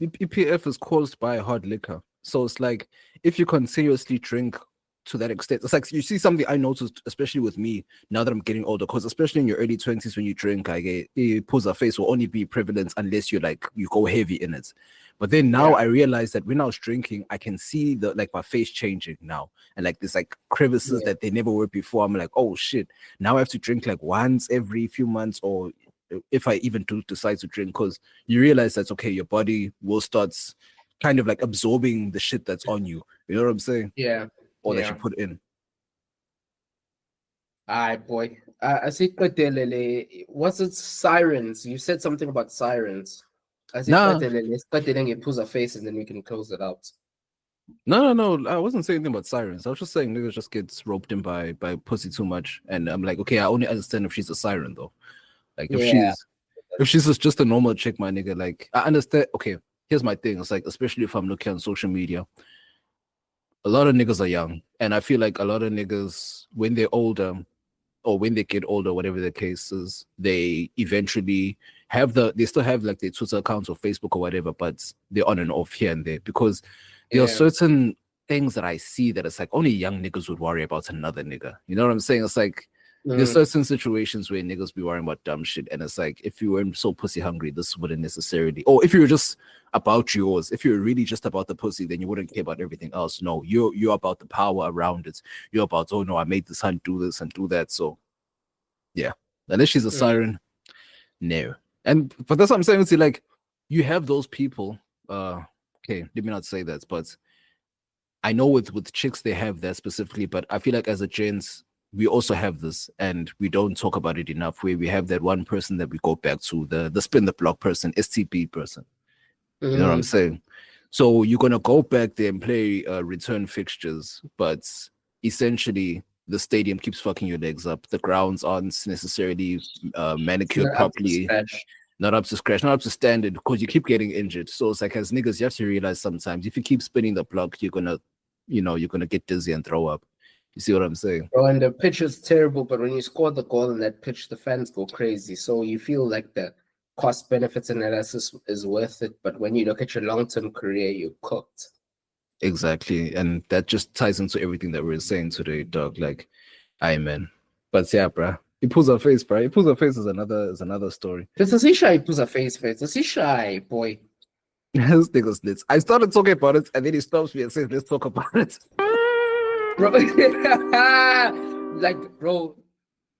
EPF is caused by hard liquor. So it's like, if you continuously drink to that extent, it's like, you see something I noticed, especially with me, now that I'm getting older, because especially in your early 20s when you drink, I get Phuza Face will only be prevalent unless you go heavy in it. But then now I realize that when I was drinking, I can see my face changing now. And like there's like crevices that they never were before. I'm like, oh shit. Now I have to drink like once every few months, or if I even do decide to drink, because you realize that's okay, your body will start kind of like absorbing the shit that's on you. You know what I'm saying? Yeah. Or that you put in. Alright, boy. I see. Was it sirens? You said something about sirens. I see. Let's cut it and get Phuza Face, and then we can close it out. No. I wasn't saying anything about sirens. I was just saying niggas just gets roped in by pussy too much, and I'm like, okay, I only understand if she's a siren though. Like if she's just a normal chick, my nigga. Like I understand. Okay, here's my thing. It's like, especially if I'm looking on social media, a lot of niggas are young, and I feel like a lot of niggas, when they're older, or when they get older, whatever the case is, they eventually they still have like their Twitter accounts or Facebook or whatever, but they're on and off here and there, because there are certain things that I see that it's like only young niggas would worry about another nigga. You know what I'm saying? It's like there's certain situations where niggas be worrying about dumb shit, and it's like, if you weren't so pussy hungry, this wouldn't necessarily, or if you were just about yours, if you're really just about the pussy, then you wouldn't care about everything else. No, you're about the power around it. You're about, oh no, I made this hunt do this and do that. So yeah, unless she's a siren, no. But that's what I'm saying. See, like, you have those people. Okay, let me not say that, but I know with chicks they have that specifically. But I feel like as a gents, we also have this, and we don't talk about it enough. Where we have that one person that we go back to, the spin the block person, STP person. You know what I'm saying? So you're gonna go back there and play return fixtures, but essentially the stadium keeps fucking your legs up. The grounds aren't necessarily manicured properly, not up to scratch, not up to standard, because you keep getting injured. So it's like, as niggas, you have to realize sometimes if you keep spinning the block, you're gonna get dizzy and throw up. You see what I'm saying? Bro, and the pitch is terrible, but when you score the goal in that pitch, the fans go crazy. So you feel like the cost benefits analysis is worth it, but when you look at your long-term career, you're cooked. Exactly, and that just ties into everything that we're saying today, dog. Like, amen. But yeah, bruh, he pulls a face, bruh. He pulls a face is another story. This is shy. He pulls a face. This is shy, boy. This nigga's lit. I started talking about it, and then he stops me and says, "Let's talk about it." Bro, like, bro,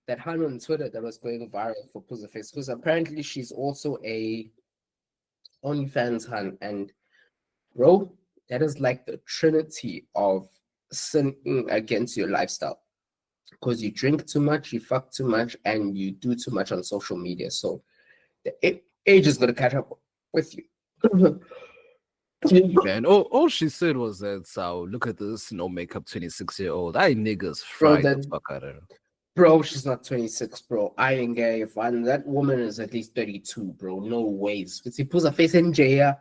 that hun on Twitter that was going viral for Phuza Face, because apparently she's also a OnlyFans hun, and bro, that is like the trinity of sinning against your lifestyle, because you drink too much, you fuck too much, and you do too much on social media. So the age is gonna catch up with you. Man, all she said was that, so look at this, no makeup 26-year-old. I niggas fried the fuck out of her. Bro, she's not 26, bro. I ain't gay. That woman is at least 32, bro. No ways. If she puts her face in jail,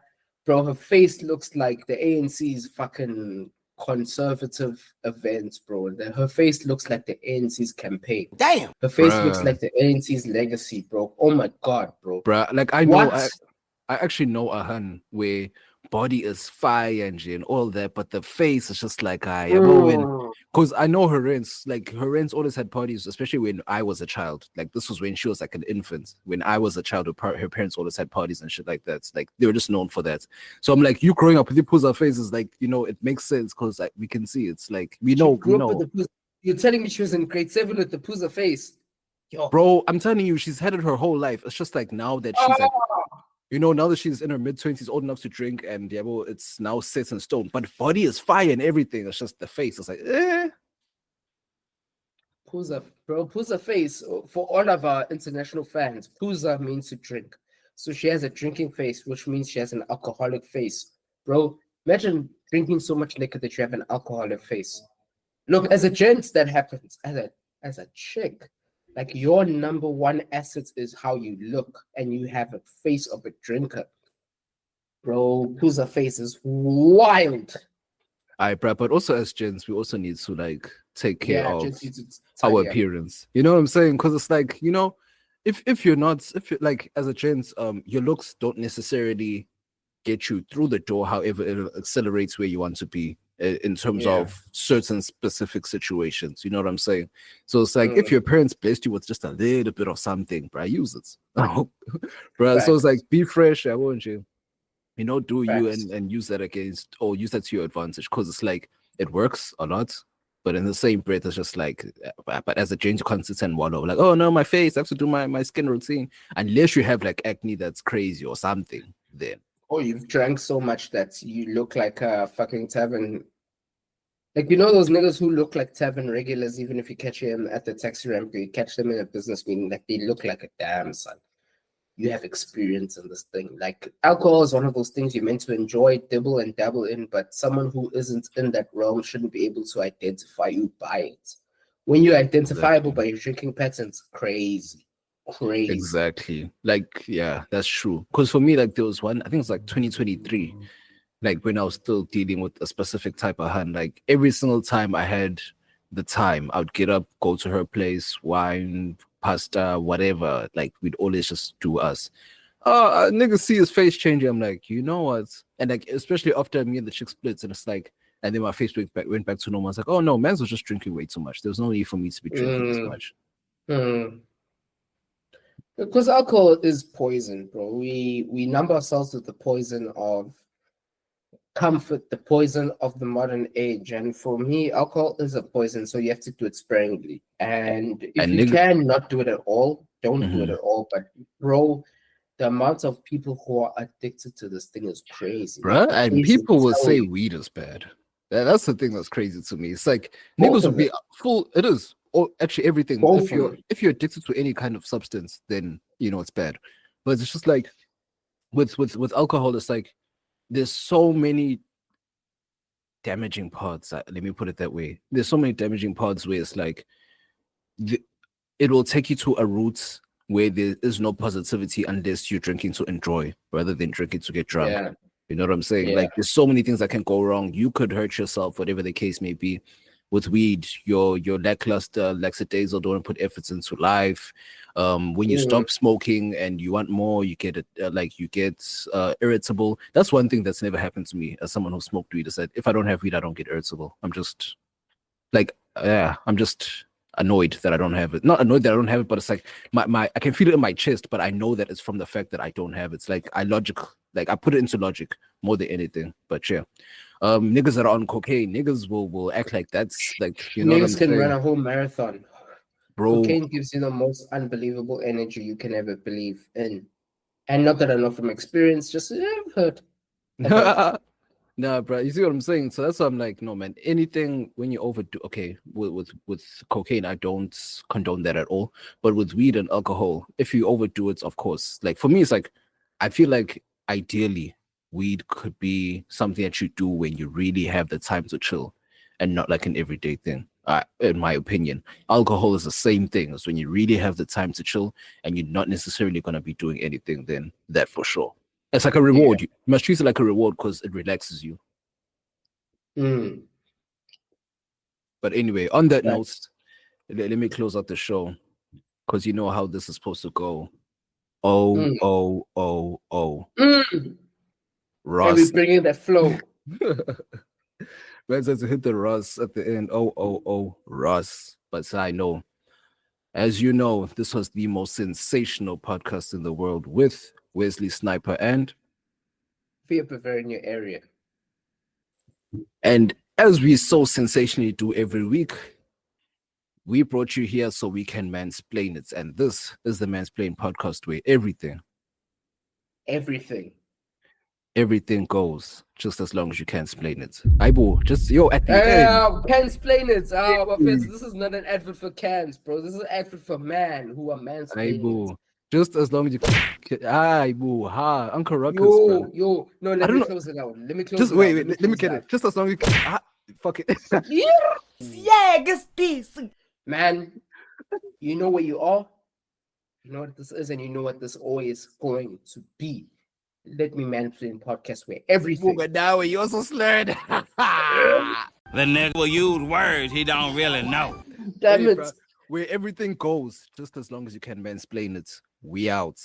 bro, her face looks like the ANC's fucking conservative events, bro. Her face looks like the ANC's campaign. Damn. Her face looks like the ANC's legacy, bro. Oh my god, bro. Bruh, like I actually know a hun where body is fire and all that, but the face is just like because I know her rents always had parties, especially when I was a child. Like, this was when she was like an infant. When I was a child, her parents always had parties and shit like that. It's like they were just known for that. So I'm like, you growing up with your Phuza face is like, it makes sense, because like we can see it's like we know. You're telling me she was in grade 7 with the Phuza face? Yo. Bro, I'm telling you, she's had it her whole life. It's just like now that she's like, You know, now that she's in her mid-20s, old enough to drink, and yeah, well, it's now set in stone. But body is fire and everything. It's just the face. It's like, Phuza Face, for all of our international fans, Phuza means to drink. So she has a drinking face, which means she has an alcoholic face. Bro, imagine drinking so much liquor that you have an alcoholic face. Look, as a gent, that happens. As a chick, like your number one asset is how you look, and you have a face of a drinker. Bro, Phuza Face is wild. I but also as gents, we also need to like take care of just need to our tidy up. appearance. You know what I'm saying? Because it's like, you know, if you're like as a gent, your looks don't necessarily get you through the door. However, it accelerates where you want to be in terms of certain specific situations. You know what I'm saying? So it's like if your parents blessed you with just a little bit of something, bro, use it. Bro, so it's like be fresh, I won't you? You know, do you and use that against or use that to your advantage, because it's like it works a lot, but in the same breath, it's just like, but as a change, you can't sit and wallow like, oh no, my face, I have to do my skin routine, unless you have like acne that's crazy or something. Then you've drank so much that you look like a fucking tavern. Like, you know those niggas who look like tavern regulars, even if you catch them at the taxi ramp, you catch them in a business meeting, like they look like a damn son. You have experience in this thing. Like alcohol is one of those things you're meant to enjoy, dibble and dabble in, but someone who isn't in that realm shouldn't be able to identify you by it. When you're identifiable by your drinking patterns, crazy. Exactly. Like, yeah, that's true. Because for me, like there was one, I think it was like 2023, like when I was still dealing with a specific type of hand. Like every single time I had the time, I would get up, go to her place, wine, pasta, whatever. Like we'd always just do us. Nigga see his face changing. I'm like, you know what? And like, especially after me and the chick splits, and it's like, and then my face went back to normal. I was like, oh no, man's was just drinking way too much. There's no need for me to be drinking this much. Because alcohol is poison, bro. We number ourselves with the poison of comfort, the poison of the modern age. And for me, alcohol is a poison, so you have to do it sparingly. And if you can not do it at all, don't do it at all. But bro, the amount of people who are addicted to this thing is crazy. Bro, and people will say weed is bad. That's the thing that's crazy to me. It's like niggas will be full. It is. Or actually everything. If you're addicted to any kind of substance, then you know it's bad. But it's just like with alcohol, it's like there's so many damaging parts. Let me put it that way. There's so many damaging parts where it's like it will take you to a route where there is no positivity unless you're drinking to enjoy rather than drinking to get drunk. Yeah. You know what I'm saying? Like there's so many things that can go wrong. You could hurt yourself, whatever the case may be. With weed, your lackluster, lackadaisical, don't put efforts into life. When you stop smoking and you want more, you get irritable. That's one thing that's never happened to me as someone who smoked weed. Is that if I don't have weed, I don't get irritable. I'm just like, I'm just annoyed that I don't have it. Not annoyed that I don't have it, but it's like my I can feel it in my chest, but I know that it's from the fact that I don't have it. It's like I put it into logic more than anything. But yeah. Niggas that are on cocaine, niggas will act like that's like, you know, niggas can run a whole marathon, bro. Cocaine gives you the most unbelievable energy you can ever believe in, and not that I know from experience, just I've heard. Nah, bro, you see what I'm saying? So that's why I'm like, no, man. Anything when you overdo, okay, with cocaine, I don't condone that at all. But with weed and alcohol, if you overdo it, of course. Like for me, it's like I feel like ideally, weed could be something that you do when you really have the time to chill and not like an everyday thing. In my opinion, alcohol is the same thing as when you really have the time to chill and you're not necessarily going to be doing anything, then that for sure. It's like a reward. You must treat it like a reward because it relaxes you. But anyway, on that note, let me close out the show because you know how this is supposed to go. Ross. And we bring in that flow. Man's had to hit the Ross at the end. Ross. But I know, as you know, this was the most sensational podcast in the world with Wesley Sniper and Fear Bavaria in your area. And as we so sensationally do every week, we brought you here so we can mansplain it. And this is the Mansplain Podcast where everything everything. Everything goes just as long as you can explain it. Aibo, just at the end. Can't explain it. My friends, this is not an advert for cans, bro. This is an advert for man who are mansplaining. Aibo, just as long as you can. Aibo, Uncle Ruckus, bro. No, let me close it out. Let me close just it wait, out. let me get it. Just as long as you can. Fuck it. Yeah, guess this. Man, you know where you are. You know what this is, and you know what this always going to be. Let Me Mansplain Podcast, where everything. Now you're so slurred. The nigga will use words he don't really know. Damn it. Bro, where everything goes, just as long as you can mansplain it. We out.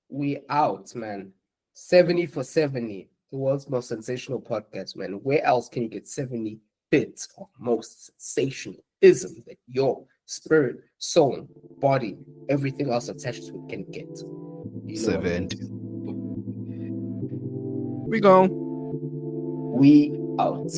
We out, man. 70 for 70. The world's most sensational podcast, man. Where else can you get 70 bits of most sensationalism that your spirit, soul, body, everything else attached to it can get? 70. We gone. We out.